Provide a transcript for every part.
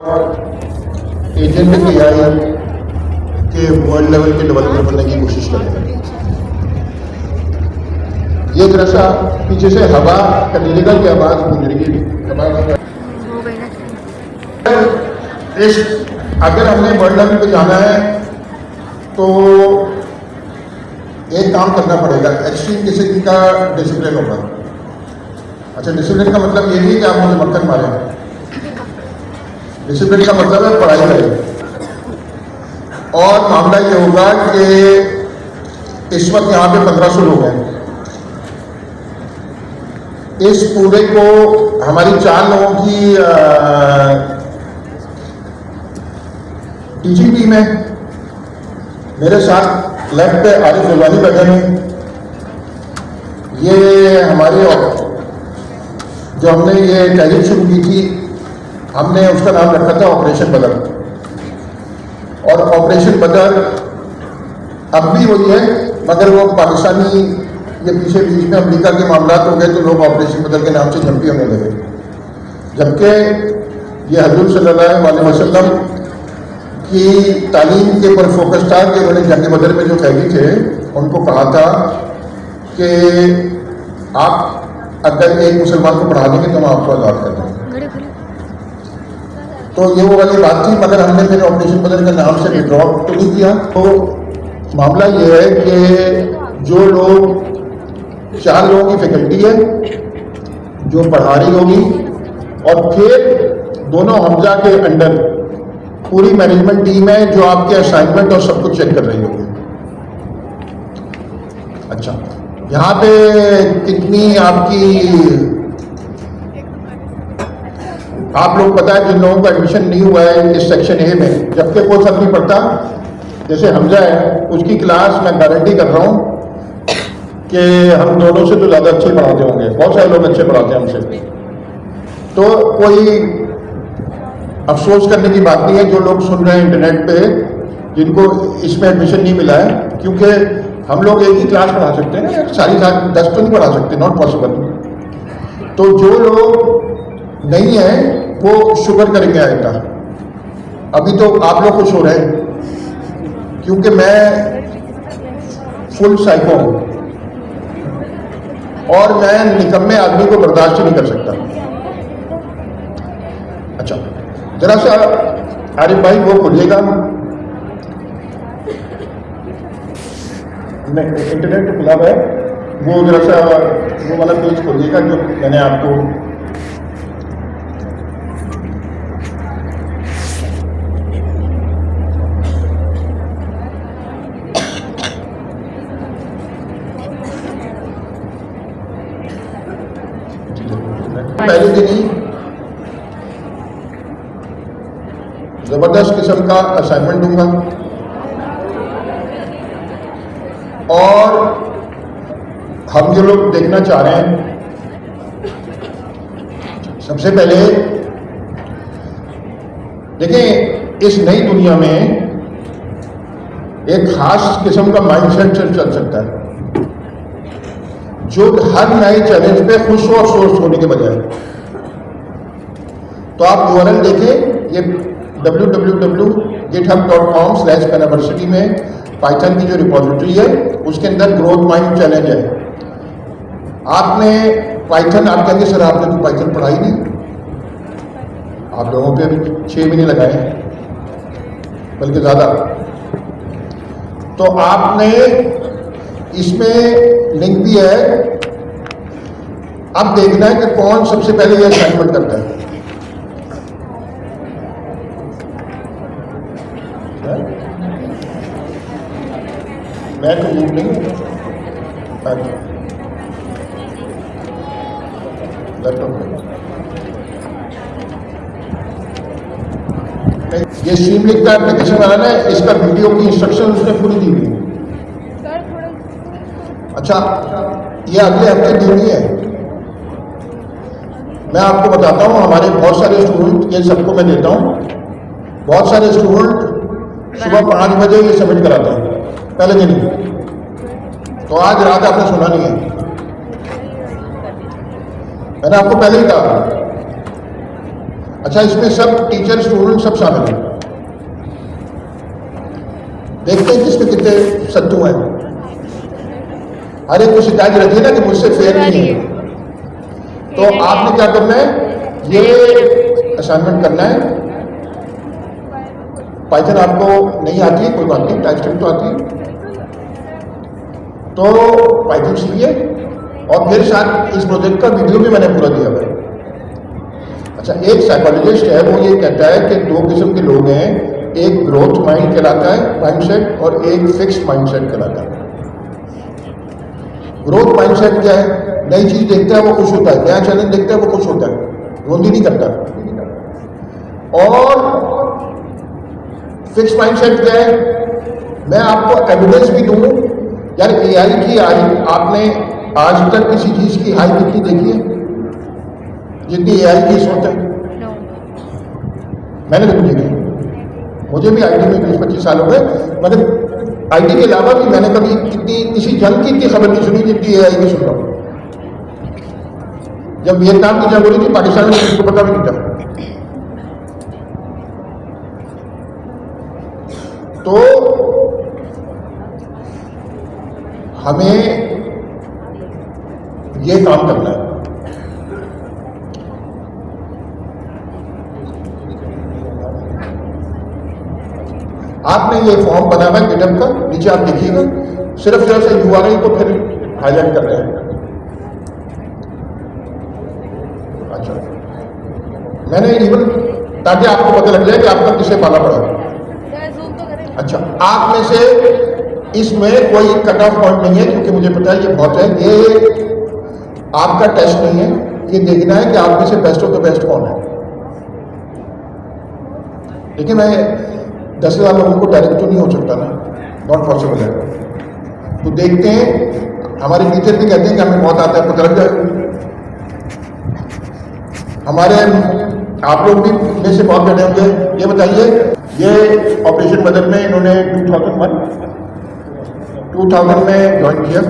Agent ने किया है कि वर्ल्ड लेवल के डेवलपर बनने की कोशिश करें। ये जरा सा पीछे से हवा कलीलेगा की आवाज गूंज रही है। इस अगर हमने वर्ल्ड लेवल पे जाना है तो एक काम करना पड़ेगा, एक्सट्रीम किसी का डिसिप्लिन होगा। अच्छा, डिसिप्लिन का मतलब ये नहीं कि आप मुझे मक्खन मारें, डिसिप्लिन का मतलब है पढ़ाई करें। और मामला ये होगा कि इस वक्त यहाँ पे 1500 लोग हैं। इस पूरे को हमारी 4 लोगों की टीजीपी में मेरे साथ लेफ्ट पे आरिफ गुलवानी बैठे हैं। ये हमारे जो हमने ये तहरीक शुरू की थी, हमने उसका नाम रखा था ऑपरेशन बदर। और ऑपरेशन बदर अब भी वही है, मगर वो पाकिस्तानी ये पीछे बीच में अमेरिका के मामला हो गए तो लोग ऑपरेशन बदर के नाम से झंपी होने लगे, जबकि ये हजूर सल्लल्लाहु अलैहि वसल्लम की तालीम के ऊपर फोकस था कि उन्होंने जंग बदर में जो कैदी थे उनको कहा था कि आप अगर एक मुसलमान को पढ़ा देंगे तो हम आपको आज़ाद कर देंगे। तो ये वो वाली बात थी, मगर हमने फिर ऑपरेशन बदर के नाम से विड्रॉ तो नहीं किया। तो मामला ये है कि जो लोग 4 लोगों की फैकल्टी है जो पढ़ा रही होगी, और फिर दोनों हमजा के अंडर पूरी मैनेजमेंट टीम है जो आपके असाइनमेंट और सब कुछ चेक कर रही होगी। अच्छा, यहाँ पे कितनी आपकी आप लोग पता है जिन लोगों का एडमिशन नहीं हुआ है इस सेक्शन ए में, जबकि कोई फर्क नहीं पड़ता, जैसे हमजा है उसकी क्लास मैं गारंटी कर रहा हूँ कि हम दोनों से तो ज़्यादा अच्छे पढ़ाते होंगे, बहुत सारे लोग अच्छे पढ़ाते हैं हमसे। तो कोई अफसोस करने की बात नहीं है जो लोग सुन रहे हैं इंटरनेट पे जिनको इसमें एडमिशन नहीं मिला है, क्योंकि हम लोग एक ही क्लास पढ़ा सकते हैं ना, सारी 10 तो नहीं पढ़ा सकते, नॉट पॉसिबल। तो जो लोग नहीं है वो शुगर करेंगे आएगा। अभी तो आप लोग खुश हो रहे हैं क्योंकि मैं फुल साइको हूं और मैं निकम्मे आदमी को बर्दाश्त नहीं कर सकता। अच्छा, जरा सा आरिफ भाई वो खोलिएगा, इंटरनेट खुला हुआ है, वो जरा सा वो वाला पेज खोलिएगा जो मैंने आपको पहले दिन ही जबरदस्त किस्म का असाइनमेंट दूंगा। और हम जो लोग देखना चाह रहे हैं, सबसे पहले देखें इस नई दुनिया में एक खास किस्म का माइंडसेट चल सकता है जो हर नए चैलेंज पे खुश हो और सोच होने के बजाय। तो आप URL देखें, ये www.github.com/University में पाइथन की जो रिपोजिटरी है उसके अंदर ग्रोथ माइंड चैलेंज है। आपने पाइथन, आप कहेंगे सर आपने तो पाइथन पढ़ा ही नहीं, आप लोगों पे 6 महीने लगाए बल्कि ज़्यादा। तो आपने इसमें लिंक भी है, अब देखना है कि कौन सबसे पहले ये असाइनमेंट करता है। मैं तो यूज नहीं ये स्ट्रीमलिंक का एप्लीकेशन वाला ना, इसका वीडियो की इंस्ट्रक्शन उसने पूरी दी हुई है। अच्छा, ये अगले हफ्ते दी हुई है। मैं आपको बताता हूँ, हमारे बहुत सारे स्टूडेंट, ये सबको मैं देता हूँ, बहुत सारे स्टूडेंट सुबह 5 बजे ये सबमिट कराते हैं पहले दिन। तो आज रात आपने सुना नहीं है, मैंने आपको पहले ही कहा अच्छा, इसमें सब टीचर स्टूडेंट सब शामिल हैं। देखते हैं किसके कितने सत्तू हैं। हर एक को शिकायत रहती है ना कि मुझसे फेयर नहीं है। तो आपने क्या करना है, ये असाइनमेंट करना है। पाइथन आपको नहीं आती है, कोई बात नहीं, टाइपस्क्रिप्ट तो आती है, तो पाइथन सीखिए। और फिर साथ इस प्रोजेक्ट का वीडियो भी मैंने पूरा दिया हुआ है। अच्छा, एक साइकोलॉजिस्ट है, वो ये कहता है कि दो किस्म के लोग हैं, एक ग्रोथ माइंड कहलाता है माइंडसेट, और एक फिक्स्ड माइंडसेट कहलाता है। ग्रोथ माइंडसेट क्या है? नई चीज देखता है वो खुश होता है, नया चैलेंज देखता है वो खुश होता है, रोंदी नहीं करता। और फिक्स्ड माइंडसेट क्या है? मैं आपको एविडेंस भी दूं, यार एआई की हाई आपने आज तक किसी चीज की हाई कितनी देखी है जितनी एआई की इस वक्त है? मैंने तो देखी, मुझे भी आईटी में 20-25 साल हो गए, मगर आईटी के अलावा भी मैंने कभी कितनी किसी जंग की इतनी खबर नहीं सुनी जितनी एआई की सुन रहा हूं। जब वियतनाम की जंग हो रही थी पाकिस्तान में किसी को पता भी नहीं था। तो हमें ये काम करना है। आपने ये फॉर्म बना हुआ है गिटहब का, नीचे आप देखिएगा, सिर्फ जरा से यूआरएल को फिर हाईलाइट कर रहे हैं। अच्छा, मैंने इवन ताकि आपको पता लग जाए कि आपका किसे पाला पड़ा। अच्छा, आप में से इसमें कोई कट ऑफ पॉइंट नहीं है, क्योंकि मुझे पता है ये बहुत है, ये आपका टेस्ट नहीं है, ये देखना है कि आप में से बेस्ट ऑफ द बेस्ट कौन है। देखिए, मैं 10,000 लोगों को डायरेक्ट तो नहीं हो सकता ना, नॉट पॉसिबल है। तो देखते हैं, हमारे टीचर भी कहते हैं कि हमें बहुत आता है, पता लग जाए। हमारे आप लोग भी में से बहुत बैठे होंगे। ये बताइए, ये ऑपरेशन बदर में इन्होंने 2000 में ज्वाइन किया।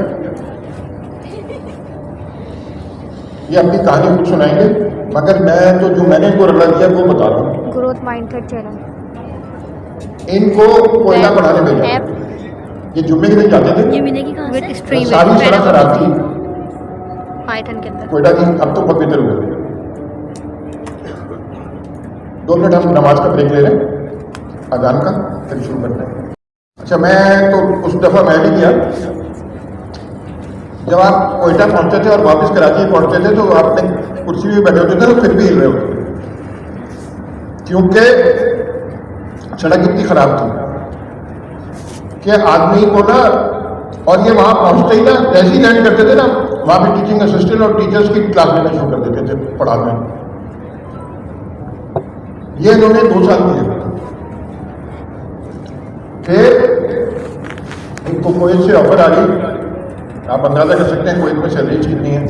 ये अपनी कहानी कुछ सुनाएंगे, मगर मैं तो जो मैंने इनको रला दिया वो बता रहा हूँ। ग्रोथ माइंडसेट चैनल इनको कोयला पढ़ाने भेजा, ये जुम्मे के दिन जाते थे, ये मिलेगी कहाँ से? सारी सड़क खराब थी पाइथन के अंदर। कोयटा की, अब तो बहुत बेहतर हुआ। 2 मिनट हम नमाज का ब्रेक ले रहे हैं, अजान का, फिर शुरू करते हैं। अच्छा, मैं तो उस दफ़ा मैं भी किया, जब आप कोयटा पहुंचते थे और वापस कराची पहुंचते थे, तो आपने कुर्सी में बैठे होते थे तो फिर भी हिल रहे होते थे, क्योंकि सड़क इतनी खराब थी कि आदमी को ना, और ये वहां पहुंचते ही ना, जैसे ही लैंड करते थे ना, वहां पे टीचिंग असिस्टेंट और टीचर्स की क्लास लेना शुरू कर देते थे पढ़ाने। ये इन्होंने 2 साल किए। फिर इनको कोयत से ऑफर आ गई, आप अंदाजा कर सकते हैं कोयत में सैलरीज कितनी है।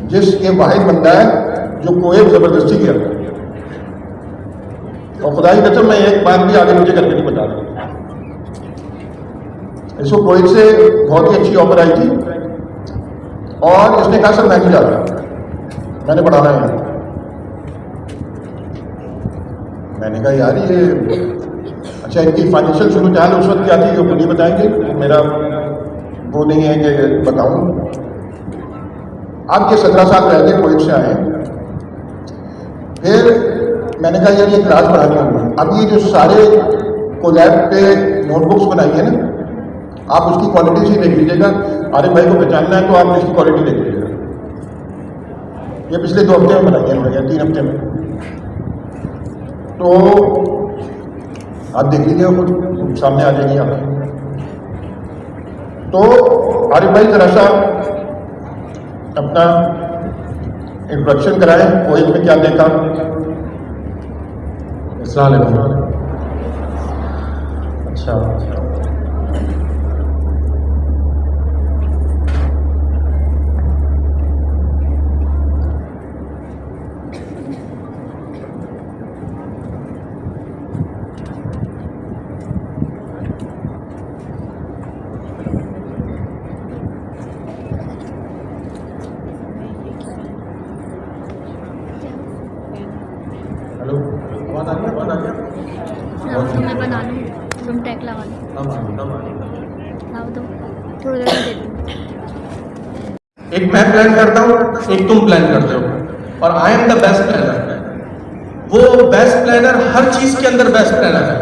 जिस ये वाहिद बंदा है जो कोयत जबरदस्ती किया, और खुदा की कसम मैं एक बात भी आगे मुझे करके नहीं बता रहा। इसको कोयत से बहुत ही अच्छी ऑफर आई थी, और इसने कहा सर मैं नहीं जा रहा, मैंने पढ़ाना है। मैंने कहा यार ये, अच्छा इनकी फाइनेंशियल सूरत हाल उस वक्त क्या थी जो खुद ही बताएंगे, तो मेरा वो नहीं है कि बताऊं। आप ये 17 साल रह गए, कोयत से आए। फिर मैंने कहा यार ये क्लास पढ़ानी होगी। अब ये जो सारे कोलैब पे नोटबुक्स बनाई है ना, आप उसकी क्वालिटी से देख लीजिएगा। आरिफ भाई को पहचानना है तो आप इसकी क्वालिटी देख लीजिएगा। ये पिछले 2 हफ्ते में बनाई है, 3 हफ्ते में, तो आप देख लीजिएगा, खुद सामने आ जाएगी आपकी। तो आरिफ भाई जरा सा अपना इंट्रोडक्शन कराएं, कोयत में क्या देखा। अस्सलाम वालेकुम। अच्छा, हेलो, आवाज़ आ गया? आवाज़ आ गया? तो मैं बना लूँ, तुम टैग लगा लो, लाओ दो, थोड़ी देर में दे दूँ। एक मैं प्लान करता हूँ, एक तुम प्लान करते हो, और I am the best planner. वो बेस्ट प्लानर हर चीज़ के अंदर बेस्ट प्लानर है।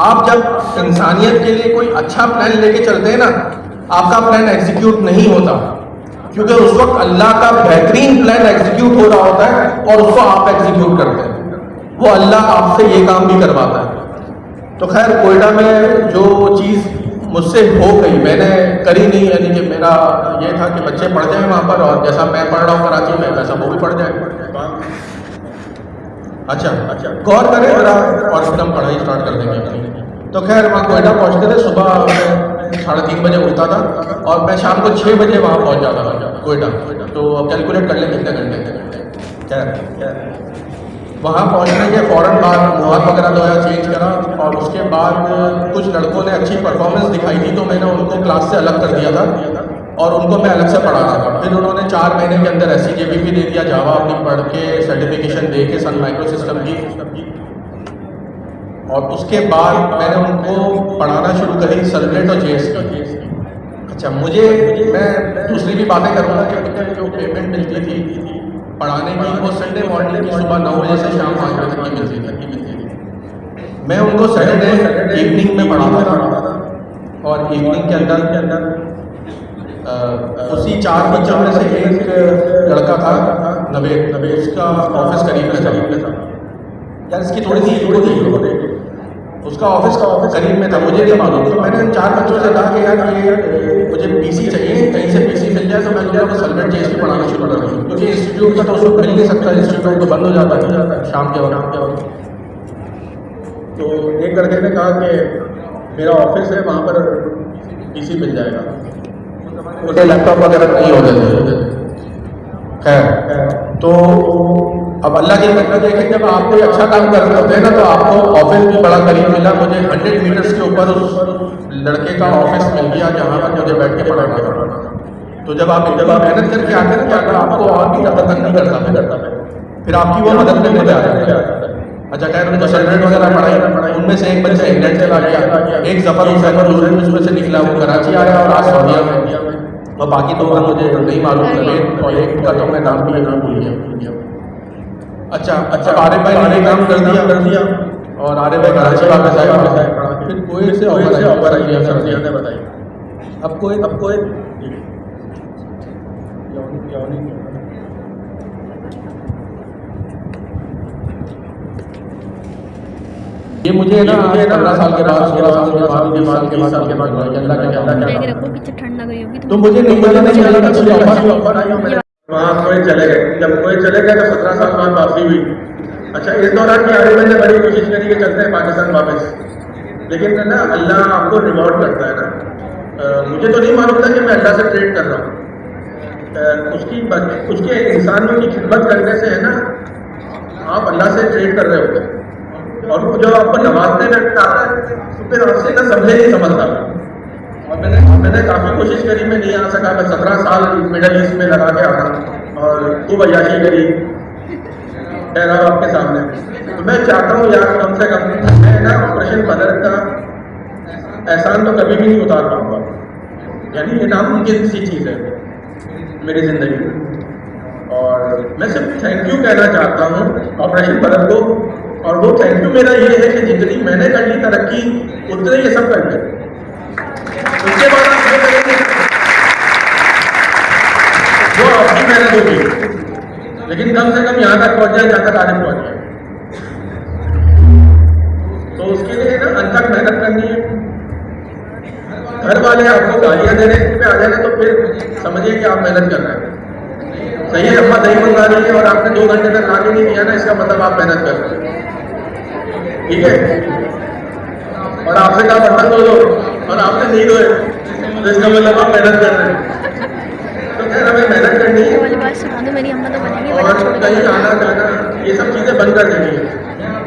आप जब इंसानियत के लिए कोई अच्छा प्लान लेके चलते हैं ना, आपका प्लान एग्जीक्यूट नहीं होता, क्योंकि उस वक्त अल्लाह का बेहतरीन प्लान एग्जीक्यूट हो रहा होता है और उसको आप एग्जीक्यूट करते हैं। वो अल्लाह आपसे ये काम भी करवाता है। तो खैर कोयटा में जो चीज़ मुझसे हो गई, मैंने करी नहीं, यानी कि मेरा ये था कि बच्चे पढ़ जाएं वहाँ पर, और जैसा मैं पढ़ रहा हूँ कराची में वैसा वो भी पढ़ जाए। अच्छा, गौर करें जरा, और फिर हम पढ़ाई स्टार्ट कर देंगे अपनी। तो खैर वहाँ कोयटा पहुँचते थे, सुबह मैं 3:30 बजे उठता था और मैं शाम को 6 बजे वहाँ पहुँच जाता था कोयटा। तो कैलकुलेट कर लें कितने घंटे। खैर वहाँ पहुँचने के फ़ौरन बाद मुँह हाथ वगैरह धोया, चेंज करा, और उसके बाद कुछ लड़कों ने अच्छी परफॉर्मेंस दिखाई थी, तो मैंने उनको क्लास से अलग कर दिया था और उनको मैं अलग से पढ़ा सका। फिर उन्होंने 4 महीने के अंदर SCJP दे दिया, जावा अपनी पढ़ के सर्टिफिकेशन दे के सन माइक्रो सिस्टम की, और उसके बाद मैंने उनको पढ़ाना शुरू करी सर्वलेट और JS की। अच्छा, मैं दूसरी भी बातें करूँगा कि मुझे जो पेमेंट मिलती थी पढ़ाने की, वो संडे मॉर्निंग की सुबह 9 बजे से शाम 5 बजे तक की मिलती थी। मैं उनको सैटरडे इवनिंग में पढ़ाता था, और इवनिंग के अंदर उसी 4 बच्चों में से एक लड़का था नवेद, उसका ऑफिस करीब में था। यार इसकी थोड़ी सी उसका ऑफिस करीब में था, मुझे नहीं मालूम। तो मैंने इन 4 बच्चों से कहा कि यार ये मुझे PC चाहिए, कहीं से PC मिल जाए तो मैं तुम लोग को सर्वलेट JS पढ़ाना शुरू कर दूँ, क्योंकि इंस्टीट्यूट का तो उस वक्त मिल नहीं सकता, इंस्टीट्यूट तो बंद हो जाता है शाम के वक्त। तो एक लड़के ने कहा कि मेरा ऑफिस है, वहाँ पर PC मिल जाएगा, मुझे लैपटॉप वगैरह नहीं होते थे। खैर तो अब अल्लाह की मेहनत है कि जब आप कोई अच्छा काम कर रहे होते हैं ना, तो आपको ऑफिस भी बड़ा करीब मिला। मुझे 100 मीटर्स के ऊपर उस लड़के का ऑफिस मिल गया, जहाँ पर मुझे बैठ के पढ़ाना था। तो जब आप मेहनत करके आते हैं ना, तो आपको और भी ज़्यादा तंग नहीं करता, फिर आपकी वो मदद में मजा आता है। अच्छा, खैर उनको सर्वलेट वगैरह पढ़ाई, उनमें से एक बच्चा इंग्लैंड चला गया, एक जफर हुसैन और उसमें से निकला, वो कराची आया और आज सऊदीया में, और बाकी तो मुझे नहीं मालूम, और एक का तो मैं नाम भी भूल गया। अच्छा, आरिफ भाई ने काम कर दिया, और आरिफ भाई कराची वापस आए, फिर कोई से ऑफर आई सर्दिया ने बताई। अब कोई ये मुझे ना 15 साल के बाद 16 साल के बाद 20 साल के बाद अल्लाह का बैग रखो, पीछे ठंड लग रही होगी तो मुझे नहीं पता नहीं चला अच्छी ऑफर आई। वहाँ कोई चले गए, जब कोई चले गए तो 17 साल बाद वापसी हुई। अच्छा, इस दौरान भी आरिफ भाई ने बड़ी कोशिश करी कि चलते हैं पाकिस्तान वापस, लेकिन ना अल्लाह आपको रिवॉर्ड करता है ना। मुझे तो नहीं मालूम था कि मैं अल्लाह से ट्रेड कर रहा हूँ। उसके इंसानों की खिदमत करने से है ना, आप अल्लाह से ट्रेड कर रहे होते हैं, और जो आपको नवाजने लगता है तो फिर आपसे ना समझे नहीं समझता। और मैंने काफ़ी कोशिश करी, मैं नहीं आ सका। मैं 17 साल मिडल ईस्ट में लगा के आना और खूब अय्याशी करी, ठहरा आपके सामने। तो मैं चाहता हूँ यार, कम से कम मैं ना ऑपरेशन बदर का एहसान तो कभी भी नहीं उतार पाऊँगा, यानी ये नामुमकिन सी चीज़ है मेरी ज़िंदगी में। और मैं सिर्फ थैंक यू कहना चाहता हूँ ऑपरेशन बदर को, और वो थैंक यू मेरा ये है कि जितनी मैंने कर ली तरक्की, उतने ये सब कर गए। उसके बाद आप ये करेंगे वो आपकी मेहनत होगी, लेकिन कम से कम यहाँ तक पहुँच जाए जहाँ तक आगे पहुँच जाए। तो उसके लिए ना अनथक मेहनत करनी है। घर वाले आपको गालियाँ देने पे आ जाए तो फिर समझिए कि आप मेहनत कर रहे हैं। सही है, अम्मा दही मंगा रही है और आपने 2 घंटे तक आगे नहीं किया ना, इसका मतलब आप मेहनत कर रहे हैं, ठीक है। और आपसे कहा बर्तन धो दो और आपने नहीं धोए, तो इसका मतलब आप मेहनत कर रहे हैं। तो खैर हमें मेहनत करनी है, वाली बात सुना दो, मेरी अम्मा तो बनेंगी, और कहीं आना जाना ये सब चीज़ें बंद कर देनी है।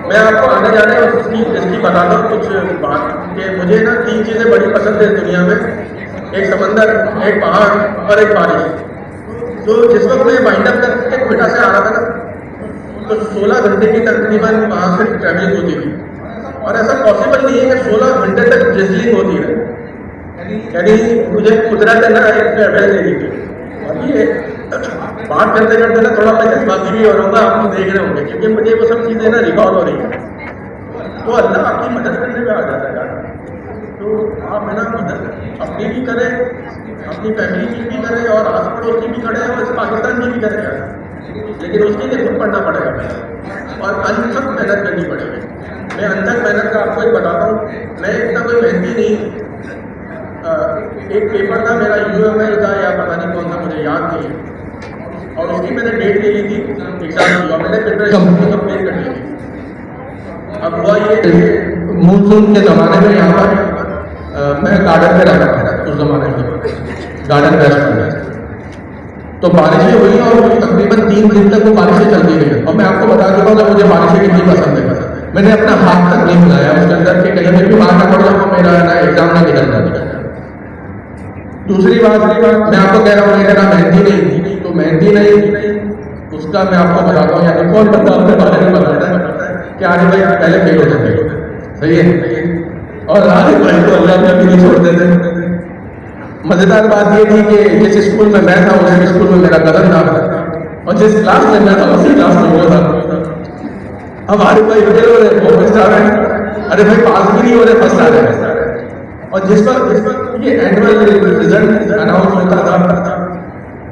मैं आपको आने जाने और इसकी बताता हूँ कुछ बात कि मुझे ना 3 चीज़ें बड़ी पसंद है दुनिया में, एक समंदर, एक पहाड़ और एक बारिश। तो जिस वक्त मैं वाइंड अप करके क्वेटा से आ रहा था ना, तो 16 घंटे की तकरीबन वहाँ से ट्रैवलिंग होती थी। और ऐसा पॉसिबल नहीं है कि 16 घंटे तक ड्रिजलिंग होती है, यानी मुझे कुदरत है ना एक ट्रैवल दे दी थी। और ये बात करते करते ना थोड़ा मैं जज्बाती भी हो रहूँगा, आप लोग देख रहे होंगे, क्योंकि मुझे वो सब चीज़ें ना रिकॉल हो रही है। तो अल्लाह आपकी मदद करने में आ जाता है। तो आप है ना मदद अपनी भी करें, अपनी फैमिली की भी करें, और आस पड़ोस की भी करें, और इस पाकिस्तान की भी करें यार। लेकिन उसके लिए खुद पढ़ना पड़ेगा और अनथक मेहनत करनी पड़ेगी। मैं अनथक मेहनत का आपको एक बताता हूँ, मैं इतना कोई मेहनती नहीं। एक पेपर था मेरा UML का या पता नहीं कौन सा, मुझे याद नहीं है, और उसकी मैंने डेट ले ली थी एग्जाम की, और मैंने प्रिपरेशन कंप्लीट कर ली थी। अब हुआ ये मानसून के ज़माने में यहाँ पर मैं गार्डन में रहता था उस ज़माने में, गार्डन रेस्ट में। तो बारिशें हुई और तकरीबन 3 दिन तक वो बारिशें चलती रही। और मैं आपको बता देता हूँ मुझे बारिशें कितनी पसंद है। मैंने अपना हाथ तक नहीं मिलाया उसके अंदर कि कहीं भी बाहर ना पड़ जाऊँ, मेरा ना एग्जाम ना निकल जाए। दूसरी बात मैं आपको कह रहा हूँ, मेरा मेहनती नहीं, तो मेहनती नहीं उसका मैं आपको बताता हूँ, यानी कौन बंदा अपने बारे में बताता है कि आगे भाई पहले फेल हो जाते हैं, सही है, और आगे भाई को अल्लाह में भी नहीं छोड़ते थे। मजेदार बात ये थी कि जिस स्कूल में मैं था उस स्कूल में मेरा कदम था, और जिस क्लास में मैं था उसी क्लास में वो था। अब आरिफ भाई फेल हो रहे, वो फर्स्ट आ रहे हैं, अरे भाई पास भी नहीं हो रहे, फर्स्ट आ रहे हैं। और जिस पर ये एनुअल रिजल्ट अनाउंस होता था,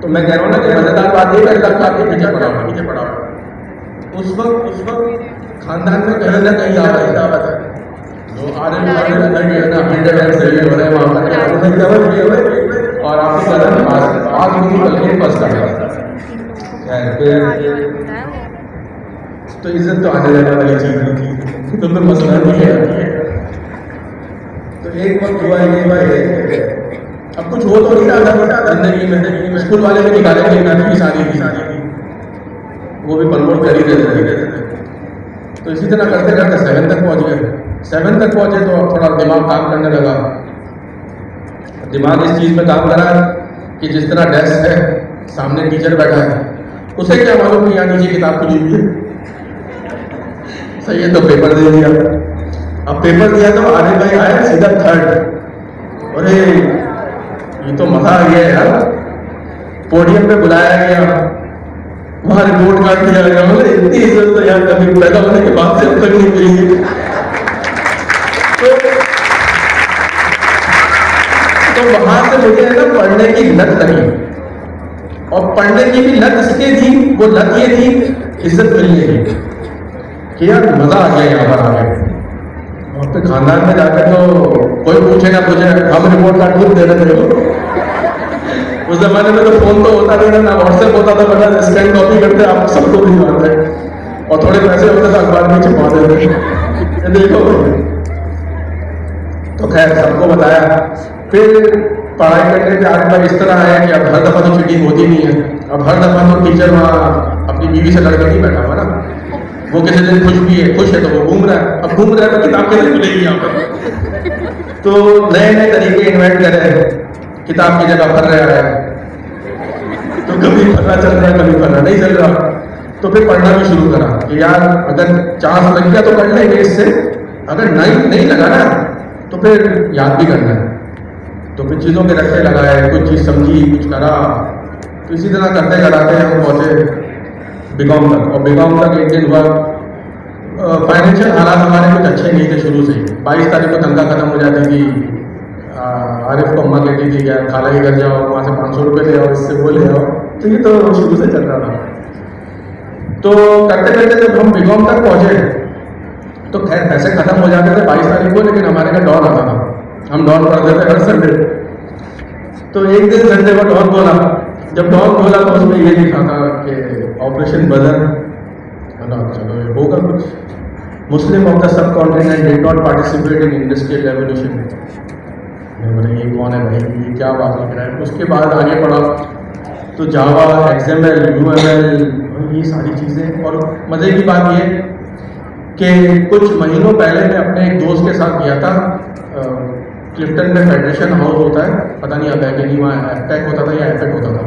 तो मैं कह रहा हूँ ना कि मजेदार बात ये है कि आपके पीछे पड़ा उस वक्त खानदान में कहीं ना कहीं दावत है, जो आरिफ हो रहे हैं वहाँ पर, और आपके कदम पास भी बल्कि फर्स्ट आ रहा है। तो इज्जत तो आने जाने वाली चीज नहीं थी, तो फिर मसला नहीं है। तो एक वक्त हुआ ये भाई, अब कुछ हो तो नहीं रहा जिंदगी में, स्कूल वाले भी निकालेंगे, नवीं शादी की वो भी प्रमोट कर ही देते थे। तो इसी तरह करते करते 7 तक पहुंच गए। 7 तक पहुंचे तो थोड़ा दिमाग काम करने लगा। दिमाग इस चीज़ में काम करा कि जिस तरह डेस्क है, सामने टीचर बैठा है, उसे क्या मालूम कि यहाँ नीचे किताब खुली हुई है, सही है, तो पेपर दे दिया। अब पेपर दिया तो आरिफ भाई आए सीधा 3rd। अरे ये तो मजा आ गया यार, पोडियम पे बुलाया गया, वहां रिपोर्ट कार्ड दिया गया, मतलब इतनी इज्जत तो यार कभी पैदा होने के बाद से अब तक नहीं मिली। तो वहां से मुझे है ना पढ़ने की लत लगी, और पढ़ने की भी लत इसलिए थी, वो लत ये थी इज्जत मिलने की, कि यार मजा आ गया यहाँ पर आके। और फिर खानदान में जाकर तो कोई पूछे ना पूछे, हम रिपोर्ट कार्ड खुद दे रहे थे। उस जमाने में तो फोन तो होता नहीं था, ना व्हाट्सएप होता था, बता स्कैन कॉपी करते आप सबको भिजवाते, और थोड़े पैसे होते थे अखबार में छपा देते। देखो तो खैर सबको बताया। फिर पढ़ाई करने के आगे इस तरह है कि अब हर दफा तो चीटिंग होती नहीं है। अब हर दफा तो टीचर वहाँ अपनी बीवी से लड़के नहीं बैठा हुआ ना, वो किसी दिन खुश है तो वो घूम रहा है, अब घूम रहा है तो किताब कैसे खुलेगी यहाँ पर। तो नए नए तरीके इन्वेंट कर रहे हैं, किताब की जगह पढ़ रहा है, तो कभी पढ़ना चल रहा है, कभी पढ़ना नहीं चल रहा। तो फिर पढ़ना भी शुरू करा कि यार अगर चांस लग गया तो कर लेंगे इससे, अगर नहीं लगा ना तो फिर याद भी करना है। तो फिर चीज़ों के रखे लगाए, कुछ चीज़ समझी, कुछ करा, तो इसी तरह करते कराते हम पहुँचे बीकॉम तक। और बीकॉम तक एक दिन हुआ, फाइनेंशियल हालात हमारे कुछ अच्छे नहीं थे शुरू से ही। 22 तारीख को तनख्वाह खत्म हो जाती थी, आरिफ को अम्मा कहती थी क्या खाला ही घर जाओ, वहाँ से 500 रुपये ले आओ, इससे वो ले आओ। तो ये तो शुरू से चल रहा था। तो करते करते जब हम बीकॉम तक पहुँचे तो खैर पैसे खत्म हो जाते थे 22 तारीख को, लेकिन हमारे घर डॉन आता था, हम डॉन पढ़ते थे हर संडे। तो एक दिन संडे को डॉन बोला, जब डॉन बोला तो उसमें ये लिखा था कि ऑपरेशन बदर, चलो ये होगा कुछ, मुस्लिम of the sub continent did not participate in industrial revolution. बोले ये कौन है भाई, ये क्या बात लिख रहा है। उसके बाद आगे पढ़ा तो जावा, XML, UML, ये सारी चीज़ें। और मज़े की बात ये कि कुछ महीनों पहले मैं अपने एक दोस्त के साथ गया था, क्लिफ्टन में फेडरेशन हाउस होता है, पता नहीं अब है कि नहीं, वहाँ एफटेक होता था या एफेक होता था।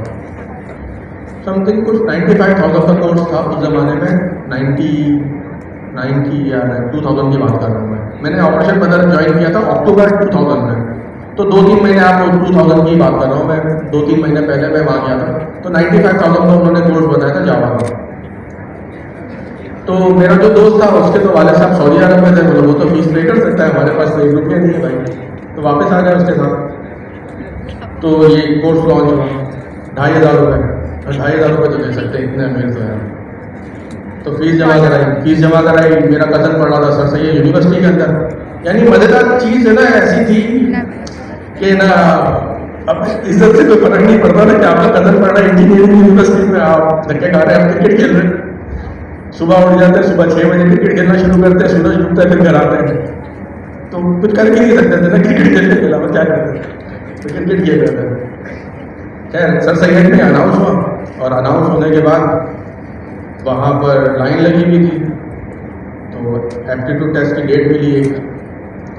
समथिंग कुछ 95,000 का कोर्स था उस ज़माने में, 99 या 2000 की बात कर रहा हूँ मैंने ऑपरेशन बदर ज्वाइन किया था अक्टूबर 2000 में, तो 2-3 महीने आप 2000 की बात कर रहा हूँ मैं, 2-3 महीने पहले मैं वहाँ गया था, तो 95,000 का उन्होंने कोर्स बताया था जावा का। तो मेरा जो दोस्त था उसके तो वाले साहब सऊदी अरब में थे, बोलो वो तो फीस पे कर सकता है, हमारे पास तो 1 रुपया नहीं है भाई, तो वापस आ गया उसके साथ। तो ये कोर्स लॉन्च हुआ, 2,500 रुपये, 2,500 रुपये तो दे सकते हैं, इतने अमीर तो है। तो फीस जमा कराई, मेरा कज़न पढ़ रहा था सर सैयद यूनिवर्सिटी के अंदर। यानी मज़ेदार चीज़ है ना, ऐसी थी कि ना अब इज्जत से कोई फर्क नहीं पड़ता ना कि आपका कज़न पढ़ रहा है इंजीनियरिंग यूनिवर्सिटी में, आप धक्के खा रहे हैं, आप क्रिकेट खेल रहे हैं, सुबह उठ जाते हैं, सुबह 6 बजे क्रिकेट खेलना शुरू करते हैं, सूरज डूबता है फिर घर आते हैं, तो कुछ कर भी नहीं सकते थे ना क्रिकेट खेलने के अलावा, क्या करते तो क्रिकेट खेल रहे थे। खैर सर सैयद में अनाउंस हुआ, और अनाउंस होने के बाद वहाँ पर लाइन लगी हुई थी, तो एप्टीट्यूड टेस्ट की डेट मिली, एक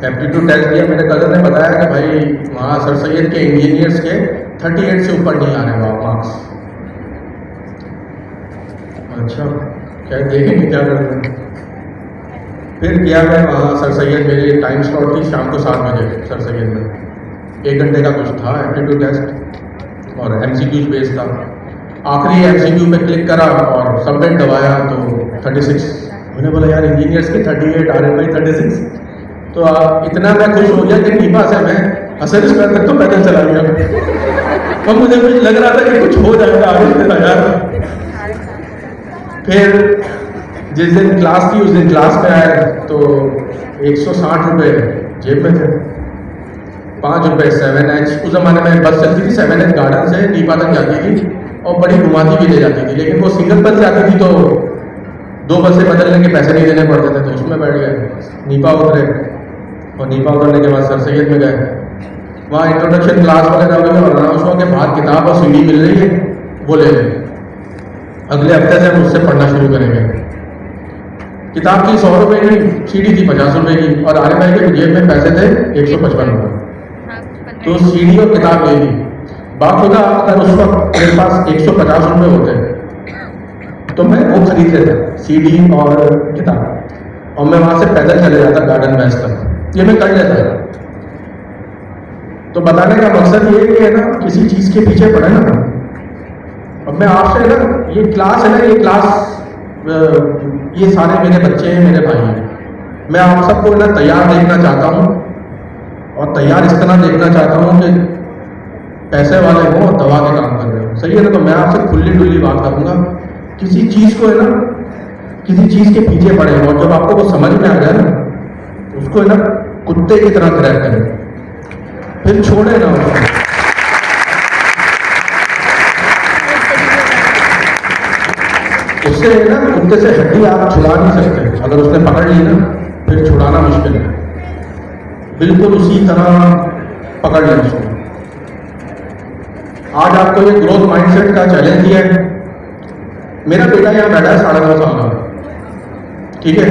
एप्टीट्यूड टेस्ट दिया। मेरे कज़न ने बताया कि भाई वहाँ सर सैयद के इंजीनियर्स के 38 से ऊपर नहीं आने वाले मार्क्स। अच्छा क्या देखेंगे क्या करते हैं। फिर गया मैं वहाँ सर सैयद, मेरी टाइम स्लॉट थी शाम को 7 बजे सर सैयद में, 1 घंटे का कुछ था एप्टीट्यूड टेस्ट और MCQ बेस्ड था। आखिरी MCQ पे क्लिक करा और सबमिट दबाया तो 36। मैंने बोला यार इंजीनियर्स के 38 आ रहे भाई 36, तो इतना मैं खुश हो गया कि नीपा से मैं हसन स्क्वायर तक तो पैदल चला गया, और मुझे कुछ लग रहा था कि कुछ हो जाएगा आगे मेरा यार। फिर जिस दिन क्लास थी उस दिन क्लास में आए तो 160 रुपये जेब में थे, 5 रुपये 7H, उस ज़माने में बस चलती थी 7H गार्डन से नीपा तक जाती थी और बड़ी घुमाती भी ले जाती थी, लेकिन वो सिंगल बस जाती थी तो 2 बसें बदलने के पैसे नहीं देने पड़ते थे, तो उसमें बैठ गए, नीपा उतरे, और नीपा उतरने के बाद सर सैयद में गए, वहाँ इंट्रोडक्शन क्लास वगैरह हुई और अनाउंस हुआ के बाद किताब और CD मिल रही है, वो ले लें, अगले हफ्ते से हम उससे पढ़ना शुरू करेंगे। किताब थी 100 रुपये की, CD थी 50 रुपये की, और आने भाई के जेब में पैसे थे 155 रुपये, तो CD और किताब ले ली। बात होता अगर उस वक्त मेरे पास 150 रुपये होते तो मैं वो खरीद लेता, CD और किताब, और मैं वहाँ से पैदल चले जाता गार्डन मैच तक, ये मैं कर लेता। तो बताने का मकसद ये है ना, किसी चीज़ के पीछे पड़े ना। अब मैं आपसे ना, ये क्लास है ना, ये क्लास ये सारे मेरे बच्चे हैं, मेरे भाई हैं, मैं आप सबको ना तैयार देखना चाहता हूँ, और तैयार इस तरह देखना चाहता हूँ कि पैसे वाले हो और दवा के काम कर रहे हो, सही है ना। तो मैं आपसे खुली डुली बात करूँगा, किसी चीज़ को है ना, किसी चीज़ के पीछे पड़े और जब आपको वो समझ में आ जाए ना, उसको है ना कुत्ते की तरह ग्रैब करें, फिर छोड़े ना उसको। उससे है ना, कुत्ते से हड्डी आप छुड़ा नहीं सकते, अगर उसने पकड़ ली ना फिर छुड़ाना मुश्किल है, बिल्कुल उसी तरह पकड़ लें उसको। आज आपको ये ग्रोथ माइंडसेट का चैलेंज दिया है। मेरा बेटा यहाँ बैठा है 9.5 साल का, ठीक है,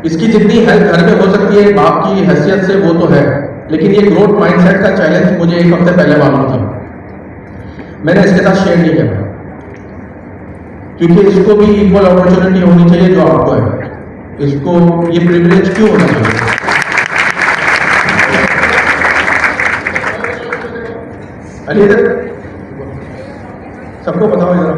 इसकी जितनी हेल्प घर में हो सकती है बाप की हैसियत से वो तो है, लेकिन ये ग्रोथ माइंडसेट का चैलेंज मुझे 1 हफ्ते पहले मालूम था, मैंने इसके साथ शेयर नहीं किया, क्योंकि इसको भी इक्वल अपॉर्चुनिटी होनी चाहिए जो आपको है, इसको ये प्रिविलेज क्यों होना चाहिए। अली इधर सबको बताओ जरा,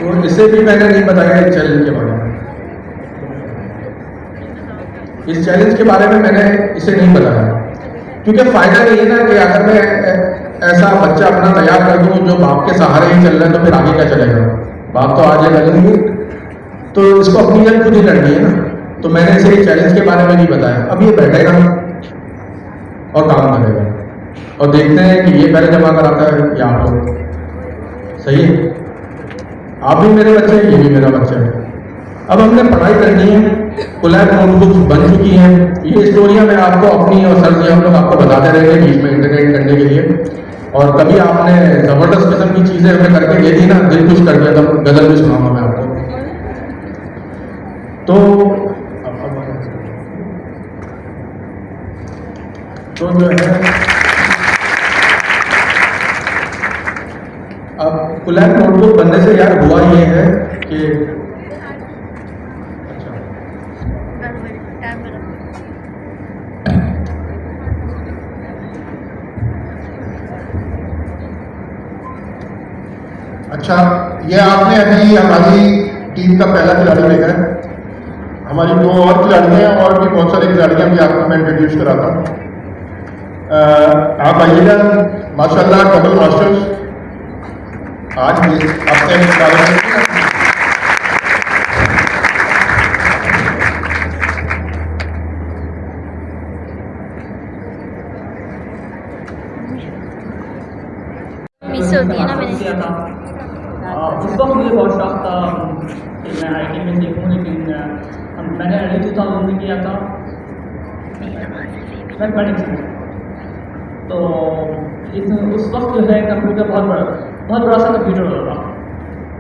तो इसे भी मैंने नहीं बताया इस चैलेंज के बारे में। इस चैलेंज के बारे में मैंने इसे नहीं बताया, क्योंकि फायदा ये है ना कि अगर मैं ऐसा बच्चा अपना तैयार कर दूं जो बाप के सहारे ही चल रहा है, तो फिर आगे क्या चलेगा, बाप तो आज लग नहीं, तो इसको अपनी जंग खुद ही लड़नी है ना। तो मैंने इसे चैलेंज के बारे में नहीं बताया। अब ये बैठेगा और काम करेगा, और देखते हैं कि ये पहले जमा कराता है या आप लोग, सही है। आप भी मेरे बच्चे हैं, ये भी मेरा बच्चा है। अब हमने पढ़ाई करनी है, कोलैब नोटबुक्स बन चुकी हैं, ये स्टोरियां मैं आपको अपनी और सर जी हम लोग आपको बताते रहेंगे बीच में इंटरनेट करने के लिए। और कभी आपने जबरदस्त किस्म की चीजें हमें करके दे दी ना, दिल खुश कर दिया, तब गजल भी सुनाऊंगा मैं आपको। तो तो जो है अब कुलैब नोटबुक बनने से यार हुआ ये है कि अच्छा, ये आपने अभी हमारी टीम का पहला खिलाड़ी देखा है। हमारी 2 और खिलाड़ी हैं और भी बहुत सारे खिलाड़ियां भी आपको मैं इंट्रोड्यूस कराता हूँ। आप आइएगा, माशाल्लाह डबल मास्टर्स आज भी अपने कार्यक्रम मिस होती है ना मैंने। किया था। उस वक्त मुझे बहुत शौक था कि मैं IT में देखूँ, लेकिन मैंने अर्ली 2000 में किया था मैथमेटिक्स में। तो उस वक्त जो है कंप्यूटर बहुत बड़ा सा कंप्यूटर होता था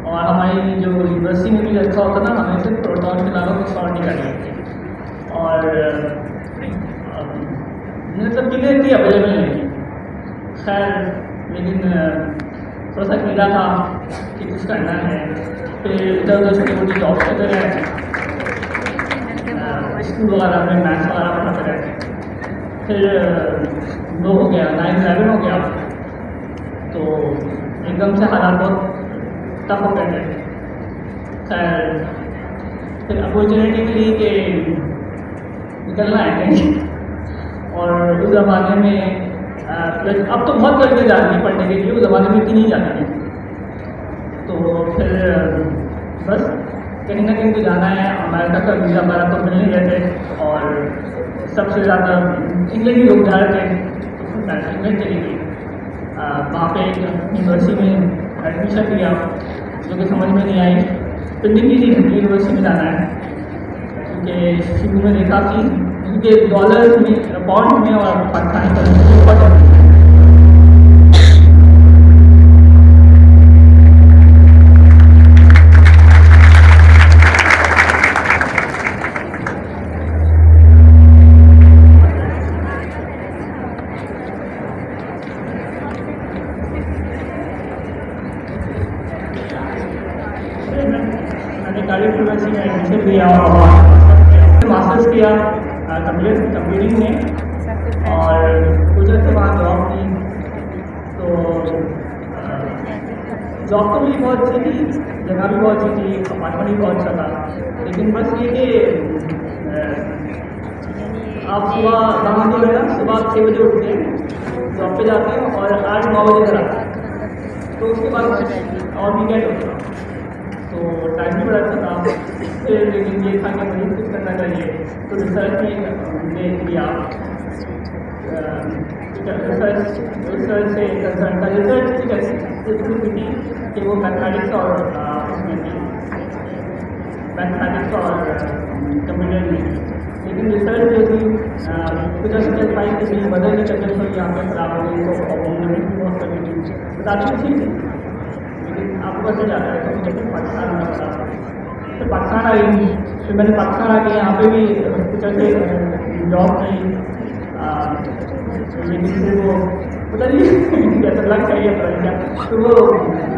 और हमारी जो यूनिवर्सिटी में भी अच्छा होता था, हमें सिर्फ प्रोटॉन के अलावा कुछ और निकाली थी और मतलब चीज़ें थी अवेलेबल नहीं थी। खैर लेकिन थोड़ा सा कीड़ा था कि कुछ करना है, फिर इधर उधर छोटी मोटी जॉब करते रहे, स्कूल वगैरह में मैथ्स वगैरह पढ़ाते रहे। फिर 2 हो गया, 9/11 हो गया, तो एकदम से हालात बहुत टफ हो गए थे। खैर फिर अपॉर्चुनिटी मिली कि निकलना है कहीं और उस ज़माने में अब तो बहुत लड़के जाते हैं पढ़ने के लिए, उस ज़माने में इतनी नहीं जाते हैं। तो फिर बस कहीं ना कहीं तो जाना है। अमेरिका का वीज़ा हमारा तो मिल नहीं रहे थे और सबसे ज़्यादा इंग्लैंड ही लोग जा रहे थे, तो मैं इंग्लैंड चली गई। वहाँ पे एक यूनिवर्सिटी में एडमिशन लिया जो कि समझ में नहीं आई। फिर निकली थी यूनिवर्सिटी में जाना है क्योंकि शुरू में देखा कि क्योंकि डॉलर में पाउंड में और पाकिस्तान मैंने कार्डिफ यूनिवर्सिटी में एडमिशन लिया और मास्टर्स किया कंप्यूटिंग में और कुछ से वहाँ जॉब की। तो जॉब तो मेरी बहुत अच्छी थी, जगह भी बहुत अच्छी थी, अपार्टमेंट भी बहुत अच्छा था, लेकिन बस ये कि आप सुबह वहाँ जो है ना सुबह 6 बजे उठते हैं, जॉब पे जाते हैं और 8-9 बजे घर आते हैं। तो उसके बाद और वीकेंड होता था, तो टाइम भी बड़ा अच्छा था। फिर लेकिन ये था कि मुझे कुछ करना चाहिए, तो रिसर्च में किया। रिसर्च से कंसर्न था, रिसर्च की कैसी थी कि वो मैथमेटिक्स और उसमें थी, मैथमेटिक्स और कंप्यूटर में। लेकिन रिसर्च जो थी कुछ ऐसे पाई कि बदल की तबियत थोड़ी यहाँ पर खराब हो गई, तो हमने भी बहुत करनी थी, बताती थी लेकिन आपको कैसे जाता है, तो मुझे पाकिस्तान में पता। तो पाकिस्तान आई, फिर मैंने पाकिस्तान आके यहाँ पे भी कुछ ऐसे जॉब की, लेकिन फिर वो पता नहीं कैसा लग चाहिए पता क्या, तो वो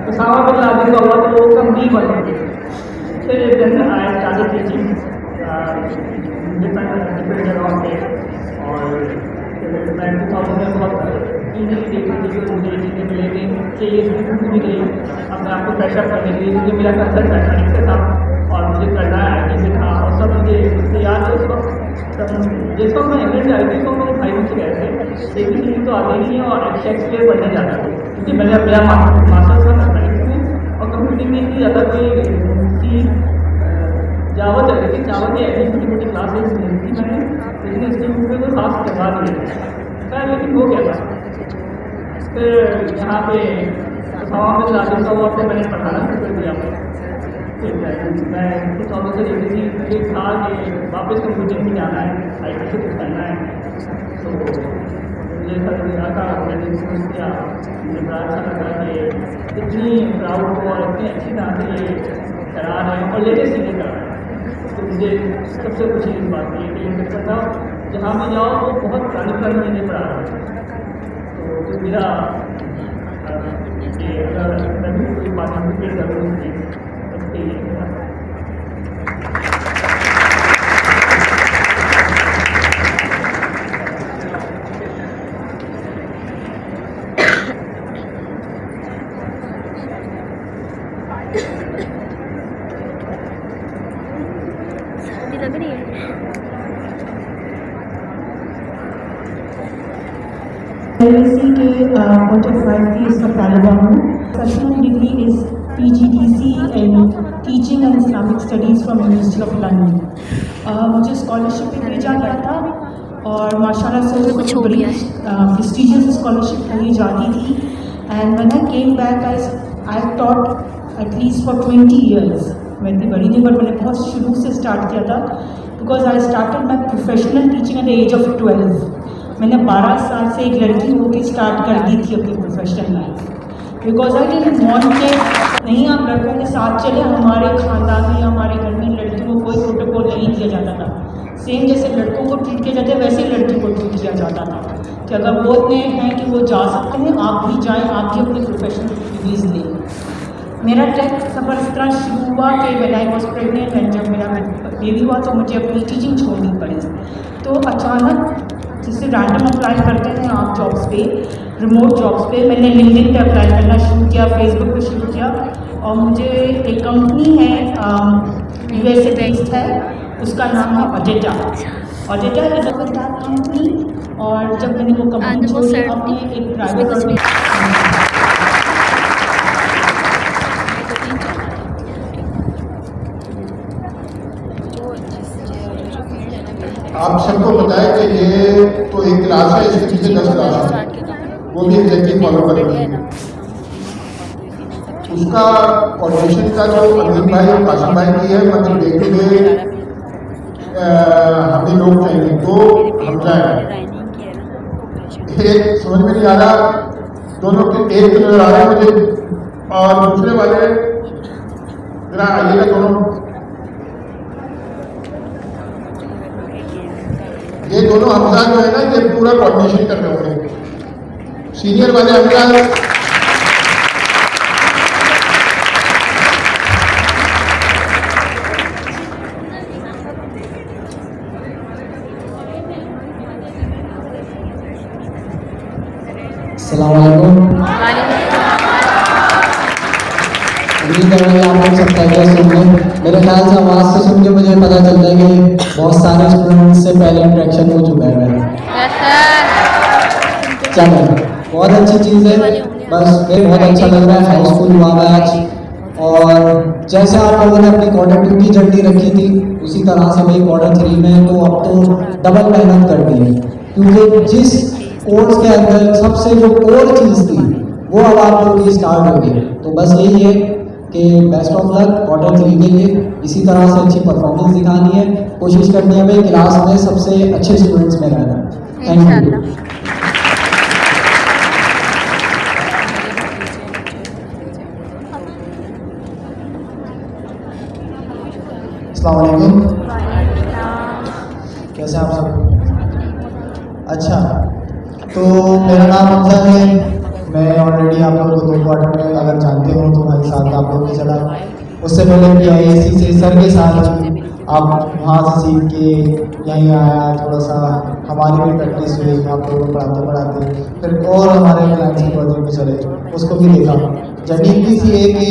उसामा बिन लादेन का हुआ तो वो कंपनी बन गई। फिर दिन आए स्टार्टेड टीचिंग डिफरेंट जगहों पे और मैं 2000 में बहुत ईजीली देखी थी कि मुझे ये चीज़ें मिलेगी कि ये चीज़ें भी गई अपने आप को फ्रेशअप करने के लिए, क्योंकि मेरा कंसर्न मैथमेटिक्स से था और मुझे करना है IT से था और सब मुझे उससे याद है। उस वक्त जिस वक्त मैं इंग्लैंड आई थी तो मेरे भाई मुझसे गए थे, लेकिन मुझे तो आते नहीं है और शेक्सपियर पढ़ने जाता था क्योंकि मैंने मेरा मास्टर्स था मैथमेटिक्स में और कंप्यूटिंग में इतनी ज़्यादा कोई जावा चल रही थी, जावा की ऐसी छोटी मोटी क्लासेस नहीं थी मैंने, लेकिन इंस्टीट्यूट में तो खास करवा दिए थे। लेकिन हो गया था। फिर यहाँ पे उसामा बिन लादेन का हुआ, फिर मैंने पढ़ाना शुरू कर दिया। फिर मैं 2000 से लेती थी, मुझे था कि वापस कंप्यूटिंग में जाना है, IT से कुछ करना है। तो मुझे ऐसा लगा था, मैंने सोच किया, मुझे बड़ा अच्छा लगा कि इतनी प्राउड हो और इतनी अच्छी तरह से ये करा रहे हैं और लेटेस्ट चीज़ें कर रहे हैं। तो मुझे सबसे खुशी इस बात की है कि ये करता था जहाँ भी जाओ वो बहुत तारीफ करने के लिए पड़ा है। तो मेरा ये अगर मैं भी कोई पार्टिसिपेट करूँ उसके लिए सर्दी लग रही है। LSE के क्वार्टर 5 की इसका तलबा हूँ। Professional degree is PGDC in teaching and Islamic studies from university of London. मुझे स्कॉलरशिप पे भेजा गया था और माशाल्लाह से कुछ हो गया है। प्रेस्टिजियस स्कॉलरशिप कही जाती थी। And when I came back I taught at least for 20 years. मैं इतनी बड़ी नहीं, बट मैंने बहुत शुरू से स्टार्ट किया था because I started my professional teaching at the age of 12। मैंने 12 साल से एक लड़की होकर स्टार्ट कर दी थी अपनी professional life because I didn't want के नहीं आप लड़कों के साथ चले। हमारे ख़ानदान में हमारे घर में लड़कियों को कोई प्रोटोकॉल नहीं दिया जाता था। सेम जैसे लड़कों को ट्रीट किया जाता है वैसे ही लड़की को ट्रीट किया जाता था कि अगर वो इतने हैं कि वो जा सकते हैं आप भी जाएँ, आप भी अपनी प्रोफेशनल डिग्रीज लें। मेरा टेक सफ़र इस तरह शुरू हुआ कि when I was pregnant and जब मेरा बेबी हुआ तो मुझे अपनी टीचिंग छोड़नी पड़ी। तो अचानक जिससे रैंडम अप्लाई करते हैं आप जॉब्स पे, रिमोट जॉब्स पे, मैंने लिंक्डइन पे अप्लाई करना शुरू किया, फेसबुक पे शुरू किया और मुझे एक कंपनी है USA बेस्ड है, उसका नाम है ऑडिटा। ऑडिटा इज अ कंपनी। और जब मैंने वो कंपनी छोड़ी अपने एक प्राइवेट आप सबको पता है कि ये तो एक क्लास है, इसके पीछे 10 क्लास है, वो भी एग्जैक्टली फॉलो कर रहे हैं। उसका कोऑर्डिनेशन का जो अनिल भाई और कासिम भाई की है, मतलब डे टू डे हमें लोग चाहिए तो हम जाए। एक समझ में नहीं आ रहा, दोनों के एक तो नजर आ रहे हैं मुझे और दूसरे वाले जरा आइएगा दोनों। ये दोनों हमजा जो है ना, ये पूरा कोऑर्डिनेशन कर रहे होंगे। सीनियर वाले हमजा अस्सलाम वालेकुम। उम्मीद है आप लोग सब क्या सुन रहे। मेरे ख्याल से आवाज़ से सुन के मुझे पता चलता है कि बहुत सारे स्टूडेंट्स से पहले इंटरेक्शन हो चुका है मेरा। चलो बहुत अच्छी चीज़ है, बस मुझे बहुत अच्छा लग रहा है। हाई स्कूल हुआ है आज और जैसे आप लोगों ने अपनी क्वार्टर 2 की जर्नी रखी थी उसी तरह से भाई क्वार्टर 3 में तो अब तो डबल मेहनत कर दी है, क्योंकि जिस कोर्स के अंदर सबसे जो कोर चीज़ थी वो अब आप लोगों की स्टार्ट हो गई। तो बस यही है कि बेस्ट ऑफ लक क्वार्टर 3 के लिए। इसी तरह से अच्छी परफॉर्मेंस दिखानी है, कोशिश करनी है भाई क्लास में सबसे अच्छे स्टूडेंट्स में रहना। Thank you. अस्सलाम वालेकुम। कैसे हैं आप सब? अच्छा, तो मेरा नाम हमजा है। मैं ऑलरेडी आप लोगों को 2 क्वार्टर में अगर जानते हो तो भाई साथ आप लोग के चला। उससे पहले PIAC से सर के साथ आप वहाँ से सीख के यहीं आया, थोड़ा सा हमारी भी प्रैक्टिस हुई, आप लोगों को पढ़ाते पढ़ाते फिर और हमारे क्लाइंट्स के प्रोजेक्ट में चले, उसको भी देखा। जर्नी की सी है कि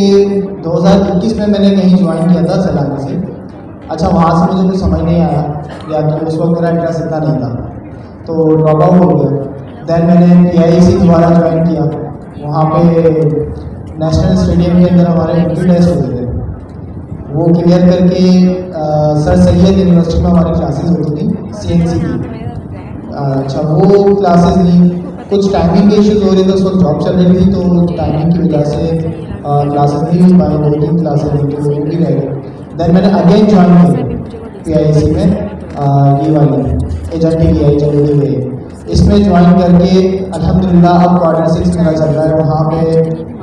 2021 में मैंने कहीं ज्वाइन किया था सैलानी से। अच्छा, वहाँ से मुझे कुछ समझ नहीं आया या तो उस वक्त मेरा इंटरेस्ट इतना नहीं था तो ड्रॉप आउट हो गया। देन मैंने PIAC द्वारा ज्वाइन किया। वहाँ पे नेशनल स्टेडियम के अंदर हमारे एंट्री टेस्ट होते थे, वो क्लियर करके सर सैयद यूनिवर्सिटी में हमारी क्लासेस होती थी CNC की। अच्छा, वो क्लासेस ली, कुछ टाइमिंग के इश्यूज हो रहे थे, उस वक्त जॉब चल रही थी तो टाइमिंग की वजह से क्लासेस नहीं हो पाई, 2-3 क्लासेस ली तो वो भी रह गए। देन मैंने अगेन ज्वाइन किया PIAC में, ये वाली एजेंटी की एजेंटी हुई, इसमें ज्वाइन करके अल्हम्दुलिल्लाह अब क्वार्टर 6 मेरा चल रहा है। वहाँ पे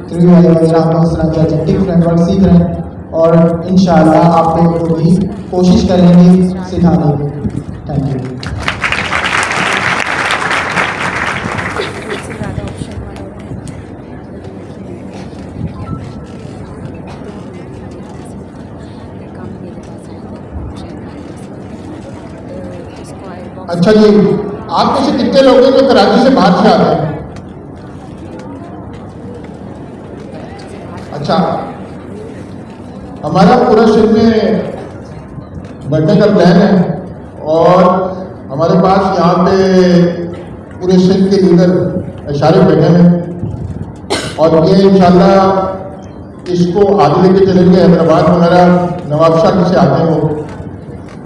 क्रिकेट वगैरह हम लोग इस तरह के एजेंटिक फ्रेमवर्क सीख रहे हैं और इंशाअल्लाह आप लोगों को भी कोशिश करेंगे सिखाने की। Thank you. अच्छा जी, आप में से कितने लोग हैं जो कराची से बाहर से आते हैं? अच्छा, हमारा पूरा सिंध में बढ़ने का प्लान है और हमारे पास यहाँ पे पूरे सिंध के लीडर इशारे बैठे हैं और ये इंशाल्लाह इसको आगे लेके चलेंगे। हैदराबाद में मेरा नवाब शाह से आते हैं वो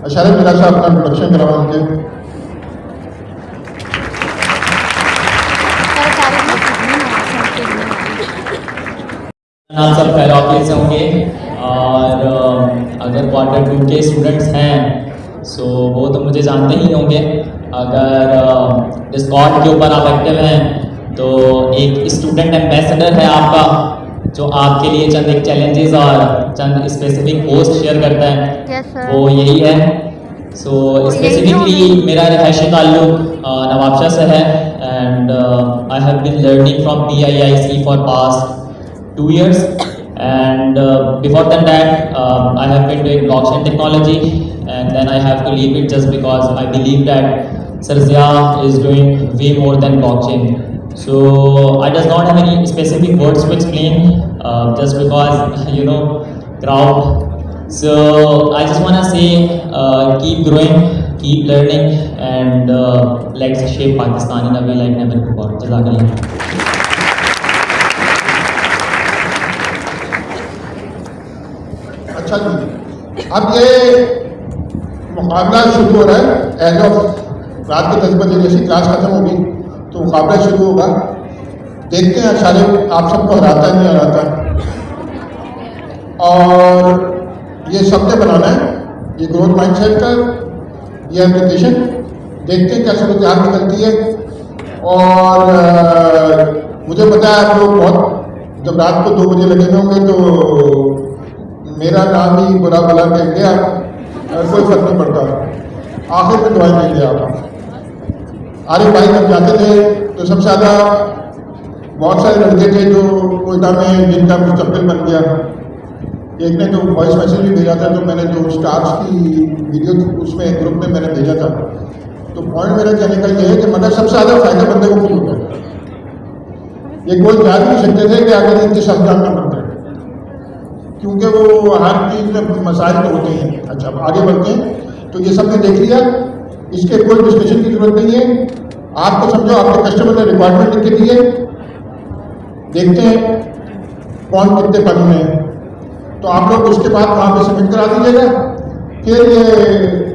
इशारे मेरा साहब अपना इंट्रोडक्शन कराओ उनके। आप सब खैर ऑफिस से होंगे और अगर क्वार्टर 2 के स्टूडेंट्स हैं सो वो तो मुझे जानते ही होंगे। अगर डिस्कॉर्ड के ऊपर आप एक्टिव हैं तो एक स्टूडेंट एम्बेसडर है आपका जो आपके लिए चंद एक चैलेंजेस और चंद स्पेसिफिक पोस्ट शेयर करता है। Yes, sir. वो यही है। सो स्पेसिफिकली मेरा रिहायशी ताल्लुक नवाबशाह से है and I have been learning from PIIC for past 2 years and before than that I have been doing blockchain technology and then I have to leave it just because I believe that Sir Zia is doing way more than blockchain. So I does not have any specific words to explain just because you know crowd. So I just want to say keep growing, keep learning and let's shape Pakistan in a way like never before. Jazakallah. अच्छा जी, अब ये मुकाबला शुरू हो रहा है। As of रात के 10 बजे जैसी क्लास खत्म होगी तो मुकाबला शुरू होगा। देखते हैं सारे आप सबको हराता है नहीं हराता। और ये सबने बनाना है, ये ग्रोथ माइंडसेट का ये एप्लीकेशन। देखते हैं क्या समझ यहाँ निकलती है। और मुझे पता है आप लोग बहुत जब रात को 2 बजे लगे होंगे तो मेरा नाम ही बुरा भला कह गया, कोई फर्क नहीं पड़ता। आखिर में दुआएं देंगे आप। आरिफ भाई जब जाते थे तो सबसे ज़्यादा बहुत सारे लड़के थे जो कोयटा में जिनका मुस्तकबिल बन गया। एक ने तो वॉइस मैसेज भी भेजा था, जो मैंने जो स्टार्स की वीडियो उसमें ग्रुप में मैंने भेजा था। तो पॉइंट मेरा कहने का ये है कि मगर सबसे ज़्यादा फायदा बंदे को खुद होता है। ये कोई जान नहीं सकते थे कि अगर इनके साथ जानना पड़ता है, क्योंकि वो हर चीज़ में मसाइल तो होते हैं। अच्छा, अब आगे बढ़ते हैं। तो ये सब ने देख लिया, इसके कोई डिस्कशन की जरूरत नहीं है। आपको समझो आपके कस्टमर ने रिक्वायरमेंट लिख के दिए, देखते हैं कौन कितने पद में है तो आप लोग उसके बाद वहाँ पे सबमिट करा दीजिएगा। फिर ये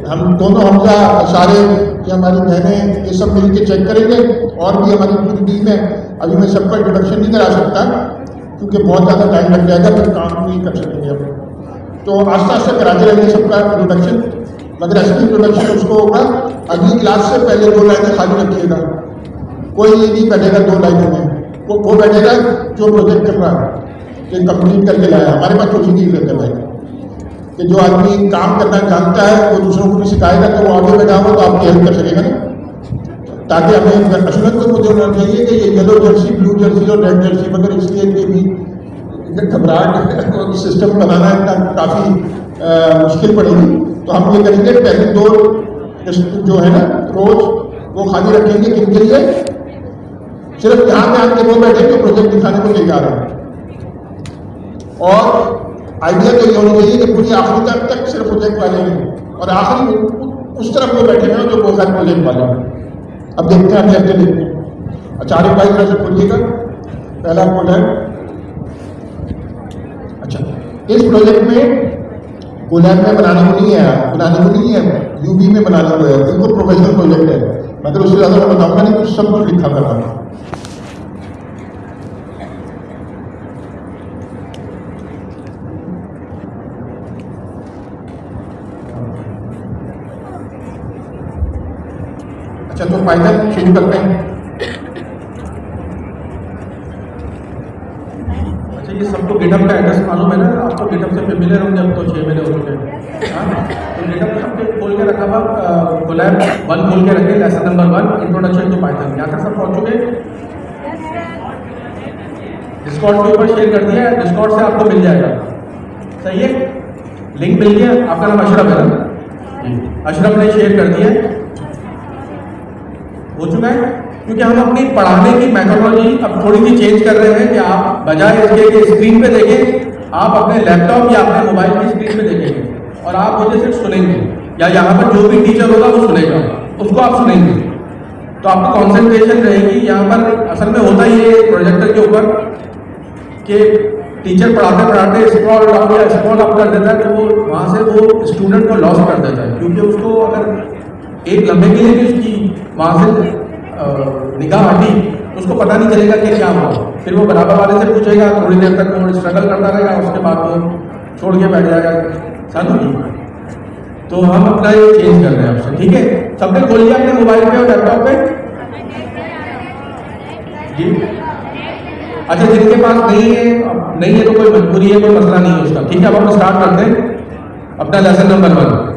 हम दोनों हमजा सारे ये हमारी बहनें ये सब मिल के चेक करेंगे और भी हमारी पूरी टीम है। अभी मैं सबका इंट्रोडक्शन नहीं करा सकता क्योंकि बहुत ज़्यादा टाइम लग जाएगा, फिर काम नहीं कर सकेंगे अब। तो आस्ते आस्ते कराते रहेंगे सबका इंट्रोडक्शन, मगर असली इंट्रोडक्शन उसको होगा अगली क्लास से पहले 2 लाइनें खाली रखिएगा। कोई नहीं बैठेगा 2 लाइनों में, वो बैठेगा जो प्रोजेक्ट कर रहा है, जो कंप्लीट करके लाया। हमारे पास तो चीज़ रहता है भाई कि जो आदमी काम करना जानता है वो दूसरों को भी सिखाएगा तो वो आगे बैठा होगा तो आपकी हेल्प कर सकेगा ना। ताकि हमें असलन तो मुझे होना चाहिए कि ये येलो जर्सी, ब्लू जर्सी और रेड जर्सी, मगर इसलिए कि भी घबराहट सिस्टम बनाना इतना काफ़ी मुश्किल पड़ेगी। तो हम ये करेंगे पहले 2 जो है ना रोज वो खाली रखेंगे किनके लिए, सिर्फ यहाँ पे आके वो बैठे जो प्रोजेक्ट दिखाने को लेके आ रहे हैं। और आइडिया तो ये होना चाहिए कि पूरी आखिरी तक सिर्फ प्रोजेक्ट वाले हैं और आखिरी उस तरफ वो बैठे हैं जो बहुत सारे प्रोजेक्ट वाले हैं। अब देखते हैं अगले हफ्ते देखते हैं। अच्छा आरिफ भाई जरा से खोलिएगा पहला प्रोजेक्ट। अच्छा, इस प्रोजेक्ट में कोलैब में बनाने को नहीं है, यूबी में बनाने को है। बिल्कुल प्रोफेशनल प्रोजेक्ट है, मगर उससे ज़्यादा मैं बताऊँगा नहीं, कुछ सब कुछ लिखा करता हूँ। अच्छा, तो पाइथन शुरू करते हैं। अच्छा, ये सबको गिटहब का एड्रेस मालूम है ना? आपको गिटहब से फेमिलियर होंगे, अब तो 6 महीने हो चुके हैं। हाँ, तो गिटहब सबके खोल के रखा हुआ, कोलैब 1 खोल के रखे, lesson number 1 introduction to Python. यहाँ तक सब पहुँच चुके। डिस्कॉर्ड के ऊपर शेयर कर दिया है, डिस्कॉर्ड से आपको मिल जाएगा। सही है, लिंक मिल गया। आपका नाम अशरफ है ना? अशरफ ने शेयर कर दिया। हो चुका है, क्योंकि हम अपनी पढ़ाने की मेथोडोलॉजी अब थोड़ी सी चेंज कर रहे हैं कि आप बजाय इसके कि स्क्रीन पे देखें, आप अपने लैपटॉप या अपने मोबाइल की स्क्रीन पे देखेंगे और आप मुझे सिर्फ सुनेंगे, या यहाँ पर जो भी टीचर होगा वो सुनेगा, उसको आप सुनेंगे, तो आपकी कॉन्सेंट्रेशन रहेगी। यहाँ पर असल में होता ही है प्रोजेक्टर के ऊपर कि टीचर पढ़ाते पढ़ाते स्क्रॉल डाउन या स्क्रॉल अप कर देता है, तो वो वहाँ से वो स्टूडेंट को लॉस कर देता है, क्योंकि उसको अगर एक लम्हे के लिए भी उसकी वहाँ से निगाह हटी, उसको पता नहीं चलेगा कि क्या हुआ। फिर वो बराबर वाले से पूछेगा, थोड़ी देर तक वो स्ट्रगल करता रहेगा, उसके बाद वो छोड़ के बैठ जाएगा। साधु जी, तो हम अपना ये चेंज कर रहे हैं आपसे, ठीक है? सबने खोल लिया अपने मोबाइल पे और लैपटॉप पे जी? अच्छा, जिनके पास नहीं है तो कोई मजबूरी है, कोई मसला नहीं है उसका, ठीक है? अब हम स्टार्ट करते हैं अपना लेसन नंबर 1।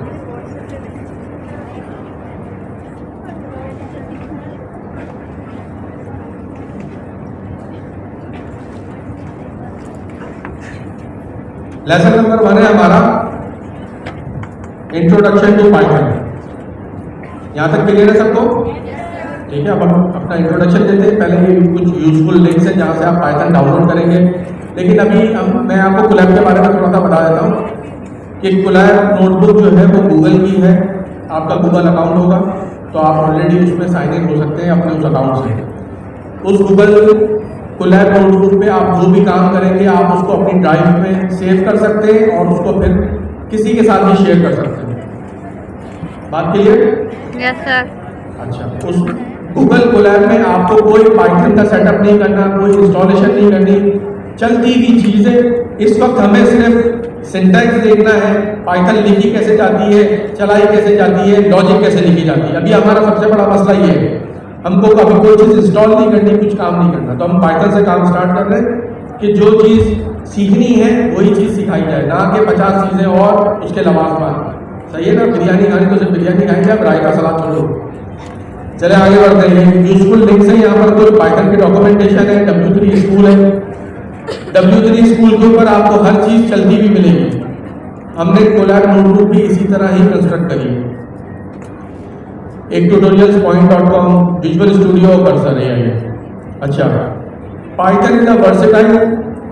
लेसन नंबर 1 है हमारा इंट्रोडक्शन टू पाइथन। यहां तक क्लियर है सबको? ठीक है, अब हम अपना इंट्रोडक्शन देते हैं। पहले ये कुछ यूजफुल लिंक्स हैं जहां से आप पाइथन डाउनलोड करेंगे, लेकिन अभी मैं आपको कोलैब के बारे में थोड़ा सा बता देता हूँ कि कोलैब नोटबुक जो है वो गूगल की है। आपका गूगल अकाउंट होगा तो आप ऑलरेडी उसमें साइन इन हो सकते हैं अपने उस अकाउंट से। उस गूगल कोलैब नोटबुक पे आप जो भी काम करेंगे आप उसको अपनी ड्राइव में सेव कर सकते हैं और उसको फिर किसी के साथ भी शेयर कर सकते हैं। बात क्लियर? Yes sir. अच्छा, उस गूगल कोलैब में आपको कोई पाइथन का सेटअप नहीं करना, कोई इंस्टॉलेशन नहीं करनी, चलती हुई चीज़ें। इस वक्त हमें सिर्फ सिंटैक्स देखना है, पाइथन लिखी कैसे जाती है, चलाई कैसे जाती है, लॉजिक कैसे लिखी जाती है। अभी हमारा सबसे बड़ा मसला ये है, हमको कभी कोई चीज़ इंस्टॉल नहीं करनी, कुछ काम नहीं करना। तो हम पाइथन से काम स्टार्ट कर रहे हैं कि जो चीज़ सीखनी है वही चीज़ सिखाई जाए, ना कि 50 चीज़ें और उसके लवाजमान। सही है ना? बिरयानी खानी तो सिर्फ बिरयानी खाएंगे, आप रायता सलाद छोड़ो। चले आगे बढ़ते हैं। यूजफुल लिंक्स है यहाँ पर, कोई पाइथन की डॉक्यूमेंटेशन है, W3 स्कूल है। W3 स्कूल के ऊपर आपको हर चीज़ चलती हुई मिलेगी। हमने कोलैब नोटबुक भी इसी तरह ही कंस्ट्रक्ट करी है। एक tutorialspoint.com, विजुअल स्टूडियो कर्सर है ये। अच्छा, पाइथन इज अ वर्सेटाइल।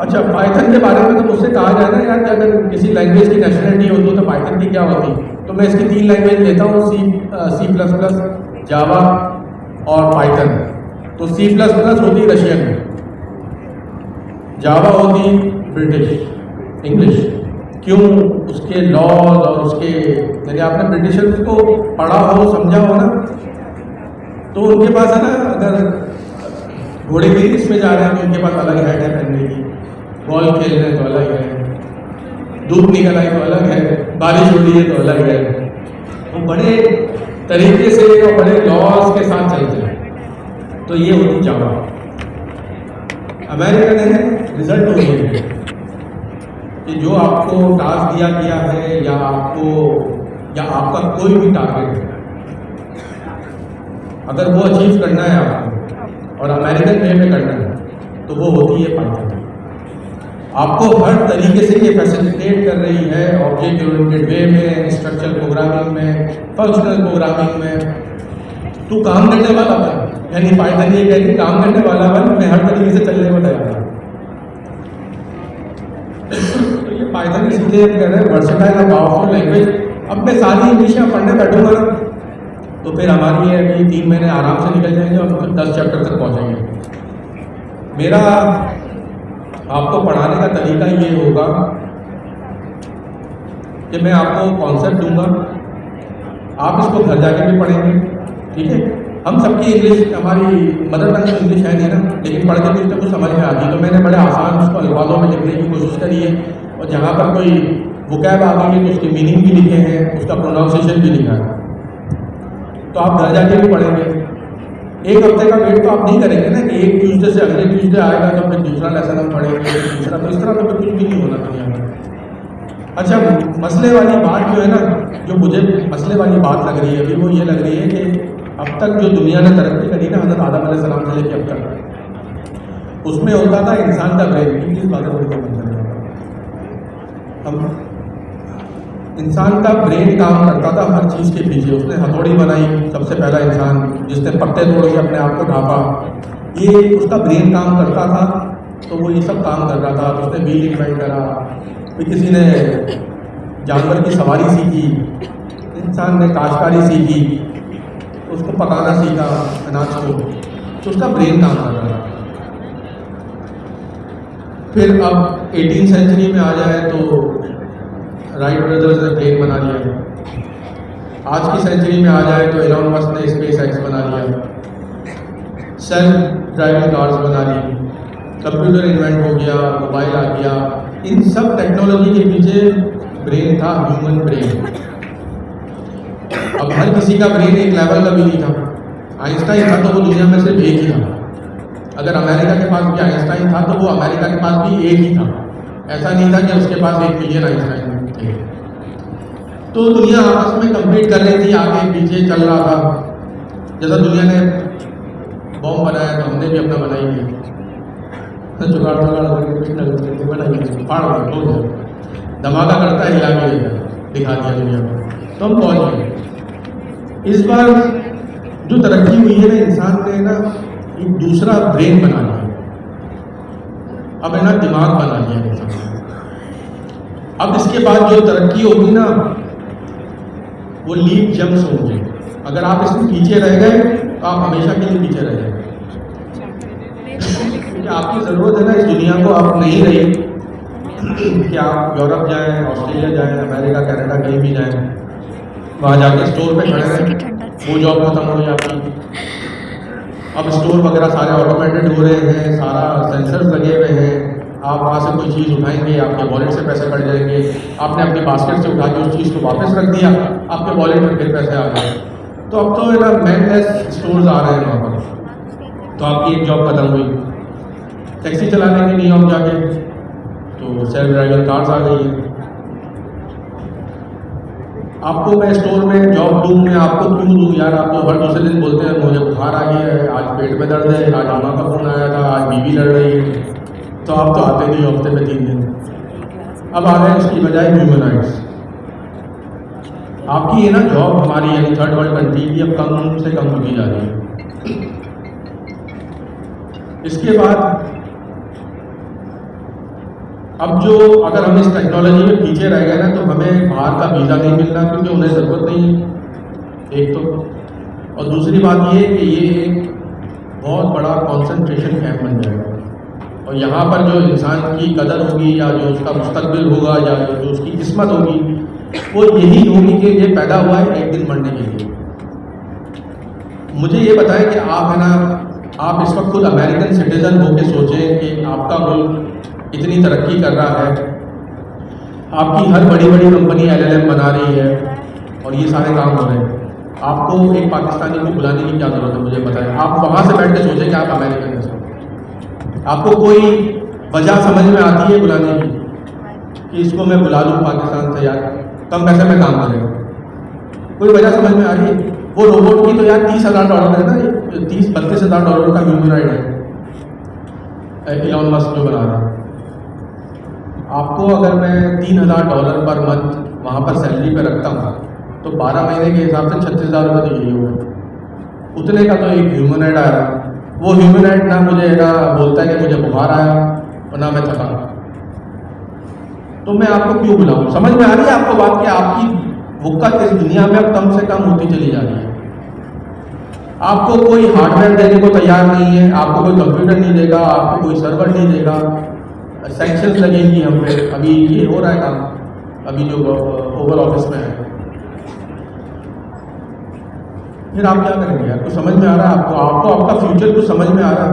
अच्छा, पाइथन के बारे में तो मुझसे कहा जाए ना यार कि अगर किसी लैंग्वेज की नेशनलिटी होती है तो पाइथन की क्या होती, तो मैं इसकी 3 लैंग्वेज लेता हूँ, C++, जावा और पाइथन। तो C++ होती रशियन, जावा होती ब्रिटिश इंग्लिश। क्यों? उसके लॉज और उसके, यदि आपने ब्रिटिशर्स को पढ़ा हो, समझा हो ना, तो उनके पास है ना, अगर घोड़े की रेस में जा रहे हैं तो उनके पास अलग हैट है पहनने की, बॉल खेल रहे हैं तो अलग है, धूप निकल आई तो अलग है, बारिश हो रही है तो अलग है। वो बड़े तरीके से और बड़े लॉज के साथ चलते हैं। तो ये होती जावा। अमेरिकन है, रिजल्ट होती है कि जो आपको टास्क दिया गया है या आपका कोई भी टारगेट है, अगर वो अचीव करना है आपको और अमेरिकन वे में करना है तो वो होती है पाइथन। आपको हर तरीके से ये फैसिलिटेट कर रही है, ऑब्जेक्ट ओरिएंटेड वे में, स्ट्रक्चरल प्रोग्रामिंग में, फंक्शनल प्रोग्रामिंग में। तू काम करने वाला बन, यानी पाइथन ये कह रही काम करने वाला बन, मैं हर तरीके से चलने को तैयार हूँ। तो ये पाइथन इसलिए हम कह रहे हैं वर्सेटाइल और पावरफुल लैंग्वेज। अब मैं सारी इंग्लिश में पढ़ने बैठूंगा ना तो फिर हमारी ये अभी 3 महीने आराम से निकल जाएंगे और फिर 10 चैप्टर तक पहुंचेंगे। मेरा आपको पढ़ाने का तरीका ये होगा कि मैं आपको कॉन्सेप्ट दूंगा, आप इसको घर जाके भी पढ़ेंगे, ठीक है? हम सबकी इंग्लिश, हमारी मदर टंग तो इंग्लिश है नहीं ना, लेकिन पढ़ के भी कुछ समझ में आती, तो मैंने बड़े आसान उसको अल्फाजों में लिखने की कोशिश करी है। और जहाँ पर कोई वोकैब आ गई है तो उसके मीनिंग भी लिखे हैं, उसका प्रोनाउंसिएशन भी लिखा है। तो आप घर जाके भी पढ़ेंगे। एक हफ्ते का वेट तो आप नहीं करेंगे ना कि एक ट्यूसडे से अगले ट्यूसडे आएगा तो फिर दूसरा लेसन हम पढ़ेंगे, दूसरा, तो इस तरह तो कुछ भी नहीं होना दुनिया में। अच्छा, मसले वाली बात जो है ना, जो मुझे मसले वाली बात लग रही है अभी, वो ये लग रही है कि अब तक जो दुनिया ने तरक्की करी ना हज़रत आदम अलैहिस्सलाम से लेकर अब तक, उसमें होता था इंसान का ब्रेन। इंग्लिश बातें बड़ी कम करेगा हम इंसान का ब्रेन काम करता था हर चीज़ के पीछे। उसने हथौड़ी बनाई, सबसे पहला इंसान जिसने पत्ते तोड़ के अपने आप को ढांपा, ये उसका ब्रेन काम करता था, तो वो ये सब काम कर रहा था। तो उसने व्हील इन्वेंट करा, फिर किसी ने जानवर की सवारी सीखी, इंसान ने काश्तकारी सीखी, उसको पकाना सीखा अनाज को, तो उसका ब्रेन काम कर रहा था। फिर अब 18वीं सेंचुरी में आ जाए तो राइट ब्रदर्स ने प्लेन बना लिया। आज की सेंचुरी में आ जाए तो एलॉन मस्क ने स्पेस एक्स बना लिया, सेल्फ ड्राइविंग कार्स बना ली, कंप्यूटर इन्वेंट हो गया, मोबाइल आ गया। इन सब टेक्नोलॉजी के पीछे ब्रेन था, ह्यूमन ब्रेन। अब हर किसी का ब्रेन एक लेवल का भी नहीं था। आइंस्टाइन था तो वो दुनिया में सिर्फ एक ही था। अगर अमेरिका के पास भी आइंस्टाइन था तो वो अमेरिका के पास भी एक ही था। ऐसा नहीं था कि उसके पास 1 मिलियन आइंस्टाइन थे। तो दुनिया आपस में कम्पीट कर रही थी, आगे पीछे चल रहा था। जैसा दुनिया ने बॉम्ब बनाया तो हमने भी अपना बना ही लिया, जुगाड़ करके कुछ न कुछ बनाइए, फाड़ दो, धमाका करता है, हिला के दिखा दिया दुनिया को, तो हम पहुँच गए। इस बार जो तरक्की हुई है ना, इंसान ने ना एक दूसरा ब्रेन बना लिया, अब है ना दिमाग बना लिया इंसान ने। अब इसके बाद जो तरक्की होगी ना, वो लीप जंप्स होंगे। अगर आप इसमें पीछे रह गए तो आप हमेशा के लिए पीछे रह जाएंगे। आपकी ज़रूरत है ना इस दुनिया को, आप नहीं रही कि आप यूरोप जाएं, ऑस्ट्रेलिया जाएं, अमेरिका, कनाडा, कहीं भी जाएं, वहाँ जाके स्टोर पे खड़े रहें, वो जॉब खत्म हो जाती। अब स्टोर वगैरह सारे ऑटोमेटेड हो रहे हैं, सारा सेंसर्स लगे हुए हैं। आप वहाँ से कोई चीज़ उठाएंगे, आपके वॉलेट से पैसे कट जाएंगे। आपने अपनी बास्केट से उठा के उस चीज़ को वापस रख दिया, आपके वॉलेट में फिर पैसे आ गए। तो अब तो है ना मैनलेस स्टोर्स आ रहे हैं वहाँ पर। तो आपकी एक जॉब खत्म हुई। टैक्सी चलाने के न्यूयॉर्क जाके तो सेल्फ ड्राइविंग कार्स आ गई है। आपको मैं स्टोर में जॉब दूँ, मैं आपको क्यों दूँ यार? आप तो हर दूसरे दिन बोलते हैं मुझे बुखार आ गया है, आज पेट में दर्द है, आज अम्मा का फ़ोन आया था, आज बीवी लड़ रही है, तो आप तो आते नहीं हफ्ते में 3 दिन। अब आ गए उसकी बजाय ह्यूमनॉइड्स। आपकी ये ना जॉब हमारी यानी थर्ड वर्ल्ड कंट्री की अब कम से कम होती जा रही है। इसके बाद अब जो अगर हम इस टेक्नोलॉजी में पीछे रह गए ना, तो हमें बाहर का वीज़ा नहीं मिलना, क्योंकि उन्हें ज़रूरत नहीं है, एक तो। और दूसरी बात ये कि ये एक बहुत बड़ा कॉन्सेंट्रेशन कैंप बन जाएगा, और यहाँ पर जो इंसान की कदर होगी या जो उसका मुस्तकबिल होगा या जो उसकी किस्मत होगी, वो यही होगी कि ये पैदा हुआ है एक दिन मरने के लिए। मुझे ये बताएं कि आप है ना, आप इस वक्त खुद अमेरिकन सिटीज़न होकर सोचें कि आपका मुल्क इतनी तरक्की कर रहा है, आपकी हर बड़ी बड़ी कंपनी LLM बना रही है और ये सारे काम हो रहे हैं। आपको एक पाकिस्तानी को बुलाने की क्या ज़रूरत है? मुझे बताएं। आप वहाँ से बैठ के सोचें कि आप अमेरिकन हैं, आपको कोई वजह समझ में आती है बुलाने की कि इसको मैं बुला लूँ पाकिस्तान से, यार कम पैसे में काम करेगा? कोई वजह समझ में आ रही है? वो रोबोट की तो यार $30,000 है ना, 30-32 हज़ार डॉलर का ह्यूमनॉइड है एलॉन मस्क जो बना रहा है। आपको अगर मैं $3,000 पर मंथ वहाँ पर सैलरी पे रखता हूँ तो 12 महीने के हिसाब से 36,000 रुपये तो यही होगा। उतने का तो एक ह्यूमनॉइड आया, वो ह्यूमनॉइड ना मुझे ना बोलता है कि मुझे बुखार आया और ना मैं थका, तो मैं आपको क्यों बुलाऊँ? समझ में आ रही है आपको बात कि आपकी वक़्त इस दुनिया में अब कम से कम होती चली जा रही है। आपको कोई हार्डवेयर देने को तैयार नहीं है, आपको कोई कंप्यूटर नहीं देगा, आपको कोई सर्वर नहीं देगा, सैंक्शंस लगेंगी हम पे। अभी ये हो रहा है काम, अभी जो ओवल ऑफिस में है। फिर आप क्या करेंगे यार? कुछ समझ में आ रहा है आपको? आपका फ्यूचर कुछ समझ में आ रहा है?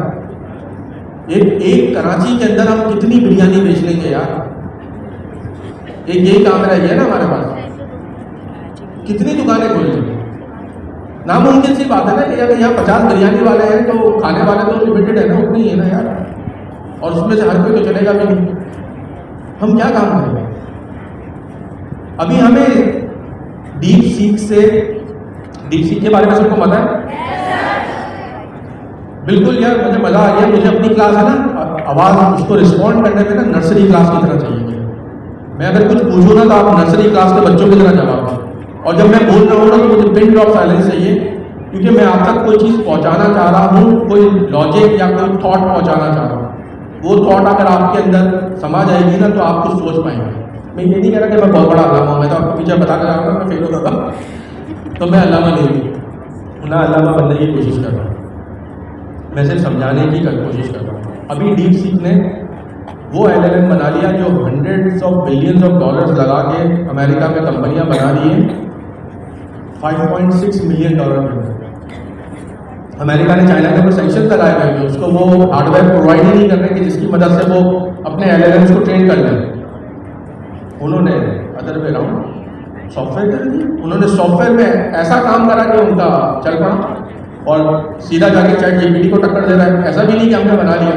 एक कराची के अंदर हम कितनी बिरयानी बेच लेंगे यार? एक यही काम रह गया ना हमारे पास, कितनी दुकानें खोल लेंगे? नामुमकिन सी बात है ना कि अगर यहाँ 50 बिरयानी वाले हैं तो खाने वाले तो लिमिटेड है ना, उतने ही है ना यार, और उसमें से हर कोई तो चलेगा भी नहीं। हम क्या काम करेंगे? अभी हमें डीप सीक के बारे में सबको पता है? बिल्कुल यार, मुझे मज़ा आ गया। मुझे अपनी क्लास है ना, आवाज़ उसको रिस्पॉन्ड करने में ना नर्सरी क्लास की तरह चाहिए मुझे। मैं अगर कुछ पूछूँ ना तो आप नर्सरी क्लास के बच्चों की तरह जवाब दें, और जब मैं बोल रहा हूँ ना तो मुझे पिन ड्रॉप साइलेंस चाहिए, क्योंकि मैं आप तक कोई चीज़ पहुँचाना चाह रहा हूँ, कोई लॉजिक या कोई थॉट पहुँचाना चाह रहा हूँ। वो थॉट अगर आपके अंदर समा जाएगी ना तो आप कुछ सोच पाएंगे। मैं ये नहीं कह रहा कि मैं बहुत बड़ा अल्लामा हूँ, मैं तो आपको पीछे बता कर जाऊँगा मैं फेल होता था, तो मैं अल्लामा नहीं हूँ ना, अल्लामा बनने की कोशिश कर रहा हूँ, मैं सिर्फ समझाने की कोशिश कर रहा हूँ। अभी डीप सीक ने वो LLM बना लिया जो $100 of billions लगा के अमेरिका में कंपनियां बना रही हैं, $5.6 मिलियन के अंदर। अमेरिका ने चाइना के ऊपर सैंक्शन लगाए हुए हैं, उसको वो हार्डवेयर प्रोवाइड ही नहीं कर रहे कि जिसकी मदद से वो अपने LLMs को ट्रेन कर लें। उन्होंने अदर वे राउंड सॉफ्टवेयर कर दिया, उन्होंने सॉफ्टवेयर में ऐसा काम करा कि उनका चल पड़ा और सीधा जाके ChatGPT को टक्कर दे रहा है। ऐसा भी नहीं कि हमने बना लिया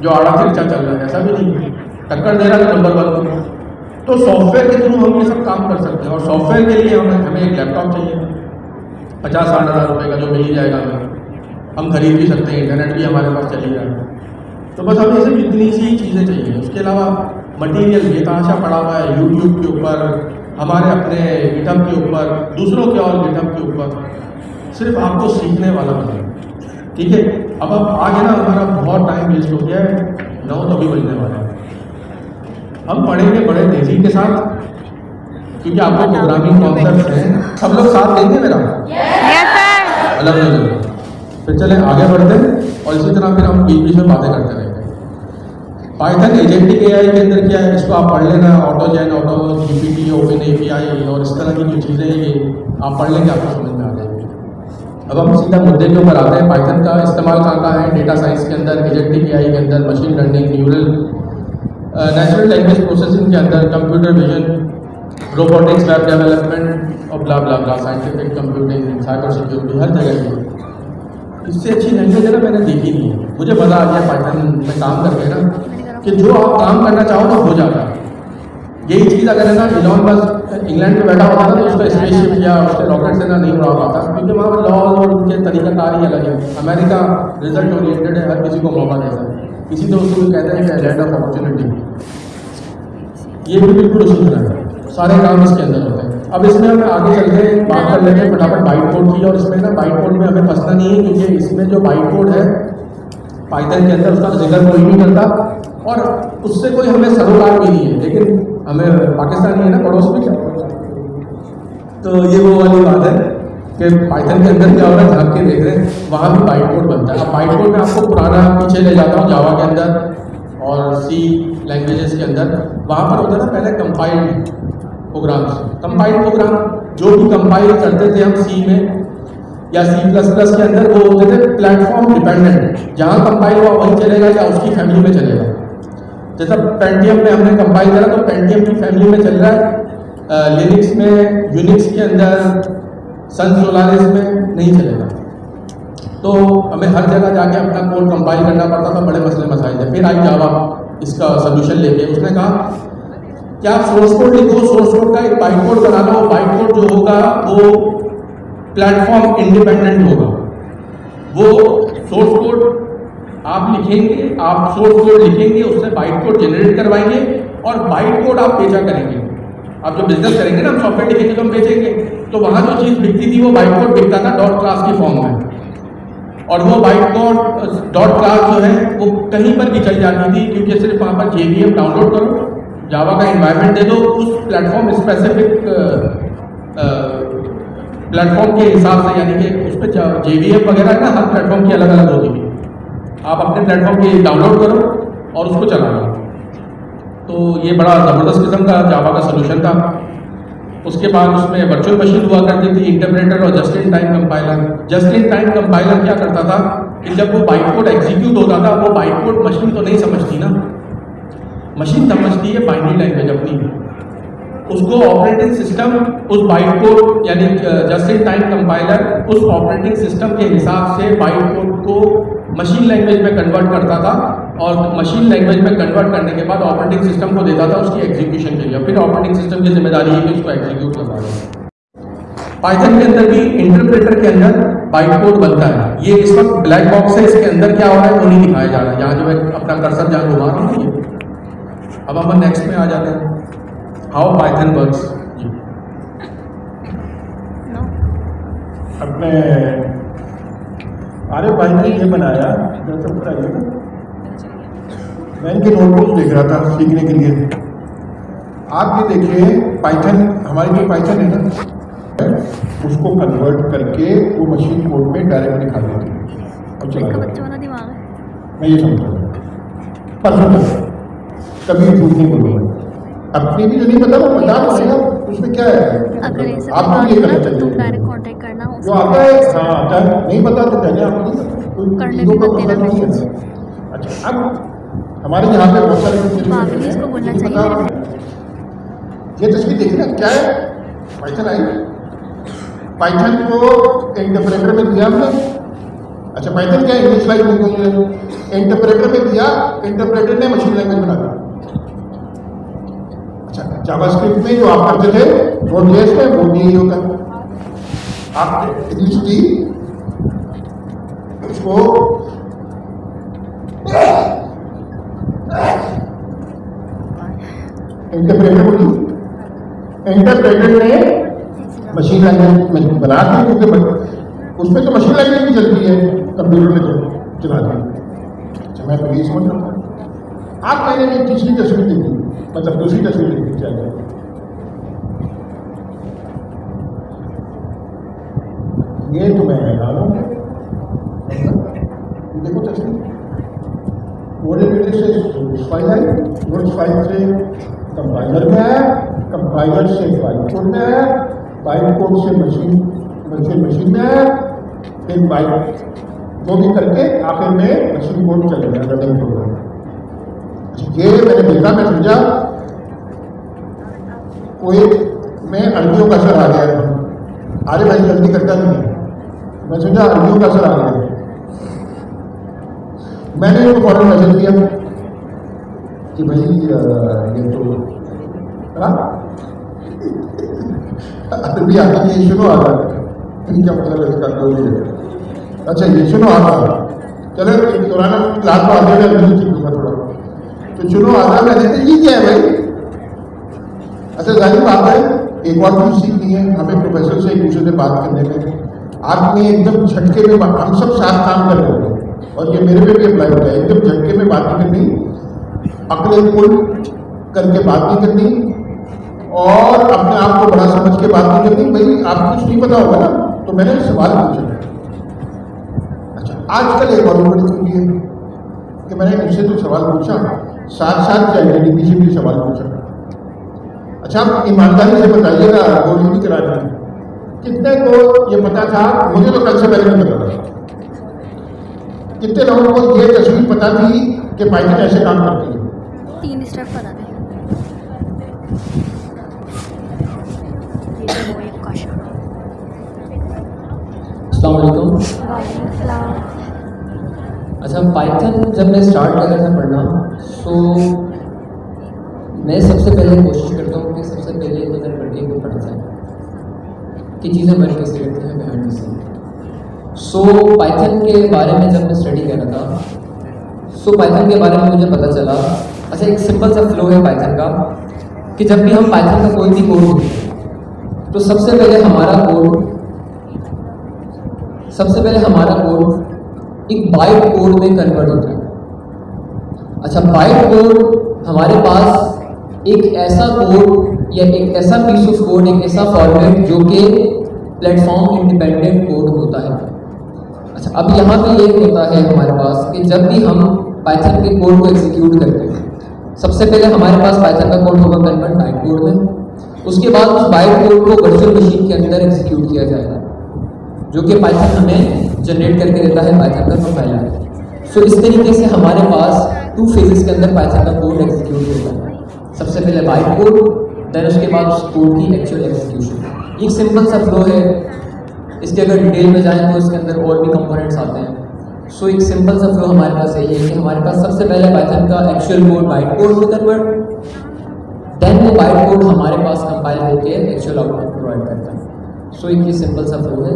जो आड़ा तिरछा चल रहा है, ऐसा भी नहीं, टक्कर दे रहा है नंबर 1। तो सॉफ्टवेयर के थ्रू हम ये सब काम कर सकते हैं, और सॉफ्टवेयर के लिए हमें एक लैपटॉप चाहिए 50-60 हज़ार रुपये का, जो मिल ही जाएगा हमें, हम खरीद भी सकते हैं, इंटरनेट भी हमारे पास चली जाएगा। तो बस हमें सिर्फ इतनी सी चीज़ें चाहिए, उसके अलावा मटीरियल बेतहाशा पड़ा हुआ है यूट्यूब के ऊपर, हमारे अपने गिटहब के ऊपर, दूसरों के और गिटहब के ऊपर, सिर्फ आपको सीखने वाला बने। ठीक है, अब आगे ना हमारा बहुत टाइम वेस्ट हो गया है, 9 तो अभी बजने वाला है। हम पढ़ेंगे बड़े तेजी के साथ, क्योंकि आपको प्रोग्रामिंग कॉन्सेप्ट हैं, सब लोग साथ देंगे मेरा? अलग फिर चले आगे बढ़ते हैं, और इसी तरह फिर हम बीच में बातें करते रहेंगे। पाइथन एजेंटिक AI के अंदर क्या है, इसको आप पढ़ लेना, ऑटोजन, ऑटो GPT, ओपन API और इस तरह की जो चीज़ें हैं ये आप पढ़ लेंगे, आपको समझ में आ जाएगी। अब हम सीधा मुद्दे के ऊपर आते हैं। पाइथन का इस्तेमाल कहाँ है? डेटा साइंस के अंदर, एजेंटिक AI के अंदर, machine learning, neural natural language processing के अंदर, computer vision, robotics, web development और ब्ला ब्ला ब्ला, साइंटिफिक कंप्यूटिंग, साइबर सिक्योरिटी, हर जगह की। इससे अच्छी लैंग्वेज है ना मैंने देखी नहीं है। मुझे मज़ा आ गया पाइथन में काम करके ना, कि जो आप काम करना चाहो ना हो जाता है। यही चीज़ अगर है ना इलॉन मस्क इंग्लैंड में बैठा होता ना तो उसका स्पेसशिप या उसके रॉकेट से ना नहीं उड़ा पाता, क्योंकि वहाँ पर लॉज और उनके तरीकाकार ही अलग है। अमेरिका रिजल्ट ओरिएंटेड है, हर किसी को मौका देता है, इसी तो उसको कहते हैं कि लैंड ऑफ अपॉर्चुनिटी। ये भी बिल्कुल उसी तरह है, सारे काम इसके अंदर होते हैं। अब इसमें हम आगे चलते हैं, बात कर लेते हैं फटाफट बाइट कोड की। और इसमें ना बाइट कोड में हमें फंसना नहीं है, क्योंकि इसमें जो बाइट कोड है पाइथन के अंदर उसका जिक्र कोई नहीं करता, और उससे कोई हमें सरोकार भी नहीं है। लेकिन हमें पाकिस्तानी है ना पड़ोस में, क्या तो ये वो वाली बात है कि पाइथन के अंदर क्या हो रहा है, झाँक के देख रहे हैं, वहाँ भी बाइट कोड बनता है। अब बाइट कोड में आपको पुराना पीछे ले जाता हूँ, जावा के अंदर और C लैंग्वेजेस के अंदर। वहाँ पर होता था पहले कंपाइल्ड प्रोग्राम्स। कंपाइल्ड प्रोग्राम जो भी कंपाइल करते थे हम C में या C++ के अंदर, वो होते थे प्लेटफॉर्म डिपेंडेंट, जहाँ कंपाइल हुआ वहीं चलेगा या उसकी फैमिली में चलेगा। जैसा पेंटियम में हमने कंपाइल करा तो पेंटियम की फैमिली में चल रहा है, लिनक्स में, यूनिक्स के अंदर, सन सोलारिस में नहीं चलेगा। तो हमें हर जगह जाके अपना कोड कंपाइल करना पड़ता था, बड़े मसले मसाइल थे। फिर आई जावा इसका सोल्यूशन लेके, उसने कहा कि आप सोर्स कोड लिखो, सोर्स कोड का एक बाइट कोड बना लो, बाइट कोड जो होगा वो प्लेटफॉर्म इंडिपेंडेंट होगा। वो सोर्स कोड आप लिखेंगे, आप सोर्स कोड लिखेंगे, उससे बाइट कोड जनरेट करवाएंगे और बाइट कोड आप बेचा करेंगे। आप जो बिजनेस करेंगे ना, हम सॉफ्टवेयर लिखेंगे तो हम बेचेंगे, तो वहाँ जो चीज़ बिकती थी वो बाइट कोड बिकता था डॉट क्लास की फॉर्म में, और वो बाइट कोड डॉट क्लास जो है वो कहीं पर भी चल जाती थी, क्योंकि सिर्फ वहाँ पर JVM डाउनलोड करो, जावा का इन्वायरमेंट दे दो, उस प्लेटफॉर्म स्पेसिफिक प्लेटफॉर्म के हिसाब से, यानी कि उस पर JVM वगैरह ना हर प्लेटफॉर्म की अलग अलग होती थी। आप अपने प्लेटफॉर्म की डाउनलोड करो और उसको चलाओ। तो ये बड़ा ज़बरदस्त किस्म का जावा का सोल्यूशन था। उसके बाद उसमें वर्चुअल मशीन हुआ करती थी, इंटरप्रेटर और just in time compiler. Just in time compiler क्या करता था कि जब वो बाइट कोड एग्जीक्यूट होता था, वो बाइट कोड मशीन तो नहीं समझती ना, मशीन समझती है बाइनरी लैंग्वेज अपनी, उसको ऑपरेटिंग सिस्टम उस बाइट कोड यानी जस्ट इन टाइम कंपाइलर उस ऑपरेटिंग सिस्टम के हिसाब से बाइट कोड को मशीन लैंग्वेज में कन्वर्ट करता था, और मशीन लैंग्वेज में कन्वर्ट करने के बाद ऑपरेटिंग सिस्टम को देता था उसकी एग्जीक्यूशन के लिए। फिर ऑपरेटिंग सिस्टम की जिम्मेदारी है कि उसको एग्जीक्यूट करवाना। पाइथन के अंदर भी इंटरप्रेटर के अंदर बाइट कोड बनता है। ये इस वक्त ब्लैक बॉक्स है, इसके अंदर क्या हो रहा है वो नहीं दिखाया जा रहा है। यहाँ जो मैं अपना कर्सर जहाँ घुमा रहा हूँ, ये अब हम नेक्स्ट में आ जाते हैं। How Python works. नो अपने अरे भाई ने ये बनाया जैसे ऊपर आइए ना, मैं इनके नोटबुक देख रहा था सीखने के लिए। आप ये देखिए पाइथन, हमारी जो पाइथन है ना, उसको कन्वर्ट करके वो मशीन कोड में डायरेक्ट दिखा देती है और चला इसका देती बच्चा वाला दिमाग है। है। मैं ये समझ रहा हूँ, परसों तक कभी झूठ नहीं बोलूँगा। अपनी भी जो नहीं पता वो बता पाएगा, उसमें क्या है। अगर ऐसे आपको भी ये करना तो तुम चाहिए। डायरेक्ट कांटेक्ट करना जो उसको। आता है, हाँ आता है, नहीं पता तो कहने आप नहीं करने ईगो भी का मत मतलब देना नहीं है। अच्छा, अब हमारे यहाँ पे बहुत सारे बाप रे, इसको बोलना चाहिए मेरे ये तस्वीर देखिए ना, क्या है पाइथन आई, पाइथन को इंटरप्रेटर में दिया हमने। अच्छा, पाइथन क्या इंग्लिश लाइक इंटरप्रेटर में दिया, इंटरप्रेटर ने मशीन लैंग्वेज बना दी। अच्छा, जावास्क्रिप्ट में जो आप करते थे नोड.जेएस में वो भी यही होता है। आपने इंग्लिश दी, उसको इंटरप्रेटर को दी, इंटरप्रेटर ने मशीन लैंग्वेज में बना दी, क्योंकि उसमें तो मशीन लैंग्वेज भी चलती है, कंप्यूटर में तो चला दी। अच्छा, मैं तो यही समझ रहा हूँ। आप मैंने एक तीसरी तस्वीर देखी, मतलब दूसरी तस्वीर देखी चाहिए। ये तो मैं हैरान हूँ, देखो तस्वीर, बोले बेटे से सोर्स फाइल है, सोर्स फाइल से कंपाइलर में आया, कंपाइलर से बाइट कोड में आया, बाइट कोड से मशीन में आया, फिर बाइट जो भी करके आखिर में मशीन कोड चल गया रनिंग प्रोग्राम। ये मैंने देखा, मैं समझा कोई में अरबियों का असर आ गया है। अरे भाई जल्दी करता नहीं है, मैं समझा अरबियों का असर आ गया। मैंने उनको फौरन मैसेज किया कि भाई ये तो अरबी आती है, सुनो आ रहा है, क्या मतलब इसका कोई। अच्छा, ये सुनो आ रहा, चलो एक दौरान क्लास को आगे मैं सीख दूंगा थोड़ा, तो सुनो आ रहा, मैंने कहा ये क्या है भाई। अच्छा, जाहिर बात है एक और चीज सीखनी है हमें प्रोफेसर से एक दूसरे से बात करने में। आपने एकदम झटके में, हम सब साथ काम कर रहे होंगे और ये मेरे पे भी अप्लाई होता है, एकदम झटके में बात नहीं करनी, अकले पुल करके बात नहीं करनी और अपने आप को बड़ा समझ के बात नहीं करनी। भाई आपको कुछ नहीं पता होगा ना, तो मैंने सवाल पूछा। अच्छा, आजकल एक और बड़ी खूबी है कि मैंने इनसे तो सवाल पूछा, साथ साथ ChatGPT से भी सवाल पूछा। अच्छा, आप ईमानदारी से बताइएगा, गोली भी करा दी, कितने को ये पता था, मुझे तो कल से पहले नहीं पता था, कितने लोगों को ये तस्वीर पता थी कि पाइथन ऐसे काम करती है। 3 स्टेप पता थे। ये तो वो एक क्वेश्चन। अस्सलाम वालेकुम। वालेकुम सलाम। अच्छा, पाइथन जब मैं स्टार्ट कर रहा था पढ़ना, तो मैं सबसे पहले कोशिश करता हूँ कि सबसे पहले नज़र पढ़ने को पढ़ जाए कि चीज़ें वर्क कैसे करती हैं behind the scene. So Python के बारे में जब मैं स्टडी कर रहा था, सो पाइथन के बारे में मुझे पता चला। अच्छा, एक सिंपल सा फ्लो है पाइथन का कि जब भी हम पाइथन का कोई भी कोड लिखते हैं तो सबसे पहले हमारा कोड एक बाइट कोड में कन्वर्ट होता है। अच्छा, बाइट कोड हमारे पास एक ऐसा कोड या एक ऐसा पीस ऑफ कोड, एक ऐसा फॉर्मेट जो कि प्लेटफॉर्म इंडिपेंडेंट कोड होता है। अच्छा, अब यहाँ पे ये होता है हमारे पास कि जब भी हम पाइथन के कोड को एग्जीक्यूट करते हैं, सबसे पहले हमारे पास पाइथन का कोड होगा कन्वर्ट बाइट कोड में, उसके बाद उस बाइट कोड को वर्चुअल मशीन के अंदर एग्जीक्यूट किया जाएगा, जो कि पाइथन हमें जनरेट करके देता है पाइथन का कंपाइलर। सो इस तरीके से हमारे पास 2 फेजेस के अंदर पाइथन का कोड एग्जीक्यूट होता है। सबसे पहले बाइट कोड, देन उसके बाद उस कोड की एक्चुअल एग्जीक्यूशन। एक सिंपल सा फ्लो है, इसके अगर डिटेल में जाएं तो इसके अंदर और भी कंपोनेंट्स आते हैं। सो एक सिंपल सा फ्लो हमारे पास यही है कि हमारे पास सबसे पहले पाइथन का एक्चुअल कोड बाइट कोड में कन्वर्ट, देन वो बाइट कोड हमारे पास कंपाइल होकर एक्चुअल आउटपुट प्रोवाइड करता है। सो एक ये सिंपल सा फ्लो है।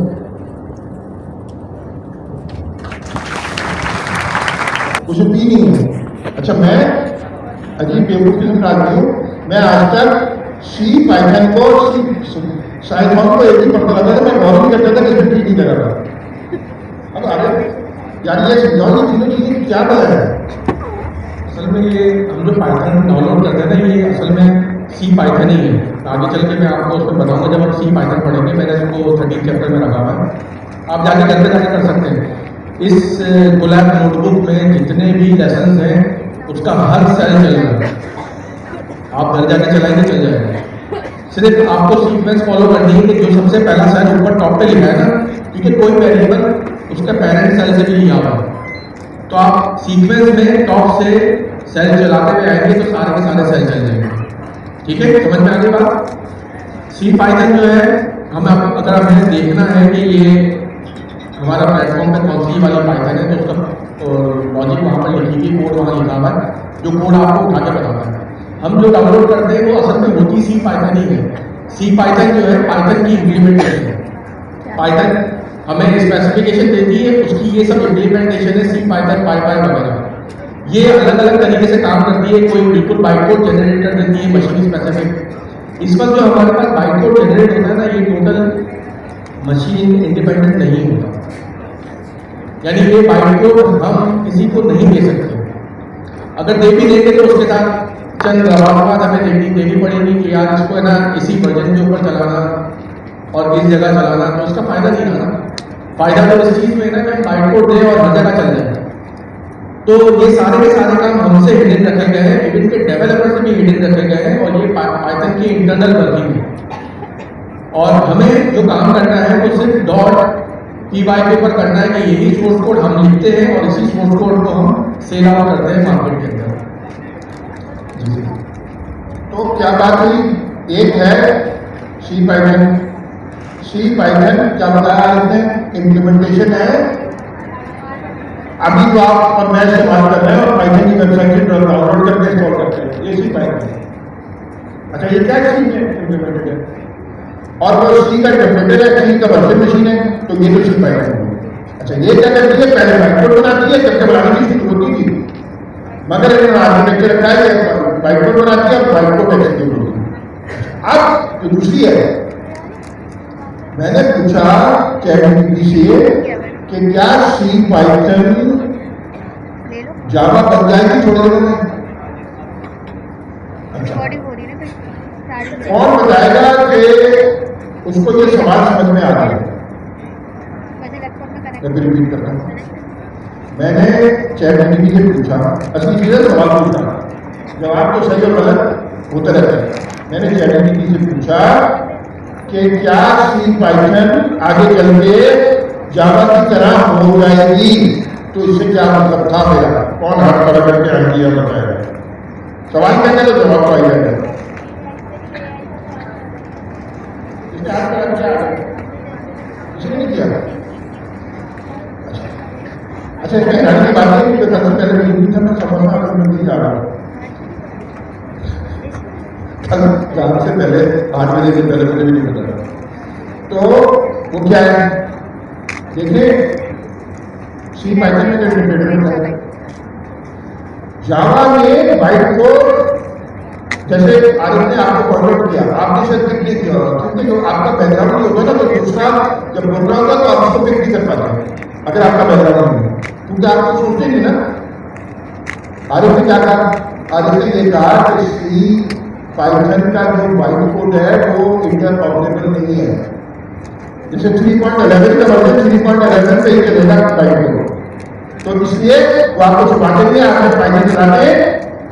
मुझे पी नहीं है। अच्छा, मैं अजीब बेवकूफ़ किस्म का आदमी हूँ, मैं आज तक सी पाइथन को साइथन को एक ही पढ़ता था, मैं गौर नहीं करता था कि इसमें ठीक नहीं लगा था। अब आगे यार ये समझाओ ये तीनों चीजें क्या है। असल में ये हम जो पाइथन डाउनलोड करते हैं ना, ये असल में सी पाइथन ही है। आगे चल के मैं आपको उसमें बताऊंगा जब हम सी पाइथन पढ़ेंगे। मैंने इसको 13 चैप्टर में रखा हुआ है, आप जाके घर पे जाके कर सकते हैं। इस कोलैब नोटबुक में जितने भी लेसन हैं उसका हर सेल चल रहा है, आप घर जाके चलाएंगे चल जाएगा। सिर्फ आपको सीक्वेंस फॉलो करनी है कि जो सबसे पहला सेल ऊपर टॉप पे लिखा है ना, क्योंकि कोई वेरिएबल उसका पेरेंट सेल से भी लिया हुआ है, तो आप सीक्वेंस में टॉप से सेल चलाते हुए आएंगे तो सारे के सारे सेल चल जाएंगे। ठीक है, समझ में आ गई बात। सी पाइथन जो है हमें अगर हमें देखना है कि ये हमारा प्लेटफॉर्म पे कौन सी वाली पाइथन है, तो उसका लॉजिक वहाँ पर लिखी हुई, कोड वहाँ लिखा हुआ है, जो कोड आपको उठा के बताता है। हम जो डाउनलोड करते हैं वो असल में होती सी पाइथन ही है। सी पाइथन जो है पाइथन की इम्प्लीमेंटेशन है। पाइथन हमें स्पेसिफिकेशन देती है, उसकी ये सब इम्प्लीमेंटेशन है, सी पाइथन पाई वगैरह। ये अलग अलग तरीके से काम करती है। कोई बिल्कुल बाइटकोड जनरेट कर देती है मशीन स्पेसिफिक। इस वक्त जो हमारे पास बाइटकोड जनरेट होता है ना, ये टोटल मशीन इंडिपेंडेंट नहीं होता, यानी ये बाइटकोड हम किसी को नहीं दे सकते। अगर दे भी देंगे तो उसके साथ चंद रवाबात हमें देनी पड़ेगी कि यार इसको है ना इसी वर्जन के ऊपर चलाना और इस जगह चलाना, तो उसका फायदा नहीं रहा। फायदा तो इस चीज में ना कि बाइटकोड दें और हर जगह चल जाए। तो ये सारे के सारे काम हमसे हिडन रखे गए हैं, इवन के डेवलपर से भी हिडन रखे गए हैं, और ये पाइथन की इंटरनल वर्किंग है। और हमें जो काम करना है वो सिर्फ .py के ऊपर करना है कि यही सोर्स कोड हम लिखते हैं और इसी सोर्स कोड को हम सेल आउट करते हैं मार्केट के अंदर। तो क्या बात हुई, एक है सी पाइथन। सी पाइथन क्या बताया आपने, इम्प्लीमेंटेशन है। अभी जो आप और मैं इस्तेमाल कर रहे हैं और पाइथन की वेबसाइट से डाउनलोड करके इंस्टॉल करते हैं, ये सी पाइथन है। अच्छा, ये क्या चीज है इम्प्लीमेंटेड है, और वो सी का इंटरप्रेटर है, सी का वर्चुअल मशीन है, तो ये तो सी पाइथन है। अच्छा, ये क्या करती है, पहले बाइटकोड बनाती है, जबकि बनाने की जरूरत होती थी, मगर इन्होंने आर्किटेक्चर रखा है, बाइटकोड बनाती है, बाइटकोड एग्जीक्यूट होती है। अब जो दूसरी है, मैंने पूछा चैटजीपीटी से कि क्या सी पाइथन जावा बन जाएगी थोड़े दिनों में। अच्छा, कौन बताएगा कि उसको ये सवाल समझ में आ गया। मैं रिपीट करता हूँ, मैंने चैटजीपीटी से पूछा, असली चीज सवाल पूछा, जवाब तो सही और गलत होते रहते हैं। मैंने चैटजीपीटी से पूछा कि क्या सी पाइथन आगे चल के जावा की तरह हो जाएगी, तो इससे क्या मतलब था मेरा, कौन हाथ खड़ा करके आइडिया बताएगा। सवाल करने तो जवाब तो आइडिया है। इसने नहीं किया। अच्छा, इसमें घर की बात नहीं, तो सबसे पहले हिंदी था, मैं समझना मैं नहीं जा रहा हूँ। कल रात से पहले 8 बजे से पहले मुझे भी नहीं पता। तो वो क्या है, देखिए सी पाइथन में जो इंटरप्रेटर है, जावा में बाइट को जैसे आरिफ ने आपको फॉरवर्ड किया, आपने शायद पिक नहीं किया होगा, क्योंकि जो आपका बैकग्राउंड नहीं होगा ना, तो दूसरा जब प्रोग्राम होगा तो आप उसको पिक नहीं कर पाते अगर आपका बैकग्राउंड नहीं है, क्योंकि आप तो सोचते नहीं ना। आरिफ ने क्या कहा, आरिफ ने ये कहा कि सी पाइथन का जो बाइट कोड है वो इंटरऑपरेबल नहीं है। जैसे 3.11 का वर्जन 3.11 पे ही चलेगा बाइट कोड, तो इसलिए वो आपको छुपाते नहीं, आपने पाइथन चलाते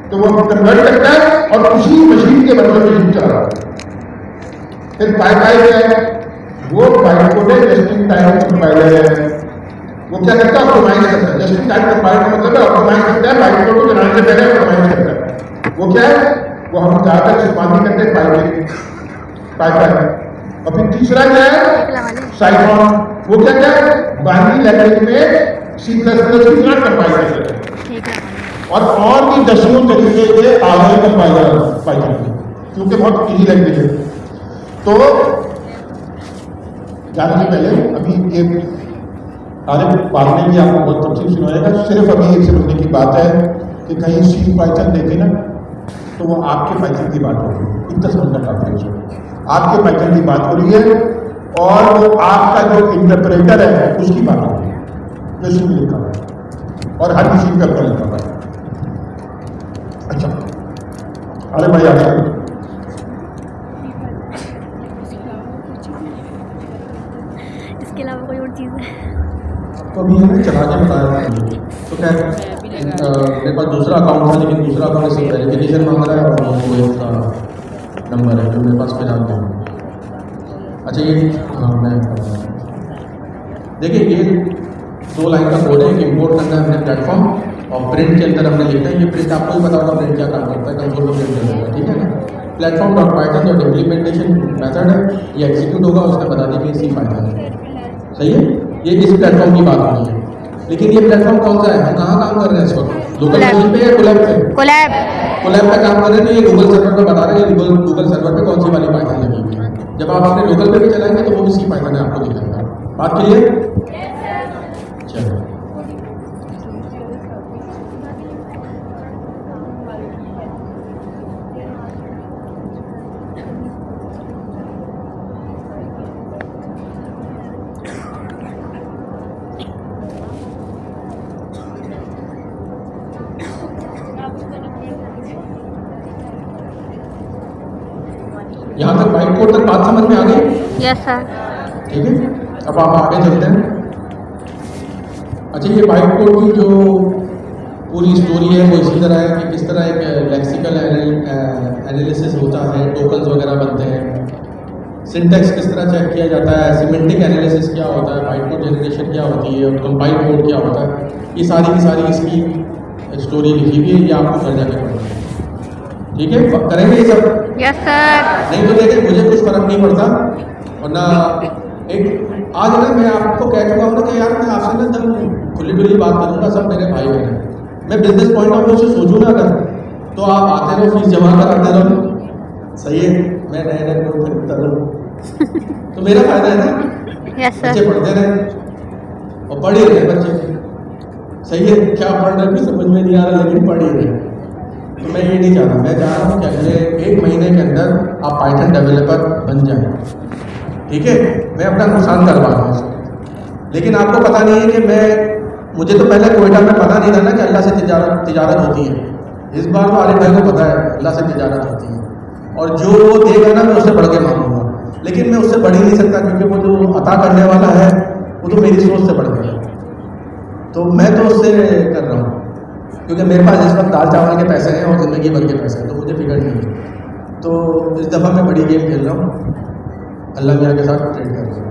तो वो कन्वर्ट करता है और उसी मशीन के वर्जन में चला रहा है। फिर पाई क्या है, वो बाइट कोड है जस्ट इन टाइम कंपाइलर है। वो क्या करता है, ऑप्टिमाइज करता है। जस्ट इन टाइम कंपाइलर का मतलब है ऑप्टिमाइज करता है, बाइट कोड को चलाने से पहले ऑप्टिमाइज करता है। वो क्या है, वो हम ज्यादातर शुरुआती करते हैं पाइथन। और फिर तीसरा क्या है, साइथन। वो क्या है, बाइनरी लैंग्वेज में C++ की तरह कंपाइल करते हैं, और भी दसियों तरीके के आगे कंपाइलर पाइथन के, क्योंकि बहुत इजी लैंग्वेज है। तो जाने से पहले अभी ये आगे बाद में भी आपको बहुत तफसील सुनाएगा, सिर्फ अभी एक समझने की बात है कि कहीं सी पाइथन देखे ना तो वो आपके पाइथन की बात हो रही है, इतना समझना काफी है उसको। आपके पाइथन की बात हो रही है और वो आपका जो इंटरप्रेटर है उसकी बात हो रही है, जो इसमें लिखा हुआ है और हर किसी के ऊपर लिखा हुआ है। अच्छा, अरे भाई आगे इसके अलावा कोई और चीज़ है? तो अभी मैंने चला के बताया था। तो क्या मेरे पास दूसरा अकाउंट था, लेकिन दूसरा अकाउंट से वेरिफिकेशन मांग रहा है और वो इसका नंबर है जो मेरे पास पे जानते हैं। अच्छा ये हाँ मैं देखिए, ये 2 लाइन का कोड है कि इंपोर्ट करना है हमने प्लेटफॉर्म, और प्रिंट के अंदर हमने लिखा है, ये प्रिंट आपको भी पता होगा प्रिंट क्या काम करता है, कंसोल में प्रिंट करता है, ठीक है ना। Platform dot Python dot implementation method है, ये एग्जीक्यूट होगा, उसने बता दी कि सी पाइथन है, सही है। ये इस प्लेटफॉर्म की बात हो रही है, लेकिन ये प्लेटफॉर्म कौन सा है, हम कहाँ काम कर रहे हैं इस वक्त, लोकल मशीन पे या कोलैब पे? कोलैब पे काम कर रहे हैं। ये गूगल सर्वर पे बता रहे हैं गूगल सर्वर पे कौन सी वाली पाइथन लगी हुई है। जब आप अपने लोकल पे भी चलाएंगे तो वो भी सी पाइथन है, आपको दिखाएगा। बात क्लियर? चलो यहाँ तक व्हाइट कोड तक बात समझ में आ गई? Yes sir. ठीक है, अब आप आगे चलते हैं। अच्छा, ये व्हाइट कोड की जो पूरी स्टोरी है वो इसी तरह है कि किस तरह एक लेक्सिकल एनालिसिस होता है, टोकन्स वगैरह बनते हैं, सिंटैक्स किस तरह चेक किया जाता है, सिमेंटिक एनालिसिस क्या होता है, व्हाइट कोड जनरेशन क्या होती है, और कंपाइल कोड क्या होता है, ये सारी की सारी इसकी स्टोरी लिखी हुई है। ये आपको घर जाके पढ़ना है, ठीक है, करेंगे ये सब? Yes sir. नहीं तो देखिए, मुझे कुछ फर्क नहीं पड़ता, और ना एक आज ना मैं आपको कह चुका हूँ ना कि यार मैं आपसे ना एकदम खुली खुली बात करूँगा, सब मेरे भाई बहन हैं। मैं बिजनेस पॉइंट ऑफ व्यू से सोचूँ ना अगर, तो आप आते रहो, फीस जमा कराते रहो, सही है, मैं नए नए लोग खरीदता रहूँ तो मेरा फायदा है ना। Yes sir. बच्चे पढ़ते रहे और पढ़ ही रहे बच्चे, सही है, क्या पढ़ रहे भी समझ में नहीं आ रहा, लेकिन पढ़ ही रहे। तो मैं ये नहीं चाह रहा, मैं चाह रहा हूँ कि अगले 1 महीने के अंदर आप पाइथन डेवलपर बन जाएं, ठीक है। मैं अपना नुकसान कर पा रहा हूँ, लेकिन आपको पता नहीं है कि मुझे तो पहले कोयटा में पता नहीं था ना कि अल्लाह से तिजारत होती है। इस बार तो आरिफ भाई को पता है अल्लाह से तिजारत होती है, और जो वो देगा ना मैं उससे बढ़ के मांगूंगा, लेकिन मैं उससे बढ़ ही नहीं सकता, क्योंकि वो जो अता करने वाला है वो तो मेरी सोच से बढ़ गया। तो मैं तो उससे कर रहा हूँ, क्योंकि मेरे पास इस वक्त दाल चावल के पैसे हैं और ज़िंदगी भर के पैसे हैं, तो मुझे फिक्र नहीं है। तो इस दफ़ा मैं बड़ी गेम खेल रहा हूँ, अल्लाह मियाँ के साथ ट्रेड कर रहा हूँ।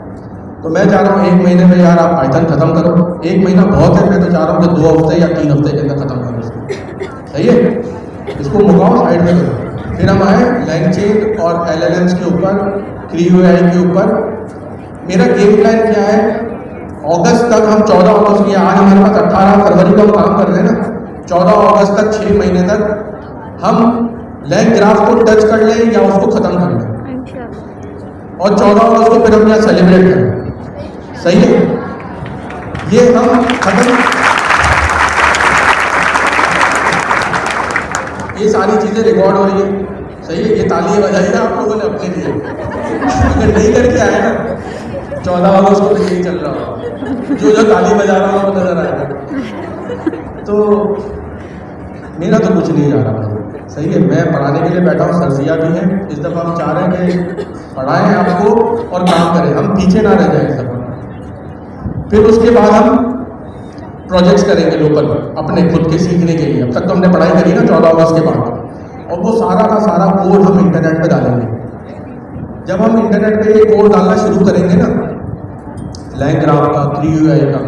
तो मैं चाह रहा हूँ 1 महीने में यार आप पाइथन ख़त्म करो। 1 महीना बहुत है, मैं तो चाह रहा हूँ कि 2 हफ्ते या 3 हफ्ते के अंदर ख़त्म करो इसको, सही है। इसको मुकाओ, साइड में करो, फिर हम आए लैंगचेन और LLMs के ऊपर, CrewAI के ऊपर। मेरा गेम प्लान क्या है, अगस्त तक हम 14 अगस्त की, आज हमारे पास 18 फरवरी का हम काम कर रहे हैं ना, 14 अगस्त तक 6 महीने तक हम लैंग ग्राफ को टच कर लें या उसको ख़त्म कर लें, और 14 अगस्त को फिर हम यहाँ सेलिब्रेट करें, सही है। ये हम खत्म, ये सारी चीज़ें रिकॉर्ड हो रही है, सही है। ये तालियां बजाइए आप लोगों ने अपने लिए, अगर नहीं करके आए ना 14 अगस्त को तो यही चल रहा होगा, जो ताली बजा रहा होगा वो नजर आएगा। तो मेरा तो कुछ नहीं जा रहा, सही है। मैं पढ़ाने के लिए बैठा हूँ, सरसिया भी है। इस दफ़ा हम चाह रहे हैं कि पढ़ाएं आपको और काम करें, हम पीछे ना रह जाएं इस दफ़ा। फिर उसके बाद हम प्रोजेक्ट्स करेंगे लोकल, अपने खुद के सीखने के लिए। अब तक तो हमने पढ़ाई करी ना 14 अगस्त के बाद, और वो सारा का सारा कोड हम इंटरनेट पे डालेंगे। जब हम इंटरनेट पे ये कोड डालना शुरू करेंगे ना, लैंग ग्राफ का, CrewAI का,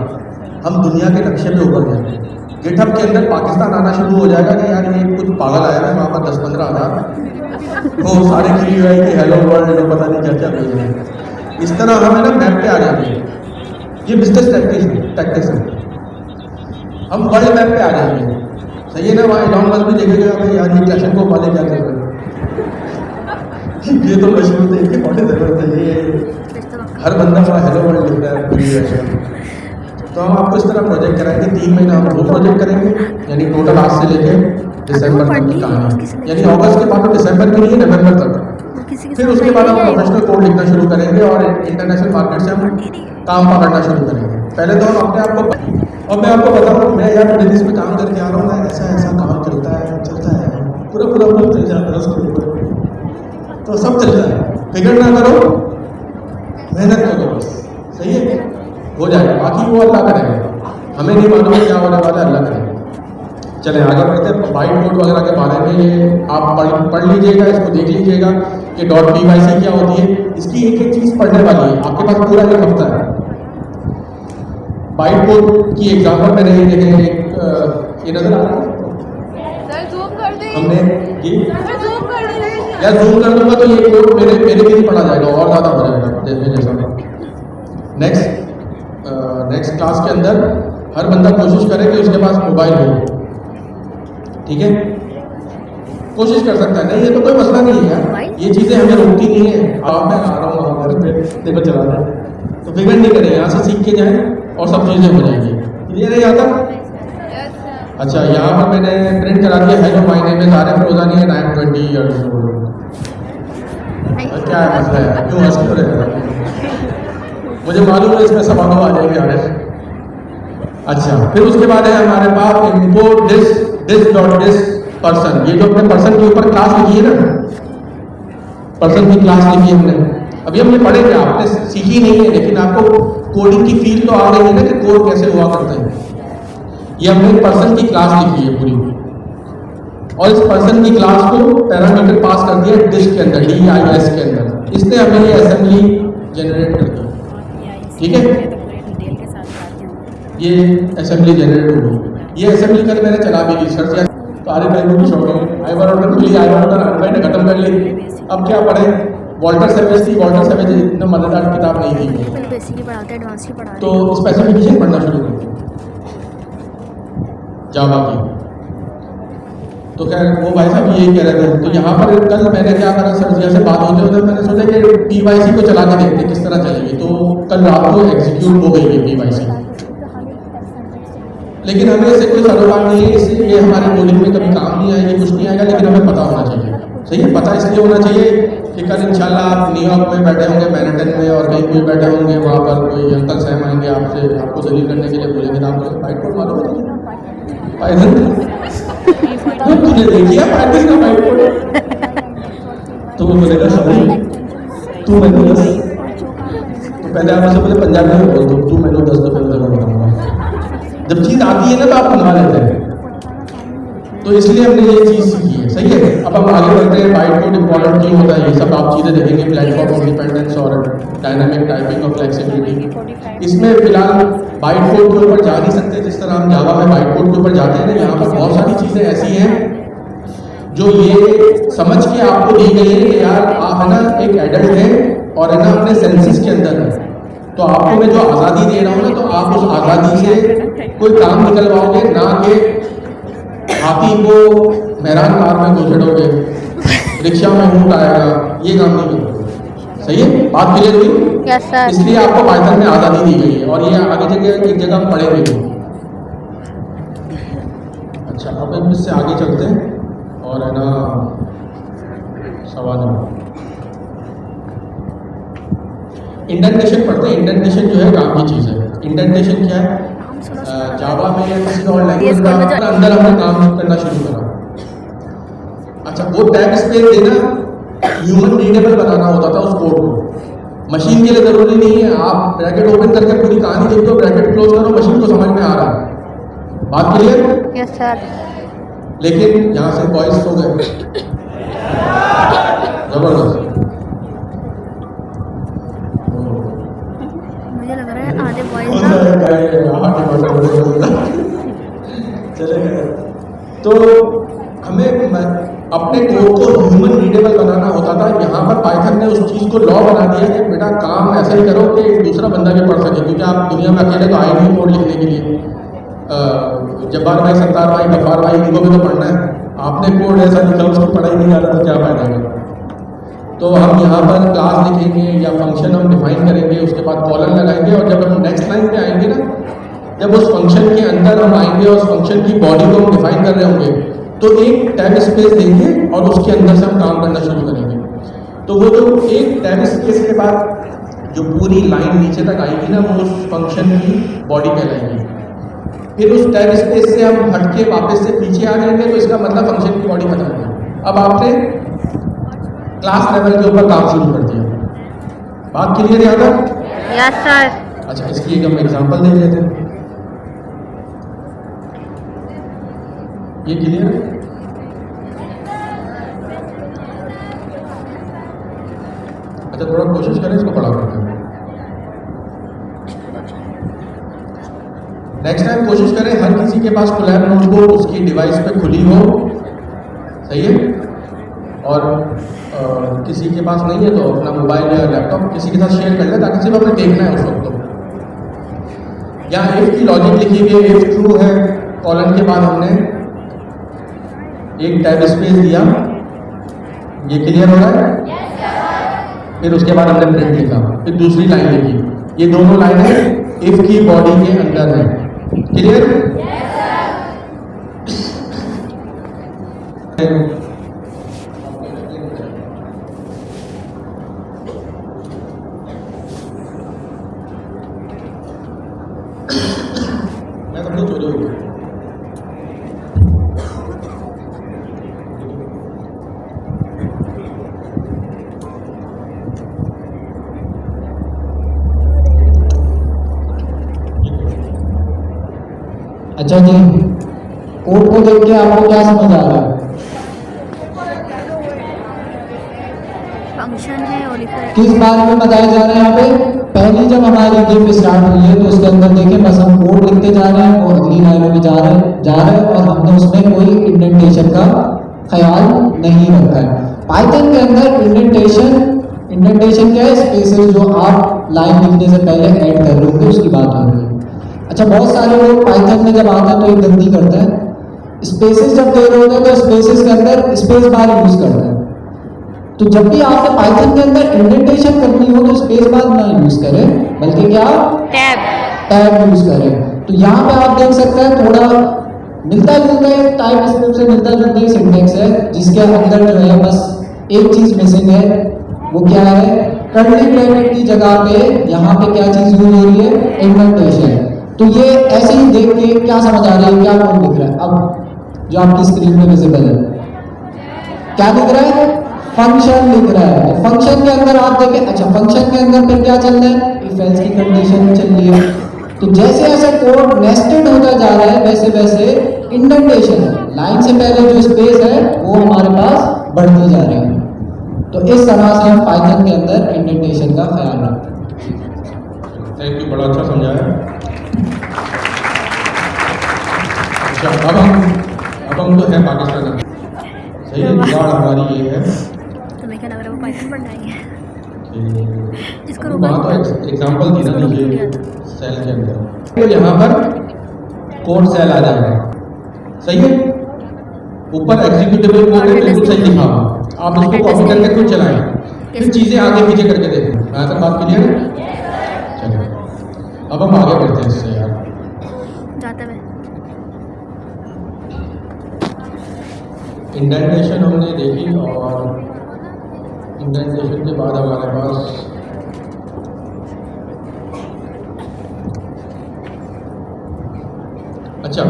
हम दुनिया के नक्शे पे उभर जाएंगे। गिटहब के अंदर पाकिस्तान आना शुरू हो जाएगा कि यार ये कुछ पागल आया है, वहाँ पर 10-15 हज़ार वो सारे CrewAI के हेलो वर्ल्ड पता नहीं क्या क्या भेज रहे हैं। इस तरह हमें ना मैप पे आ जाएंगे। ये बिजनेस टैक्टिक्स है, हम वर्ल्ड मैप पे आ जाएंगे, सही है ना। वहाँ एलॉन मस्क भी देखेगा भाई यार ये क्लैशन को वाले क्या कर रहे हैं, ये तो मशहूर थे, इनकी बहुत जरूरत है, ये हर बंदा अपना हेलो वर्ल्ड लिख रहा है। तो हम आपको इस तरह प्रोजेक्ट कराएंगे, 3 महीना हम वो प्रोजेक्ट करेंगे, यानी टोटल आज से लेके दिसंबर तक की कहानी, यानी अगस्त के बाद तो दिसंबर की नहीं है, नवंबर तक। फिर उसके बाद हम प्रोफेशनल कोड लिखना शुरू करेंगे और इंटरनेशनल मार्केट से हम काम पकड़ना शुरू करेंगे। पहले तो हम अपने आप को, और मैं आपको बताऊँ, मैं यार दिल्ली में काम करके आ रहा हूँ, मैं ऐसा ऐसा काम चलता है पूरा चल जाता है उसके ऊपर, तो सब चल रहा है, फिक्र ना करो, मेहनत करो बस, सही है, हो जाएगा, बाकी वो अल्लाह करेगा, हमें नहीं मालूम क्या होने वाला है, अल्लाह करेगा। चलें आगे बढ़ते हैं। बाइट कोड वगैरह के बारे में ये आप पढ़ लीजिएगा, इसको देख लीजिएगा कि .pyc क्या होती है, इसकी एक एक चीज़ पढ़ने वाली है, आपके पास पूरा एक हफ्ता है। बाइट कोड की एग्जाम्पल मैंने ये देखे, एक ये नजर आ रहा है हमने यार जूम कर दूंगा तो ये कोड मेरे भी नहीं पढ़ा जाएगा और ज़्यादा हो जाएगा देखने जैसा। नेक्स्ट क्लास के अंदर हर बंदा कोशिश करे कि उसके पास मोबाइल हो, ठीक है, कोशिश कर सकता है, नहीं ये तो कोई मसला नहीं है यार, ये चीज़ें हमें रोकती नहीं है। अब मैं आ रहा हूँ घर पे, देखो चला रहा है, तो फिक्र नहीं करें, यहाँ से सीख के जाएं और सब चीज़ें हो जाएंगी। क्लियर है यहाँ तक? अच्छा, यहाँ पर मैंने प्रिंट करा दिया, hello my name is Arif Rojani and I am 20 years old। क्या है मसला है, क्यों हंस क्यों रहे हैं? मुझे मालूम है इसमें सवाल आ जाएंगे आरिफ। अच्छा, फिर उसके बाद है हमारे पास इम्पोर्ट दिस पर्सन, ये जो अपने पर्सन के ऊपर क्लास लिखी है ना, पर्सन की क्लास लिखी है हमने, अभी हमने पढ़े क्या, आपने सीखी नहीं है, लेकिन आपको कोडिंग की फील तो आ गई है ना कि कोड कैसे हुआ करते हैं। ये हमने पर्सन की क्लास लिखी है पूरी, और इस पर्सन की क्लास को पैरामीटर पास कर दिया डिस के अंदर, DIS के अंदर, इसने हमें ये असेंबली जनरेट कर दी, ठीक है, ये असेंबली जनरेट हो गई। ये असेंबली कल मैंने चला भी ली, सर यार सारे भाई की शौक है, आई बार भाई ने खत्म कर ली, अब क्या पढ़े, वॉल्टर सेवेज थी, वॉल्टर सेवेज इतना मजेदार किताब नहीं थी, बेसिक की पढ़ाते हैं, एडवांस की पढ़ाते तो स्पेसिफिकेशन पढ़ना शुरू कर दिया जावा की। तो खैर वो भाई साहब यही कह रहे थे, तो यहाँ पर कल मैंने क्या करा, सर से बात होते होते मैंने सोचा कि PYC को चला के देखते किस तरह चलेगी, तो कल रात को एग्जीक्यूट हो गई PYC, लेकिन हमें इससे कोई सरोकार नहीं है, इससे ये हमारे कोडिंग में कभी काम नहीं आएगी, कुछ नहीं आएगा, लेकिन हमें पता होना चाहिए, सही है, पता इसलिए होना चाहिए कि कल इंशाल्लाह आप न्यूयॉर्क में बैठे होंगे, मैनहट्टन में, और कहीं कोई बैठे होंगे, वहाँ पर कोई अंकल साहब आएंगे आपसे, आपको दलील करने के लिए बोलेंगे, तो आपको बाइट कोड मालूम होता है, पाइथन तुमने देखी है पाइथन का बाइट कोड, तो वो बोलेगा सॉरी तू मैंने बस, तो पहले आप उसे बोले पंजाबी में बोल दो, तू मैंने 10 दफे उधर बताऊंगा, जब चीज आती है ना तो आप बना लेते हैं, तो इसलिए हमने ये चीज़ सीखी है, सही है। अब हम आगे बढ़ते हैं, बाइट कोड इंपॉर्टेंट क्यों होता है, ये सब आप चीज़ें देखेंगे, प्लेटफॉर्म इंडिपेंडेंस और डायनामिक टाइपिंग और फ्लेक्सिबिलिटी। इसमें फिलहाल बाइट कोड के ऊपर जा नहीं सकते, जिस तरह हम जावा में बाइट कोड के ऊपर जाते हैं ना, यहाँ पर बहुत सारी चीज़ें ऐसी हैं जो ये समझ के आपको दी गई है कि यार आप है ना एक एडल्ट हैं और है ना अपने सेंसेस के अंदर है, तो आपको मैं जो आज़ादी दे रहा हूँ ना, तो आप उस आज़ादी से कोई काम निकलवाओगे, ना कि हाथी को मेहरान कार में घुसेड़ोगे, रिक्शा में ऊँट आएगा, ये काम नहीं करोगे, सही है, बात क्लियर हुई? Yes sir. इसलिए आपको पाइथन में आज़ादी दी गई है, और ये आगे जगह एक जगह हम पढ़ेंगे भी। अच्छा, अब हम इससे आगे चलते हैं और है ना सवाल इंडेंटेशन पढ़ते हैं। इंडेंटेशन जो है काम की चीज़ है। इंडेंटेशन क्या है? जावा में या किसी और लैंग्वेज का अंदर हमने काम करना शुरू करा। अच्छा, वो टैग स्पेस देना ह्यूमन रीडेबल बनाना होता था उस कोड को, मशीन के लिए जरूरी नहीं है। आप ब्रैकेट ओपन करके पूरी कहानी देखते हो, ब्रैकेट क्लोज करो, मशीन को समझ में आ रहा है। बात क्लियर? Yes sir. लेकिन यहाँ से बॉयज हो गए जबरदस्त। मुझे लग रहा है आधे बॉयज चले गए। तो हमें अपने कोड को ह्यूमन रीडेबल बनाना होता था। यहाँ पर पाइथन ने उस चीज़ को लॉ बना दिया कि बेटा काम ऐसा ही करो कि दूसरा बंदा भी पढ़ सके, क्योंकि आप दुनिया में अकेले तो आए नहीं कोड लिखने के लिए। जब्बार भाई, सत्तार भाई, गफ्फार भाई, इनको भी तो पढ़ना है। आपने कोड ऐसा लिखा उसकी पढ़ाई नहीं आ रहा तो क्या फायदा है। तो हम यहाँ पर क्लास लिखेंगे या फंक्शन हम डिफाइन करेंगे, उसके बाद कॉलन लगाएंगे, और जब हम नेक्स्ट लाइन पे आएंगे ना, जब उस फंक्शन के अंदर हम आएंगे और उस फंक्शन की बॉडी को हम डिफाइन कर रहे होंगे, तो एक टैब स्पेस देंगे और उसके अंदर से हम काम करना शुरू करेंगे। तो वो जो एक टैब स्पेस के बाद जो पूरी लाइन नीचे तक आएगी ना, वो उस फंक्शन की बॉडी कहलाएगी। फिर उस टैब स्पेस से हम हट के वापस से पीछे आ जाएंगे, तो इसका मतलब फंक्शन की बॉडी खत्म होगी। अब आपने क्लास लेवल के ऊपर काम शुरू कर दिया। बात क्लियर है यहाँ तक? Yes sir. अच्छा, इसकी एक हम एग्जांपल दे लेते हैं। ये क्लियर है? अच्छा, थोड़ा कोशिश करें इसको बड़ा करने की। नेक्स्ट टाइम कोशिश करें हर किसी के पास कोलैब नोटबुक उसकी डिवाइस पे खुली हो, सही है? और किसी के पास नहीं है तो अपना मोबाइल या लैपटॉप किसी के साथ शेयर कर ले, ताकि सिर्फ हमें देखना है उस वक्त। तो यहाँ इफ की लॉजिक लिखी हुई है, इफ ट्रू है, कॉलन के बाद हमने एक टैब स्पेस दिया। ये क्लियर हो रहा है? फिर उसके बाद हमने प्रिंट लिखा, फिर दूसरी लाइन लिखी। ये दोनों लाइनें इफ की बॉडी के अंदर है। क्लियर? मैं तो नहीं चोरी हो गया। अच्छा जी, कोड को देख के आपको क्या समझ आ रहा है? फंक्शन है और किस बारे में बताया जा रहा है यहाँ पे? पहली जब हमारी गेम स्टार्ट हुई है तो उसके अंदर देखें बस हम कोड लिखते जा रहे हैं और अगली लाइनों में जा रहे हैं और हमने उसमें कोई इंडेंटेशन का ख्याल नहीं रखा है। पाइथन के अंदर इंडेंटेशन क्या है? स्पेसेस जो आप लाइन लिखने से पहले ऐड कर रहे होंगे, उसकी बात हो रही है। अच्छा, बहुत सारे लोग पाइथन में जब आते हैं तो एक गलती करते हैं, स्पेसेस जब दे रहे होते हैं तो स्पेसेस के अंदर स्पेस बार यूज करते हैं। तो जब भी आपने पाइथन के अंदर इंडेंटेशन करनी हो तो स्पेस बार ना यूज करें, बल्कि क्या टैब यूज करें। तो यहाँ पे आप देख सकते हैं थोड़ा मिलता जुलता है, टाइप स्क्रिप्ट से मिलता जुलता ही सिंटेक्स है, जिसके अंदर जो है बस एक चीज मिसिंग है। वो क्या है? कर्ली ब्रैकेट की जगह पे यहाँ पे क्या चीज यूज हो रही है? इंडेंटेशन। तो ये ऐसे ही देख के क्या समझ आ रही है, क्या कोड दिख रहा है? अब जो आपकी स्क्रीन में विजिबल है, क्या दिख रहा है? फंक्शन लिख रहा है। तो फंक्शन के अंदर आप देखें, अच्छा फंक्शन के अंदर फिर क्या चल रहा है? इफ एल्स की कंडीशन चल रही है। तो जैसे जैसे कोड नेस्टेड होता जा रहा है वैसे वैसे इंडेंटेशन, लाइन से पहले जो स्पेस है वो हमारे पास बढ़ती जा रही है। तो इस तरह से हम पाइथन के अंदर इंडेंटेशन का ख्याल रखते हैं। थैंक यू, बड़ा अच्छा समझाया। अच्छा, अब हम तो है पाकिस्तान में, सही है, जुगाड़ हमारी ये है। तुम्हें क्या लग रहा है वो पाइथन पढ़ना ही है? जिसको वहाँ तो एग्जाम्पल दी ना मुझे सेल के अंदर, तो यहाँ पर कोड सेल आ जाएगा, सही है। ऊपर एग्जीक्यूटेबल कोड है, बिल्कुल सही लिखा हुआ। आप इसको कॉपी करके खुद चलाएं, फिर चीज़ें आगे पीछे करके देखें। यहाँ तक बात क्लियर है? चलिए, अब हम आगे बढ़ते हैं इससे यार। जाते हुए इंडेंटेशन हमने देखी, और इंडेंटेशन के बाद हमारे पास अच्छा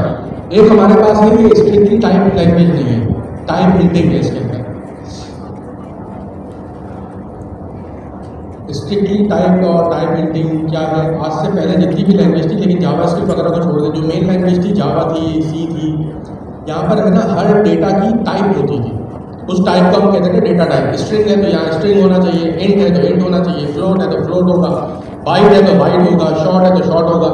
एक हमारे पास है कि स्ट्रिक्टली टाइप लैंग्वेज नहीं है, टाइप हिंटिंग है इसके अंदर। स्ट्रिक्टली टाइप और टाइप हिंटिंग क्या है? आज से पहले जितनी भी लैंग्वेज थी, लेकिन जावा स्क्रिप्ट वगैरह को छोड़ दें, जो मेन लैंग्वेज थी जावा थी, सी थी, यहाँ पर है ना हर डेटा की टाइप होती थी। उस टाइप को हम कहते थे डेटा टाइप। स्ट्रिंग है तो यहाँ स्ट्रिंग होना चाहिए, इंट है तो इंट होना चाहिए, फ्लोट है तो फ्लोट होगा, बाइट है तो बाइट होगा, शॉर्ट है तो शॉर्ट होगा।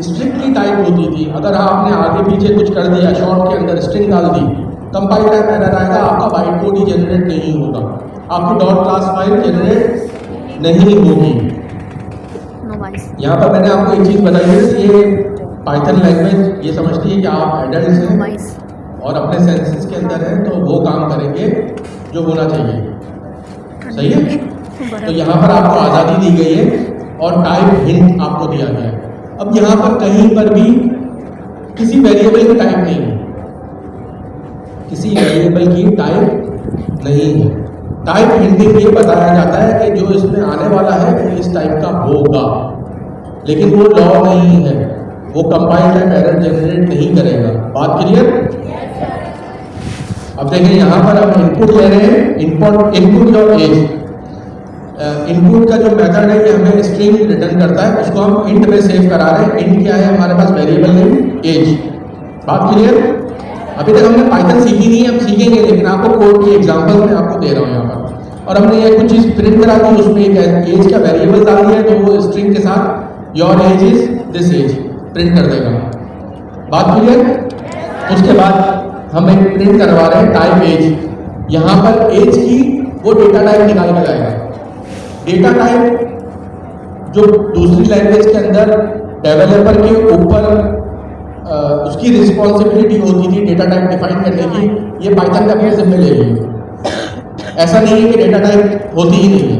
स्ट्रिक्टली टाइप होती थी। अगर आपने आगे पीछे कुछ कर दिया, शॉर्ट के अंदर स्ट्रिंग डाल दी, कंपाइलर एरर आएगा, आपका बाइट कोड ही जनरेट नहीं होगा, आपकी डॉट क्लास फाइल जनरेट नहीं होगी। यहाँ पर मैंने आपको एक चीज़ बताई है कि ये पाइथन लैंग्वेज ये समझती है कि आप एडल्ट हैं और अपने सेंसेस के अंदर हैं, तो वो काम करेंगे जो होना चाहिए, सही है। तो यहाँ पर आपको आज़ादी दी गई है और टाइप हिंट आपको दिया गया है। अब यहाँ पर कहीं पर भी किसी वेरिएबल की टाइप नहीं है, किसी वेरिएबल की टाइप नहीं है। टाइप हिंटिंग ये बताया जाता है कि जो इसमें आने वाला है वो इस टाइप का होगा, लेकिन वो लॉ नहीं है, वो कंपाइल टाइप एरर जनरेट नहीं करेगा। बात क्लियर? अब देखिए यहाँ पर हम इनपुट ले रहे हैं, इनपुट और एज। इनपुट का जो मेथड है ये हमें स्ट्रिंग रिटर्न करता है, उसको हम इंट में सेव करा रहे हैं। इंट क्या है हमारे पास? Variable name age. बात क्लियर? अभी तक हमने पाइथन सीखी नहीं है, हम सीखेंगे, लेकिन आपको कोड की एग्जांपल मैं आपको दे रहा हूँ यहाँ पर। और हमने ये कुछ चीज़ प्रिंट करा दी, उसमें एक एज का वेरिएबल डाल दिया, तो वो स्ट्रिंग के साथ your age is this age print कर देगा। बात क्लियर? उसके बाद हम एक प्रिंट करवा रहे हैं टाइप एज। यहाँ पर एज की वो डेटा टाइप निकाल के लाएगा। डेटा टाइप जो दूसरी लैंग्वेज के अंदर डेवलपर के ऊपर उसकी रिस्पॉन्सिबिलिटी होती थी डेटा टाइप डिफाइन करने की, ये पाइथन ने अपने जिम्मे ले ली। ऐसा नहीं है कि डेटा टाइप होती ही नहीं है,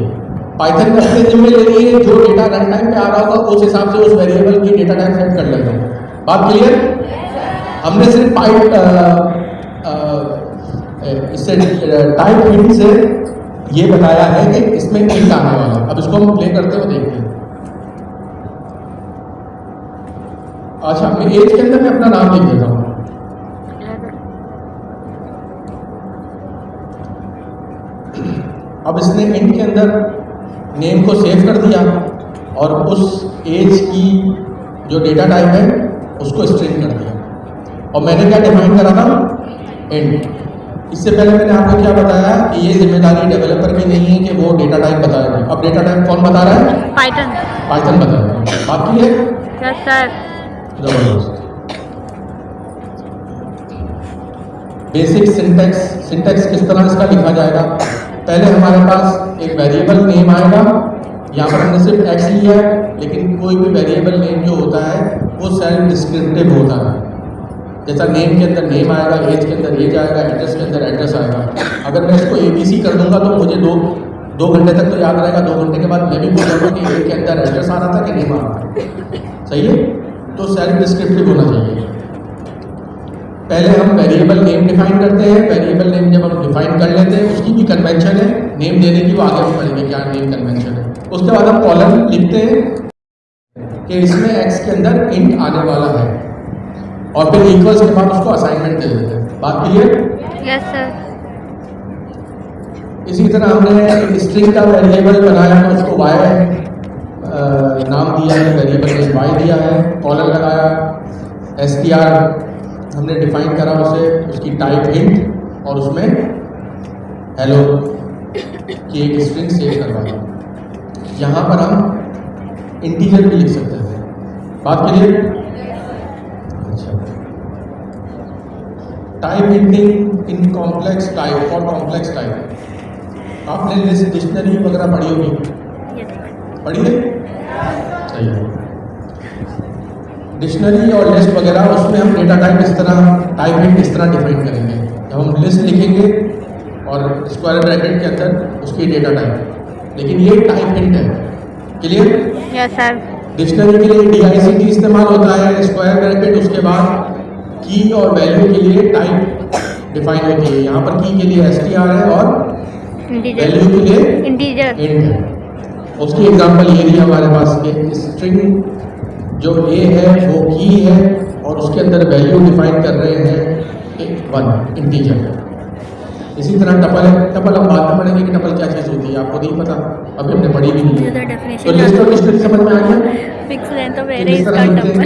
पाइथन ने अपने जिम्मे ले ली है। जो डेटा रन टाइम पे आ रहा होगा उस हिसाब से उस वेरिएबल की डेटा टाइप सेट कर लेगा। बात क्लियर? हमने सिर्फ इससे टाइप हिंट से ये बताया है कि इसमें इंट आने वाला है। अब इसको हम प्ले करते हुए देखते हैं। अच्छा, मैं एज के अंदर मैं अपना नाम लिख देता हूँ। अब इसने इंट के अंदर नेम को सेव कर दिया और उस एज की जो डेटा टाइप है उसको स्ट्रिंग कर दिया। और मैंने क्या डिफाइन करा था? इंट। इससे पहले मैंने आपको क्या बताया कि ये जिम्मेदारी डेवलपर की नहीं है कि वो डेटा टाइप बताएगा। अब डेटा टाइप कौन बता रहा है? पाइथन बता रहा है। बात की है? Yes sir. जबरदस्त। बेसिक सिंटैक्स किस तरह इसका लिखा जाएगा? पहले हमारे पास एक वेरिएबल नेम आएगा, यहाँ पर हमने सिर्फ एक्स लिया है, लेकिन कोई भी वेरिएबल नेम जो होता है वो सेल्फ डिस्क्रिप्टिव होता है। जैसा नेम के अंदर नेम आएगा, एज के अंदर एज आएगा, एड्रेस के अंदर एड्रेस आएगा। अगर मैं इसको ABC कर दूंगा तो मुझे दो घंटे तक तो याद रहेगा। 2 घंटे के बाद मैं भी बोल दूँगा कि ए के अंदर एड्रेस आ रहा था कि नेम आ रहा था। सही है? तो सेल्फ डिस्क्रिप्टिव होना चाहिए। पहले हम वेरिएबल नेम डिफाइन करते हैं। वेरिएबल नेम जब हम डिफाइन कर लेते हैं, उसकी भी कन्वेंशन है नेम देने की, वो आगे भी पढ़ेंगे क्या नेम कन्वेंशन है। उसके बाद हम कॉलम लिखते हैं कि इसमें एक्स के अंदर इंट आने वाला है, और फिर इक्वल्स के बाद उसको असाइनमेंट दे देते हैं। बात क्लियर? Yes sir. इसी तरह हमने स्ट्रिंग का वेरिएबल बनाया है, उसको वाई नाम दिया है, वेरिएबल ने वाई दिया है, कॉलम लगाया, str हमने डिफाइन करा उसे, उसकी टाइप इंट, और उसमें हेलो की एक स्ट्रिंग सेव करवाया। यहाँ पर हम इंटीजर भी लिख सकते हैं। बात क्लियर? अच्छा, type hinting in complex type और कॉम्प्लेक्स टाइप। आपने लिस्ट डिक्शनरी वगैरह पढ़ी होगी, पढ़ी है? सही है। डिक्शनरी और लिस्ट वगैरह, उसमें हम डेटा टाइप इस तरह, टाइप हिंट इस तरह डिफाइन करेंगे। जब हम लिस्ट लिखेंगे और स्क्वायर ब्रैकेट के अंदर उसकी डेटा टाइप, लेकिन ये टाइप हिंट है। क्लियर? Yes sir. डिक्शनरी के लिए DICT इस्तेमाल होता है, स्क्वायर ब्रैकेट, उसके बाद की और वैल्यू के लिए टाइप डिफाइन होती है। यहाँ पर की के लिए str है और वैल्यू के लिए इंटीजर इंट है। उसकी एग्जांपल ये दी हमारे पास कि स्ट्रिंग जो a है वो की है, और उसके अंदर वैल्यू डिफाइन कर रहे हैं 1 इंटीजर। इसी तरह टपल है। टपल हम बाद में पढ़ेंगे कि टपल क्या चीज़ होती है, आपको नहीं पता, अभी हमने पढ़ी भी नहीं है। तो लिस्ट और डिक्शनरी समझ में आ गया? फिक्स लेंथ ऑफ एरेज का टपल।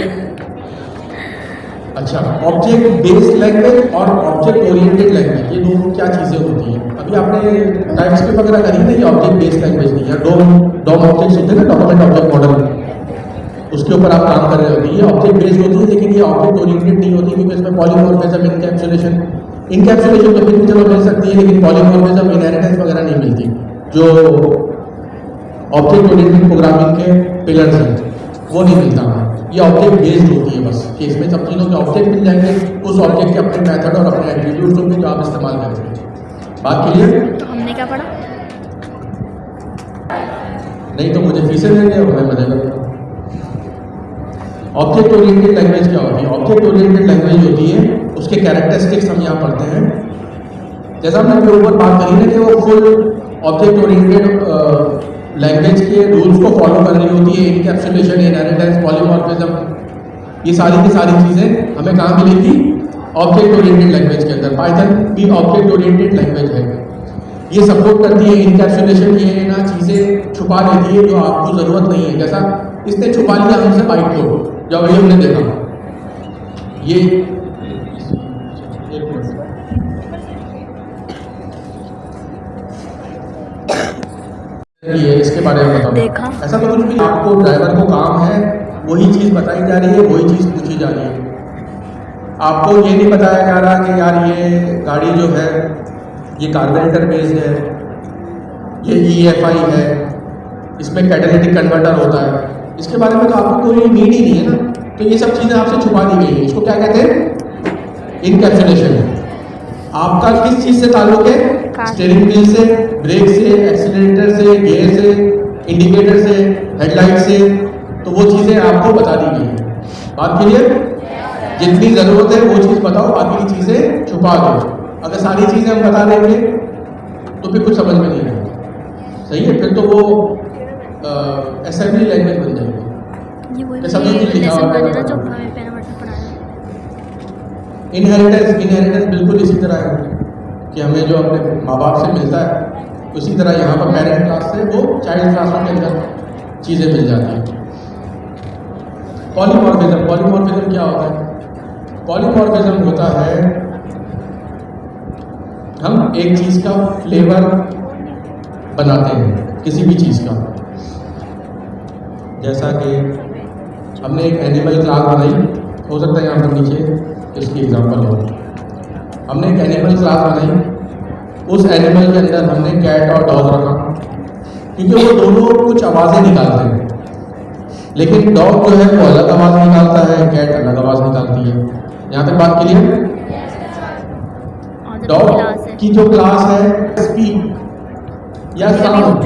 अच्छा, ऑब्जेक्ट बेस्ड लैंग्वेज और ऑब्जेक्ट ओरिएंटेड लैंग्वेज, ये दो क्या चीज़ें होती हैं? अभी आपने टाइपस्क्रिप्ट वगैरह करी ना, ये ऑब्जेक्ट बेस्ड लैंग्वेज नहीं है। डॉम ऑब्जेक्ट्स होते हैं ना, डॉक्यूमेंट ऑब्जेक्ट मॉडल, उसके ऊपर आप काम कर रहे होते हैं। ये ऑब्जेक्ट बेस्ड होती है, लेकिन ये ऑब्जेक्ट ओरिएंटेड नहीं होती, क्योंकि इसमें पॉलीमॉर्फिज्म, इनकैप्सुलेशन तो फिर चलो मिल सकती है, लेकिन पॉलीमॉर्फिज्म, इनहेरिटेंस वगैरह नहीं मिलती, जो ऑब्जेक्ट ओरिएंटेड प्रोग्रामिंग के पिलर्स हैं, वो नहीं मिलता। ये ऑब्जेक्ट बेस्ड होती है बस, कि इसमें सब चीज़ों के ऑब्जेक्ट मिल जाएंगे, उस ऑब्जेक्ट के अपने मेथड और अपने एट्रीब्यूट्स होंगे जो आप इस्तेमाल करेंगे। बात क्लियर? तो हमने क्या पढ़ा? नहीं तो मुझे फीसें देंगे और मैं मजे करूँगा। ऑब्जेक्ट ओरिएंटेड लैंग्वेज क्या होती है? ऑब्जेक्ट ओरिएंटेड लैंग्वेज होती है, उसके कैरेक्टरिस्टिक्स हम यहाँ पढ़ते हैं। जैसा हमने अपने ऊपर बात करी ना कि वो फुल ऑब्जेक्ट ओरिएंटेड लैंग्वेज के रूल्स को फॉलो कर रही होती है, इनकैप्सुलेशन, इनहेरिटेंस, पॉलीमॉर्फिज्म, ये सारी की सारी चीज़ें हमें कहाँ मिलेगी? ऑब्जेक्ट ओरिएंटेड लैंग्वेज के अंदर। पाइथन भी ऑब्जेक्ट ओरिएंटेड लैंग्वेज है। ये सपोर्ट करती है इनकैप्सुलेशन, ये ना चीज़ें छुपा लेती है जो आपको ज़रूरत नहीं है। जैसा इसने छुपा लिया हमसे बाइट को, जब वही हमने देखा ये इसके बारे में बताओ। देखा। ऐसा तो कुछ भी, आपको ड्राइवर को काम है, वही चीज़ बताई जा रही है, वही चीज़ पूछी जा रही है। आपको ये नहीं बताया जा रहा कि यार ये गाड़ी जो है ये कार्बोरेटर बेस्ड है, ये EFI है, इसमें कैटालिटिक कन्वर्टर होता है, इसके बारे में तो आपको कोई नीड ही नहीं है ना। तो ये सब चीज़ें आपसे छुपा दी गई है। इसको क्या कहते हैं? इनकैप्सुलेशन। आपका किस चीज़ से ताल्लुक है? स्टीयरिंग व्हील से, ब्रेक से, एक्सीलरेटर से, गियर से, इंडिकेटर से, हेडलाइट से, तो वो चीज़ें आपको बता दी गई है। बात क्लियर? जितनी ज़रूरत है वो चीज़ बताओ, बाकी की चीज़ें छुपा दो। अगर सारी चीज़ें हम बता देंगे तो फिर कुछ समझ में नहीं आएगा। सही है? फिर तो वो असेंबली लैंग्वेज बन जाएगी। ये वही तो सभी कुछ लिखा हुआ है। जो हमें पहले मतलब पढ़ाया। इनहेरिटेंस बिल्कुल इसी तरह है कि हमें जो अपने माँ बाप से मिलता है उसी तरह यहाँ पर पेरेंट क्लास से वो चाइल्ड क्लासों के अंदर चीज़ें मिल जाती हैं। पॉलीमॉर्फिज्म क्या होता है? पॉलीमॉर्फिज्म होता है हम एक चीज़ का फ्लेवर बनाते हैं, किसी भी चीज़ का। जैसा कि हमने एक एनिमल क्लास बनाई, हो सकता है यहाँ पर नीचे इसकी एग्जांपल हो। हमने एक एनिमल क्लास बनाई, उस एनिमल के अंदर हमने कैट और डॉग रखा, क्योंकि वो दोनों कुछ आवाज़ें निकालते हैं। लेकिन डॉग जो है वो अलग आवाज़ निकालता है, कैट अलग आवाज़ निकालती है। यहाँ तक बात क्लियर? डॉग की जो क्लास है स्पीक या साउंड,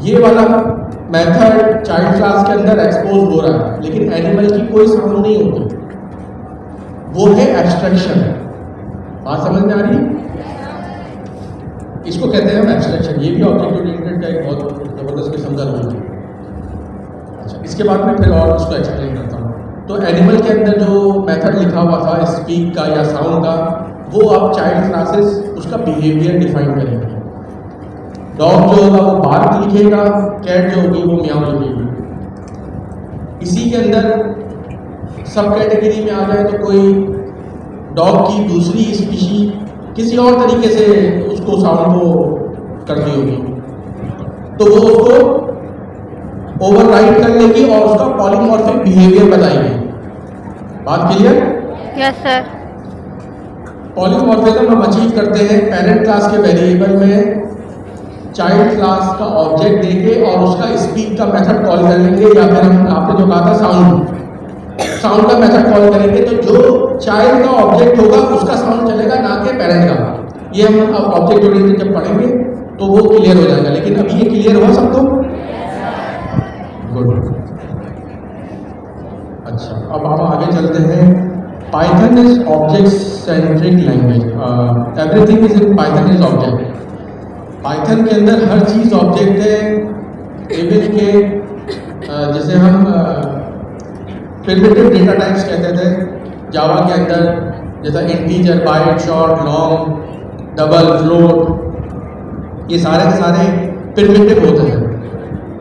ये वाला मेथड चाइल्ड क्लास के अंदर एक्सपोज हो रहा है, लेकिन एनिमल की कोई साउंड नहीं होती, वो है एब्स्ट्रैक्शन। बात समझ में आ रही है? इसको कहते हैं हम एब्स्ट्रैक्शन। ये भी ऑब्जेक्ट ओरिएंटेड का एक बहुत ज़बरदस्त किस्म का रूल है। अच्छा, इसके बाद में फिर और उसको एक्सप्लेन करता हूँ। तो एनिमल के अंदर जो मेथड लिखा हुआ था स्पीक का या साउंड का, वो आप चाइल्ड क्लासेस उसका बिहेवियर डिफाइन करेंगे। डॉग जो होगा वो बार्क लिखेगा, कैट जो होगी वो म्याऊ लिखेगी। इसी के अंदर सब कैटेगरी में आ जाए तो कोई डॉग की दूसरी स्पीशी किसी और तरीके से उसको साउंड को करती होगी, तो वो उसको ओवरराइड कर लेगी और उसका पॉलीमॉर्फिक बिहेवियर बताएगी। बात क्लियर? Yes sir. पॉलीमॉर्फिज्म हम अचीव करते हैं पेरेंट क्लास के वेरिएबल में चाइल्ड क्लास का ऑब्जेक्ट देके और उसका स्पीक का मेथड कॉल कर लेंगे, या फिर हम आपने जो कहा था साउंड का मेथड कॉल करेंगे। तो जो चाइल्ड का ऑब्जेक्ट होगा उसका साउंड चलेगा, ना कि पेरेंट का। ये हम अब ऑब्जेक्ट ओरिएंटेड जब पढ़ेंगे तो वो क्लियर हो जाएगा। लेकिन अभी ये क्लियर हुआ सबको? गुड। अच्छा, अब हम आगे चलते हैं। Python is object centric language. Everything is in Python is object. Python के अंदर हर चीज़ ऑब्जेक्ट है। इवन के जैसे हम प्रिमिटिव डेटा टाइप्स कहते थे जावा के अंदर, जैसा integer, byte, short, long, double, float, ये सारे के सारे प्रिमिटिव होते हैं।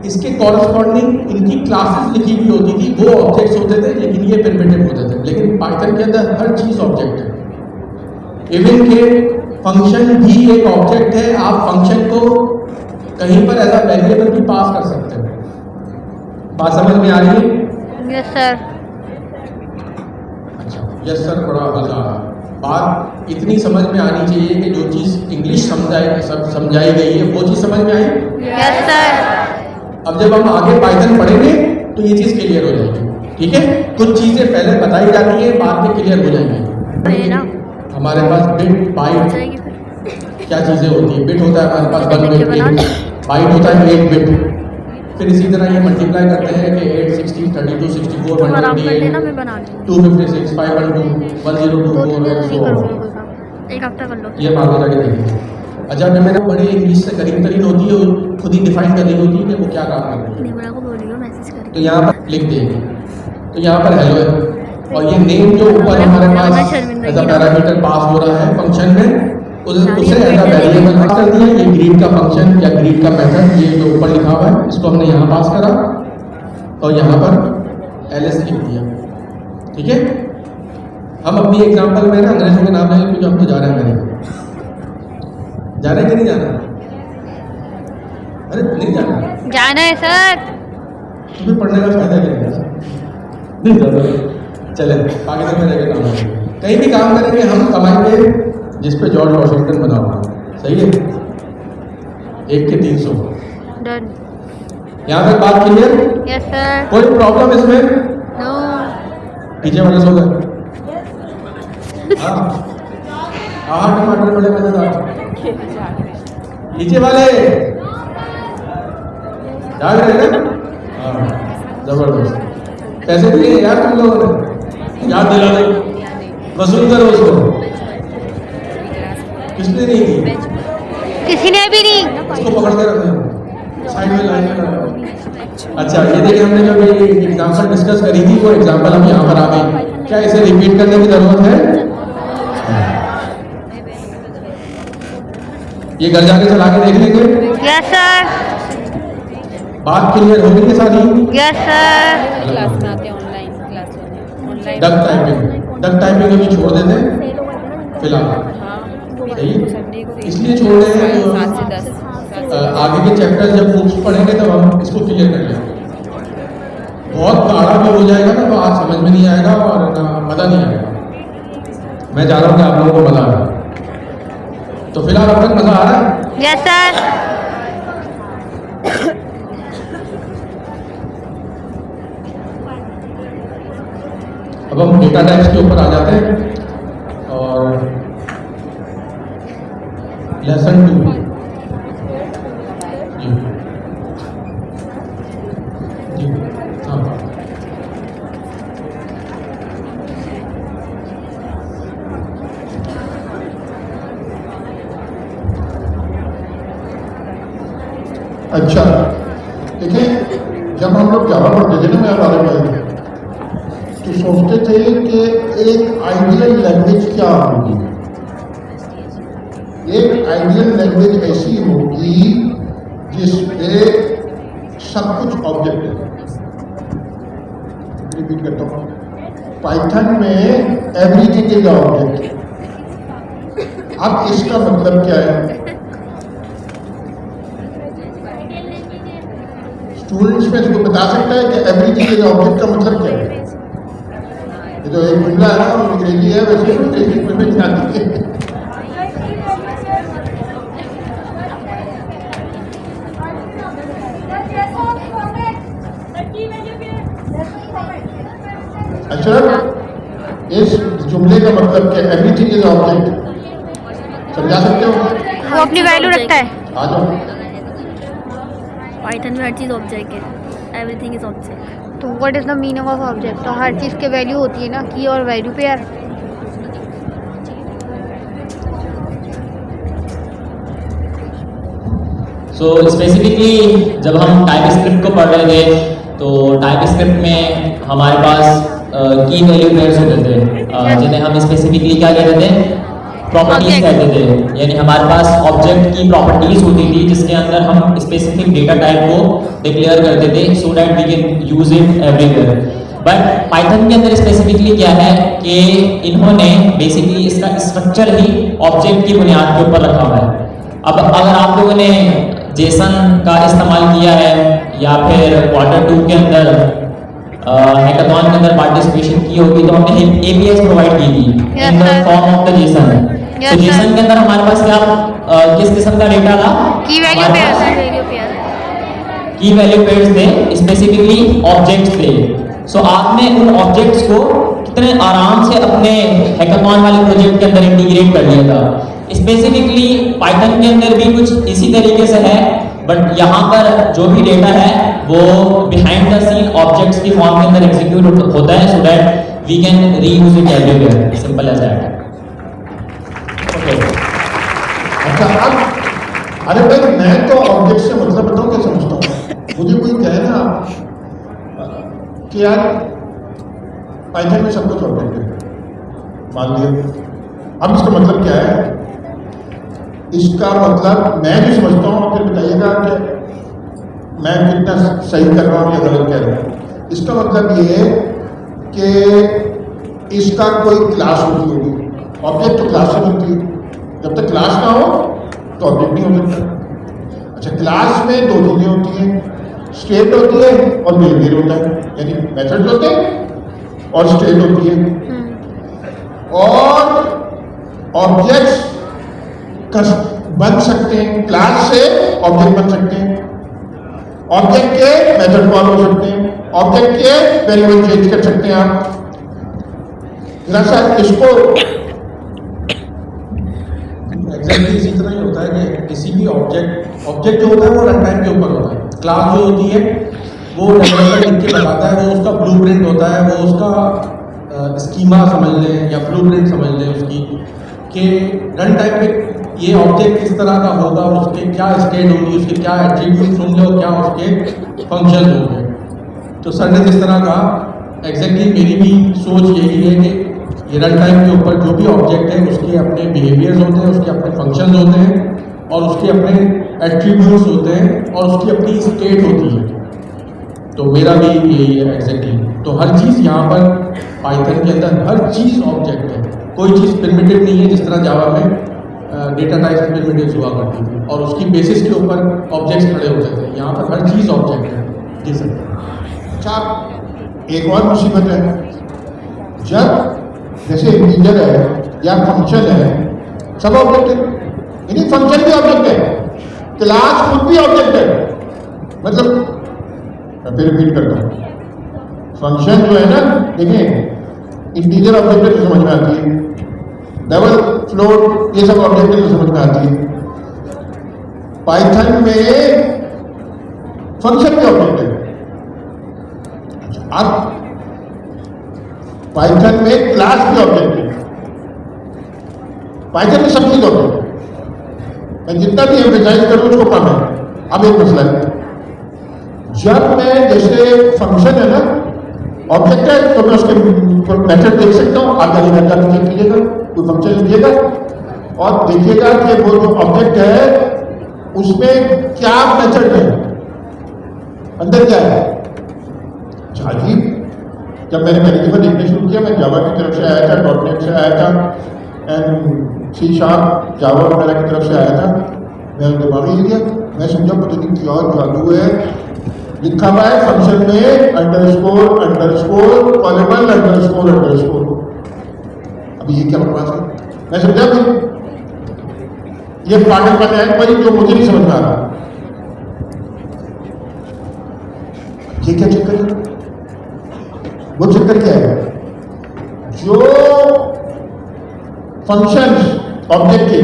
इसके कॉरस्पॉन्डिंग इनकी क्लासेस लिखी हुई होती थी, वो ऑब्जेक्ट्स होते थे, लेकिन ये प्रिमिटिव होते थे। लेकिन पाइथन के अंदर हर चीज़ ऑब्जेक्ट है। इवन के फंक्शन भी एक ऑब्जेक्ट है। आप फंक्शन को कहीं पर ऐसा वेरिएबल भी पास कर सकते हैं। बात समझ में आ रही है? Yes sir. अच्छा, यस सर थोड़ा हल्का। बात इतनी समझ में आनी चाहिए कि जो चीज़ इंग्लिश समझाई गई है वो चीज़ समझ में आई? Yes sir. अब जब हम आगे पाइथन पढ़ेंगे तो ये चीज़ क्लियर हो जाएगी। ठीक है? कुछ चीज़ें पहले बताई जाती है, बाद में क्लियर हो जाएंगी। हमारे पास बिट, बाइट क्या चीज़ें होती है? बिट होता है हमारे पास 1 बिट, बाइट होता है 8 बिट। फिर इसी तरह ये मल्टीप्लाई करते हैं कि 8, 16, 32, 64, 128, 256, 512, 1024 और so on। एक हफ्ता कर लो। ये हम आगे जाके देखेंगे। अच्छा, जब मैंने बड़ी इंग्लिश से करीब तरीन होती है, खुद ही डिफाइन करनी होती है कि वो क्या काम कर रही है। निमरा को बोलियो मैसेज कर। तो यहाँ पर लिख देंगे, तो यहाँ पर हेलो है, और ये नेम जो ऊपर हमारे पास एज अ पैरामीटर पास हो रहा है फंक्शन में, उसे एज अ वेरिएबल पास कर दिया। ये ग्रीट का फंक्शन या ग्रीट का मेथड, ये जो ऊपर लिखा हुआ है, इसको हमने यहाँ पास करा और यहाँ पर एलएस लिख दिया। ठीक है, हम अपनी एग्जांपल में ना अंग्रेजों के नाम लेंगे, क्योंकि हम तो जा रहे हैं अमेरिका। जा रहे हैं कि नहीं जाना? अरे नहीं जाना, जाना है सर। तो फिर पढ़ने का फायदा क्या है? नहीं जाना, चले पाकिस्तान में रहकर काम करेंगे, कहीं भी काम करेंगे हम कमाएंगे जिस पे जॉर्ज वॉशिंगटन बना हुआ। सही है, 1 के 300। डन। यहाँ तक बात क्लियर? Yes sir. कोई प्रॉब्लम इसमें? नो। पीछे वाले सो गए? हाँ, टमाटर बड़े मजेदार। नीचे वाले जाग रहे हैं? हाँ, जबरदस्त। पैसे दिए यार तुम लोगों ने, याद दिला दे, वसूल करो उसको। किसने नहीं दी? किसी ने भी नहीं। उसको पकड़ के रखो, साइड में लाइन में रखो। अच्छा, ये देखिए हमने जो ये एग्जाम्पल डिस्कस करी थी, वो एग्जाम्पल हम यहाँ पर आ गई। क्या इसे रिपीट करने की जरूरत है? ये घर जाके चला के देख लेंगे। Yes sir. बात क्लियर होगी कि सारी? Yes sir. क्लास में आते हैं, online class online. Duck typing अभी छोड़ देते हैं फिलहाल। हाँ, सही, संडे को इसलिए छोड़ रहे हैं 7 से 10। आगे के चैप्टर जब बुक्स पढ़ेंगे तब हम इसको क्लियर कर लेंगे। बहुत गाढ़ा भी हो जाएगा ना, तो आज समझ में नहीं आएगा और मजा नहीं आएगा। मैं जा रहा हूँ कि आप लोगों को मजा आ रहा है, तो फिलहाल अब तक मजा आ रहा है? Yes sir. अब हम डेटा टाइप्स के ऊपर आ जाते हैं और लेसन 2 जी हाँ। अच्छा, देखिए जब हम लोग जावा पढ़ते थे ना, मैं हमारे भाई, तो सोचते थे कि एक आइडियल लैंग्वेज क्या होगी। एक आइडियल लैंग्वेज ऐसी होगी जिसपे सब कुछ ऑब्जेक्ट है। रिपीट करता हूँ, पाइथन में एवरीथिंग इज ऑब्जेक्ट। अब इसका मतलब क्या है? स्टूडेंट्स में इसको बता सकता है कि एवरीथिंग इज ऑब्जेक्ट का मतलब क्या है? ये तो एक जुमला है ना, अंग्रेजी है, वैसे अंग्रेजी में जाती है। अच्छा, इस जुमले का मतलब क्या? एवरीथिंग इज ऑब्जेक्ट समझा सकते हो? वो अपनी वैल्यू रखता है। आ जाओ। पाइथन में हर चीज़ ऑब्जेक्ट है, एवरीथिंग इज ऑब्जेक्ट। तो what is the meaning of object? तो हर चीज़ की वैल्यू होती है ना, की और वैल्यू पे यार। सो स्पेसिफिकली जब हम टाइपस्क्रिप्ट को पढ़ रहे थे, तो टाइपस्क्रिप्ट में हमारे पास की वैल्यू पेयर्स होते थे, जिन्हें हम स्पेसिफिकली क्या कहते थे? प्रॉपर्टीज कहते थे। यानी हमारे पास ऑब्जेक्ट की प्रॉपर्टीज होती थी जिसके अंदर हम स्पेसिफिक डेटा टाइप को डिक्लेयर करते थे, so that we can use it everywhere. But Python के अंदर स्पेसिफिकली क्या है कि इन्होंने बेसिकली इसका स्ट्रक्चर ही ऑब्जेक्ट की बुनियाद के ऊपर रखा हुआ है। अब अगर आप लोगों ने जेसन का इस्तेमाल किया है या फिर Q2 के अंदर हैकाथॉन के अंदर पार्टिसिपेशन की होगी, तो हमने APIs प्रोवाइड की थी in the form of the Jason. तो जेसन के अंदर हमारे पास क्या किस किस्म का डेटा था? की वैल्यू पेयर, की वैल्यू पेयर्स थे, स्पेसिफिकली ऑब्जेक्ट्स थे। सो आपने उन ऑब्जेक्ट्स को कितने आराम से अपने हैकाथॉन वाले प्रोजेक्ट के अंदर इंटीग्रेट कर लिया था। स्पेसिफिकली पाइथन के अंदर भी कुछ इसी तरीके से है, बट यहाँ पर जो भी डेटा है वो बिहाइंड द सीन ऑब्जेक्ट्स की फॉर्म के अंदर एग्जीक्यूट होता है, so that we can reuse it everywhere, simple as that. अच्छा अब अरे भाई मैं तो ऑब्जेक्ट से मतलब बताऊं क्या समझता हूँ। मुझे कोई कहे ना कि यार पाइथन में सब कुछ ऑब्जेक्ट है, मान लिया, अब इसका मतलब क्या है? इसका मतलब मैं जो समझता हूँ, फिर बताइएगा कि मैं कितना सही कर रहा हूँ या गलत कह रहा हूँ। इसका मतलब ये है कि इसका कोई क्लास होती होगी, ऑब्जेक्ट तो क्लास से बनती है, जब तक क्लास ना हो तो ऑब्जेक्ट नहीं हो सकता। अच्छा, क्लास में दो चीज़ें होती हैं, स्टेट होती है और बिहेवियर होता है, यानी मेथड्स होते हैं और स्टेट होती है। और ऑब्जेक्ट्स बन सकते हैं, क्लास से ऑब्जेक्ट बन सकते हैं, ऑब्जेक्ट के मेथड कॉल हो सकते हैं, ऑब्जेक्ट के वेरिएबल चेंज कर सकते हैं आप। जरा सा इसको एग्जैक्टली इसी तरह ही होता है कि किसी भी ऑब्जेक्ट जो होता है वो रन टाइम के ऊपर होता है। क्लास जो होती है वो डेवलपर लिख के बताता है, वो उसका ब्लूप्रिंट होता है, वो उसका स्कीमा समझ लें या ब्लूप्रिंट समझ लें उसकी, कि रन टाइम पे ये ऑब्जेक्ट किस तरह का होगा, उसके क्या स्टेट होगी, उसके क्या एट्रीब्यूट्स होंगे और क्या उसके फंक्शन होंगे। तो सर ने जिस तरह कहा, एग्जैक्टली मेरी भी सोच यही है कि ये रन टाइम के ऊपर जो भी ऑब्जेक्ट है उसके अपने बिहेवियर्स होते हैं, उसके अपने फंक्शंस होते हैं और उसके अपने एट्रीब्यूट्स होते हैं और उसकी अपनी स्टेट होती है। तो मेरा भी यही है एग्जैक्टली। तो हर चीज़ यहाँ पर पाइथन के अंदर हर चीज़ ऑब्जेक्ट है, कोई चीज़ प्रिमिटिव नहीं है जिस तरह जावा में डेटा टाइप्स प्रिमिटिव्स हुआ करती थी और उसकी बेसिस के ऊपर ऑब्जेक्ट्स खड़े होते थे। यहाँ पर हर चीज़ ऑब्जेक्ट है। जी सर। अच्छा, एक और मुसीबत है, जब जैसे इंटीजर है या फंक्शन है, सब ऑब्जेक्ट है, यानी फंक्शन भी ऑब्जेक्ट है, क्लास खुद भी ऑब्जेक्ट है। मतलब मैं फिर रिपीट करता हूँ, फंक्शन जो है ना, देखिए इंटीजर ऑब्जेक्ट है तो समझ में आती है, डबल फ्लोट ये सब ऑब्जेक्ट है तो समझ में आती है। पाइथन में फंक्शन भी ऑब्जेक्ट है। अब पाइथन में क्लास भी ऑब्जेक्ट है, पाइथन में सब चीज ऑब्जेक्ट है। मैं जितना भी एम्फेसाइज करूं उसको कम है। अब एक मसला है, जब मैं जैसे फंक्शन है ना ऑब्जेक्ट है तो मैं उसके मेथड देख सकता हूं, आगे निकल कर चेक कीजिएगा, कोई फंक्शन लिखिएगा और देखिएगा कि वो जो ऑब्जेक्ट है उसमें क्या मेथड है, अंदर क्या है। अजीब, जब मैंने पहली दफा देखना शुरू किया, मैं जावा की तरफ से आया था, डॉटनेट से आया था एंड सी शार्प जावा वगैरह की तरफ से आया था। मेरा दिमाग ही गया, मैं समझा पता नहीं क्या जादू है। लिखा हुआ है फंक्शन में underscore underscore callable underscore underscore. अभी ये क्या बकवास है? मैं समझा भी ये पागल का है भाई, जो मुझे नहीं समझ में आ रहा। ये क्या चक्कर है? वो चक्कर क्या है? जो फंक्शंस ऑब्जेक्ट के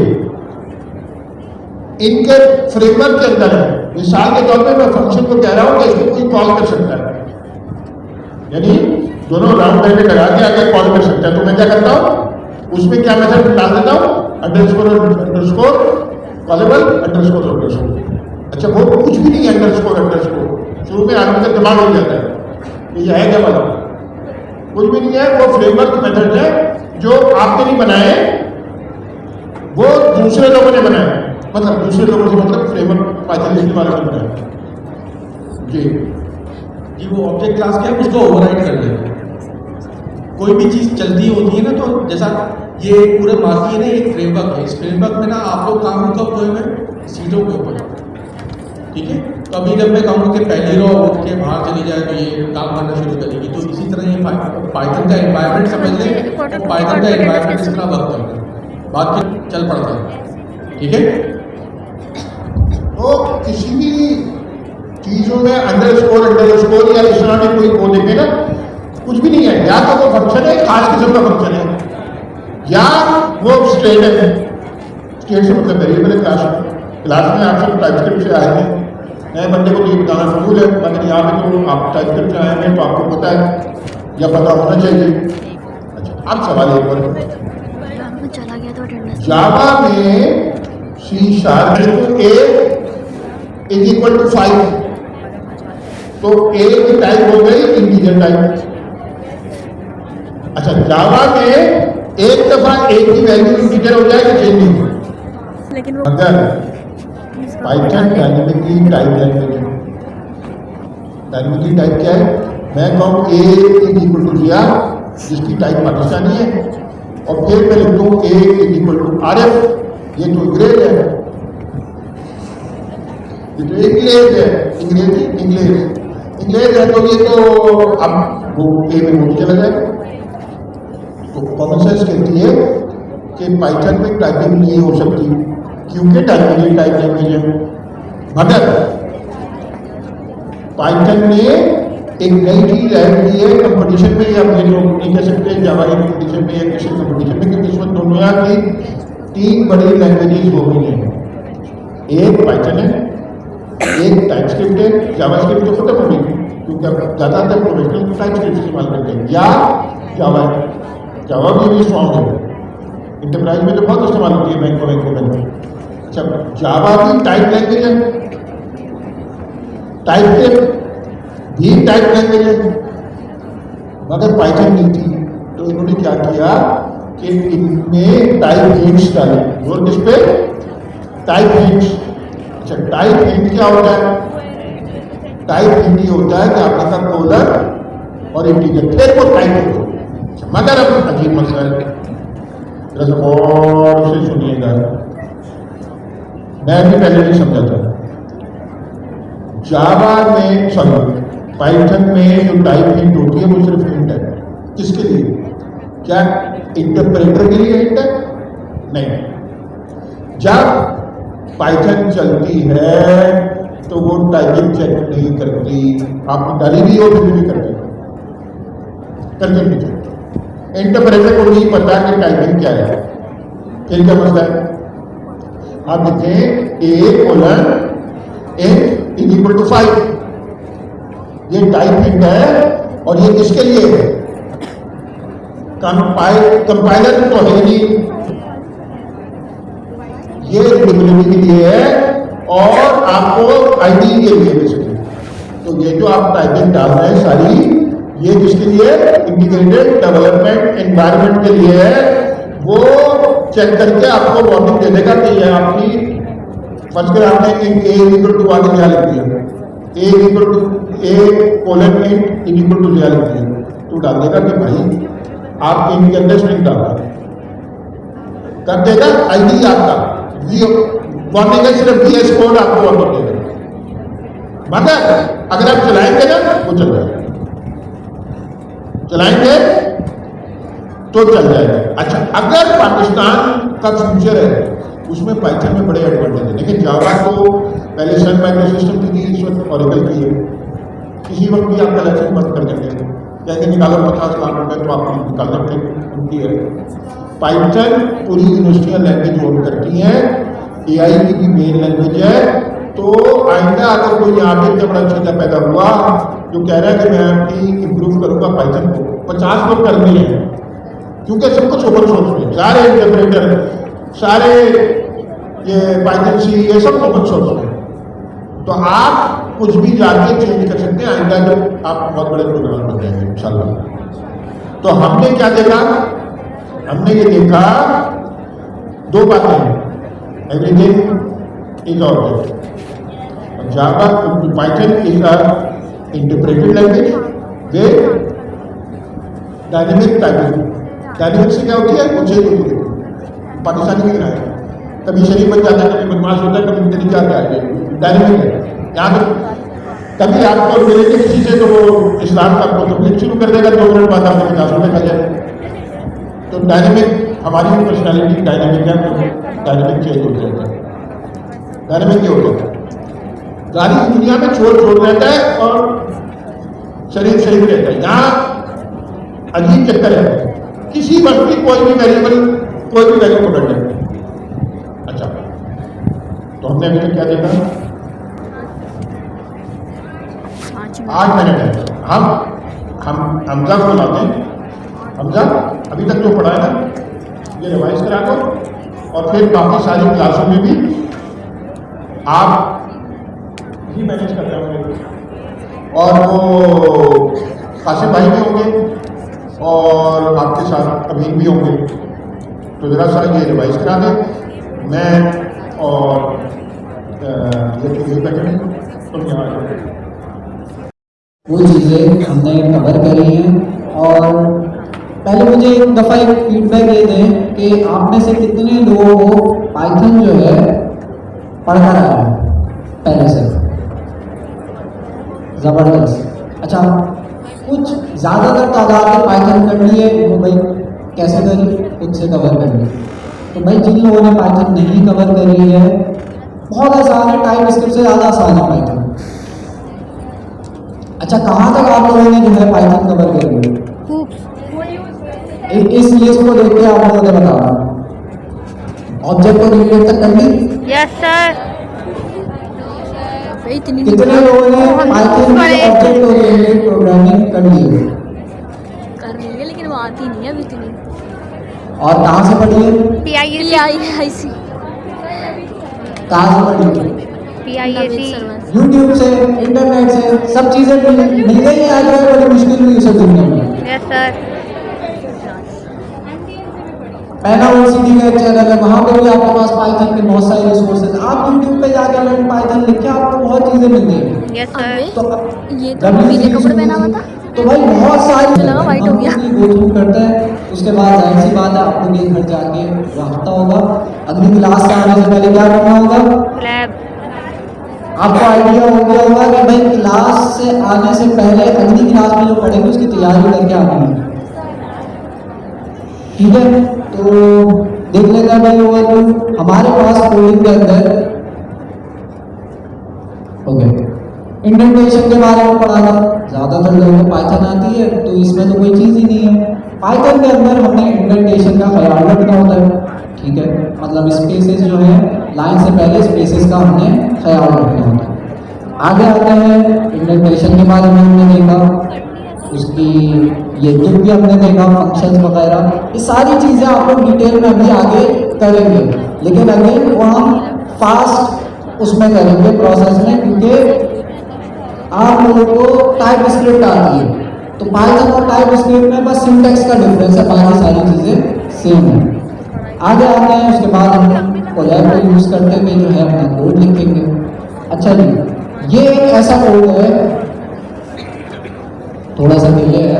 इनके फ्रेमवर्क के अंदर है। मिसाल के तौर पे मैं फंक्शन को कह रहा हूं कि इसको कोई कॉल कर सकता है, यानी दोनों राउंड ब्रैकेट लगा के आगे कॉल कर सकता है। तो मैं क्या करता हूं, उसमें क्या मेथड डाल देता हूं, underscore underscore callable underscore underscore. अच्छा, वो कुछ भी नहीं है अंडरस्कोर अंडरस्कोर, शुरू में आदमी का दिमाग हो जाता है ये है क्या वाला, कुछ भी नहीं है। वो फ्रेमवर्क मेथड है जो आपने नहीं बनाए, वो दूसरे लोगों ने बनाए, मतलब दूसरे लोगों से मतलब फ्रेमवर्क पाइथन लिखने वाले ने बनाया। जी वो ऑब्जेक्ट क्लास क्या है, उसको ओवरराइड कर देते हैं। कोई भी चीज़ चलती होती है ना, तो जैसा ये पूरे मार्की है ना, एक फ्रेमवर्क है। इस फ्रेमवर्क में ना आप लोग काम कब हुए में सीटों के ऊपर, ठीक है। तो अभी जब मैं कहूँगा कि पहली रो उठ के बाहर चली जाए तो ये काम करना शुरू करेगी। तो इसी तरह ये पाइथन का एनवायरनमेंट समझ लें, तो पाइथन का एनवायरनमेंट इस तरह वर्क करता है, बाकी चल पड़ता है, ठीक है। तो किसी भी चीजों में अंडरस्कोर या इस तरह की कोई को देखे ना, कुछ भी नहीं है। या तो वो फंक्शन है, खास किस्म का फंक्शन है, या वो स्टेट है। स्टेट से मतलब वेरिएबल है। क्लास में आप सब टाइपस्क्रिप्ट से आए थे, नए बंदे को ये बताना फजूल है, मगर यहाँ पे तो आप टाइपस्क्रिप्ट से आए हैं तो आपको पता है या पता होना चाहिए। अच्छा, अब सवाल एक और चला गया तो अटेंडेंस जावा में C sharp A is equal to 5, तो ए की टाइप हो गई इंटीजर टाइप। अच्छा, जावा में एक दफा ए की वैल्यू इंटीजर हो जाए तो चेंज नहीं, लेकिन वो अगर पाइथन डायनेमिकली टाइप लैंग्वेज है। डायनेमिकली टाइप क्या है? मैं कहूँ A is equal to G R, जिसकी टाइप पाकिस्तानी है, और फिर मैं लिख दूँ A is equal to R F, ये तो अंग्रेज है, ये तो इंग्लिश है, इंग्लिश है, तो ये तो अब वो ए में मुझे चला जाए। तो कॉमन सेंस कहती है कि पाइथन में टाइपिंग नहीं हो सकती क्योंकि डायनेमिकली टाइप लैंग्वेज है। मगर पाइथन ने एक नई चीज ऐड की है कंपटीशन में, या आप नहीं कह सकते जावा के कंपटीशन में या किसी कंपटीशन में, क्योंकि इसमें दुनिया की 3 बड़ी लैंग्वेजेस हो गई हैं। एक पाइथन है, एक टाइपस्क्रिप्ट है, जावास्क्रिप्ट तो खत्म हो गई क्योंकि अब ज़्यादातर प्रोफेशनल टाइपस्क्रिप्ट इस्तेमाल करते हैं, या जावा है। जावा भी स्ट्रॉन्ग है, इंटरप्राइज में तो बहुत इस्तेमाल होती है, बैंक में। अच्छा, जावा भी टाइप लैंग्वेज है, टाइपस्क्रिप्ट भी टाइप लैंग्वेज है, मगर पाइथन नहीं थी, तो इन्होंने क्या किया कि इनमें टाइप हिंट्स डाले। और किस पे? Type hints. अच्छा, टाइप हिंट क्या होता है? टाइप हिंट ये होता है कि आपने कहा कोलर और इंटीजर, फिर वो टाइप होता है। मगर अब अजीब मसला है, जरा सा गौर से सुनिएगा, मैं भी पहले नहीं समझा था। जावा में, सॉरी, पाइथन में जो टाइप हिंट होती है वो सिर्फ हिंट है। किसके लिए? क्या इंटरप्रेटर के लिए हिंट है? नहीं। जब पाइथन चलती है तो वो टाइपिंग चेक नहीं करती, आपने डाली भी हो फिर भी करती नहीं। इंटरप्रेटर को नहीं पता कि टाइपिंग क्या है, फिर क्या मसला है? आप देखें A:(n = 5, ये टाइप हिंट है, और ये किसके लिए है? कंपाइलर तो है नहीं, ये रीडेबिलिटी के लिए है और आपको आईडी के लिए बेसिकली। तो ये जो आप टाइपिंग डाल रहे हैं सारी, ये किसके लिए? इंटीग्रेटेड डेवलपमेंट एनवायरनमेंट के लिए है। वो चेक करके आपको वार्निंग दे देगा कि ये आपकी, फर्स्ट कर आपने A= आगे क्या लिख दिया, A:(n = लिख दिया, तो डाल देगा कि भाई आप इन के अंदर स्ट्रिंग डाल कर देगा, आईडी आपका वार्निंग है, सिर्फ VS कोड आपको वापस देगा। मगर अगर आप चलाएंगे ना, वो चल जाएगा, चलाएंगे तो चल जाएगा। अच्छा, अगर पाकिस्तान का फ्यूचर है, उसमें पाइथन में बड़े एडवांटेज है। लेकिन जावा तो पहले सन माइक्रोसिस्टम की थी, इस वक्त ऑरेकल की है। किसी वक्त भी आपका लाइसेंस बंद कर देंगे, कहेंगे निकालो 50 लाख रुपए, तो आप निकाल सकते उनकी है। पाइथन पूरी यूनिवर्सिटियाँ लैंग्वेज ओन करती हैं, AI की भी मेन लैंग्वेज है। तो आइंदा अगर कोई यहाँ पे इतना बड़ा चीज़ा पैदा हुआ जो कह रहा है कि मैं आपकी इम्प्रूव करूँगा पाइथन को, 50 लोग करनी है, क्योंकि सब कुछ ओपन सोर्स में, सारे इंटरप्रेटर, सारे ये पाइथन सी, ये सब ओपन सोर्स में। तो आप कुछ भी जाके चेंज कर सकते हैं, आइंदा जब आप बहुत बड़े प्रोग्राम बन जाएंगे इंशाल्लाह। तो हमने क्या देखा? हमने ये देखा 2 बातें, everything is object, Java Python is a interpreted language with dynamic typing. Dynamic से क्या होती है? कुछ चेंज होती है, पाकिस्तानी की है, कभी शरीफ बन जाता है, कभी बदमाश होता है, कभी तरीका आता है, डायनेमिक है। यहाँ तो कभी आपको मिलेंगे किसी से तो वो इस्लाम का आपको तबलीग शुरू कर देगा, 2 मिनट बाद आपको 50 रुपये खा जाए। तो डायनेमिक, हमारी भी पर्सनैलिटी डायनेमिक है, तो डायनेमिक चेंज हो जाता है। डायनेमिक ये होता है, गाड़ी दुनिया में छोड़ रहता है और शरीफ रहता है। यहाँ अजीब चक्कर है, किसी वक्त भी कोई भी वैल्यू पकड़ लेते। अच्छा, तो हमने अभी तक क्या देखा? 8 मिनट है। हम हमजा को बुलाते हैं। हमजा, अभी तक जो पढ़ा है ना, ये रिवाइज करा दो और फिर बाकी सारी क्लासों में भी आप ही मैनेज करते होंगे और वो कासिम भाई भी होंगे और आपके साथ अमीन भी होंगे। तो ज़रा सा ये रिवाइज करा दें। मैं और ये बैठे हैं, तुम यहाँ आ जाओ। वो चीज़ें हमने कवर करी हैं। और पहले मुझे एक दफ़ा एक फीडबैक ये दें कि आप में से कितने लोगों को पाइथन जो है पढ़कर आया है पहले से। ज़बरदस्त। अच्छा, कुछ ज़्यादातर तादाद में पाइथन कर ली है वो भाई कैसे करी, खुद से कवर कर ली। तो भाई जिन लोगों ने पाइथन नहीं कवर करी है, बहुत आसान है, टाइप स्क्रिप्ट से ज़्यादा आसान है पाइथन। अच्छा, कहाँ तक आप लोगों ने जो है पाइथन कवर कर ली? इस लिस्ट को देख के आप लोगों ने बताना। ऑब्जेक्ट ओरिएंटेड तक कर ली? Yes sir. कितने लोगों ने पाइथन की ऑब्जेक्ट ओरिएंटेड प्रोग्रामिंग कर ली है? कर रही है लेकिन वो आती नहीं है अभी इतनी। और कहाँ से पढ़ी है? PIAC कहाँ से पढ़ी है? PIAC यूट्यूब से, इंटरनेट से, सब चीज़ें मिल गई हैं। आज बड़ी मुश्किल हुई सब दुनिया में। Yes sir. पैना ओसीडी का एक चैनल है, वहाँ पे भी आपके पास पाइथन के बहुत सारे रिसोर्सेज। आप यूट्यूब पे जाकर लर्न पाइथन लिख के आपको बहुत चीज़ें मिल गई। Yes sir. तो ये तो पीले कपड़े पहना हुआ था। तो भाई बहुत सारी लगा white हो गया। गो थ्रू करते हैं। उसके बाद जाहिर सी बात है आपको ये घर जाके रखता होगा। अगली क्लास से आने से पहले क्या करना होगा? लैब। आपको आइडिया हो गया होगा कि भाई क्लास से आने से पहले अगली क्लास में जो पढ़ेंगे उसकी तैयारी करके आनी है। ठीक है, तो देख लेते हैं भाई ओवरव्यू। हमारे पास कोडिंग के अंदर ओके इंडेंटेशन के बारे में पढ़ा था। ज़्यादातर लोगों को पाइथन आती है तो इसमें तो कोई चीज़ ही नहीं है। पाइथन के अंदर हमने इंडेंटेशन का ख्याल रखना होता है। ठीक है, मतलब स्पेसेस जो है लाइन से पहले स्पेसेस का हमने ख्याल रखना होता है। आगे आते हैं, इंडेंटेशन के बारे में हमने देखा, उसकी ये टिप भी हमने देखा, फंक्शंस वगैरह, ये सारी चीज़ें आप लोग डिटेल में अभी आगे करेंगे। लेकिन अगेन वो हम फास्ट उसमें करेंगे प्रोसेस में, क्योंकि आप लोगों को टाइप स्क्रिप्ट आती है। तो पाइथन और टाइप स्क्रिप्ट में बस सिंटैक्स का डिफरेंस है, बाकी सारी चीज़ें सेम है। आगे आते हैं, उसके बाद हम कोलैब को यूज़ करते हुए जो है अपना कोड लिखेंगे। अच्छा जी, ये एक ऐसा कोड है, थोड़ा सा डिले है।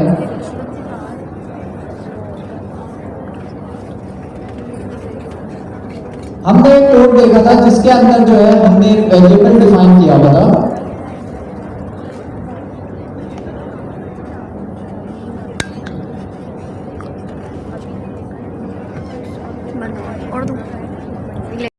हमने एक कोड देखा था जिसके अंदर जो है हमने एक वेरिएबल डिफाइन किया हुआ था। और दो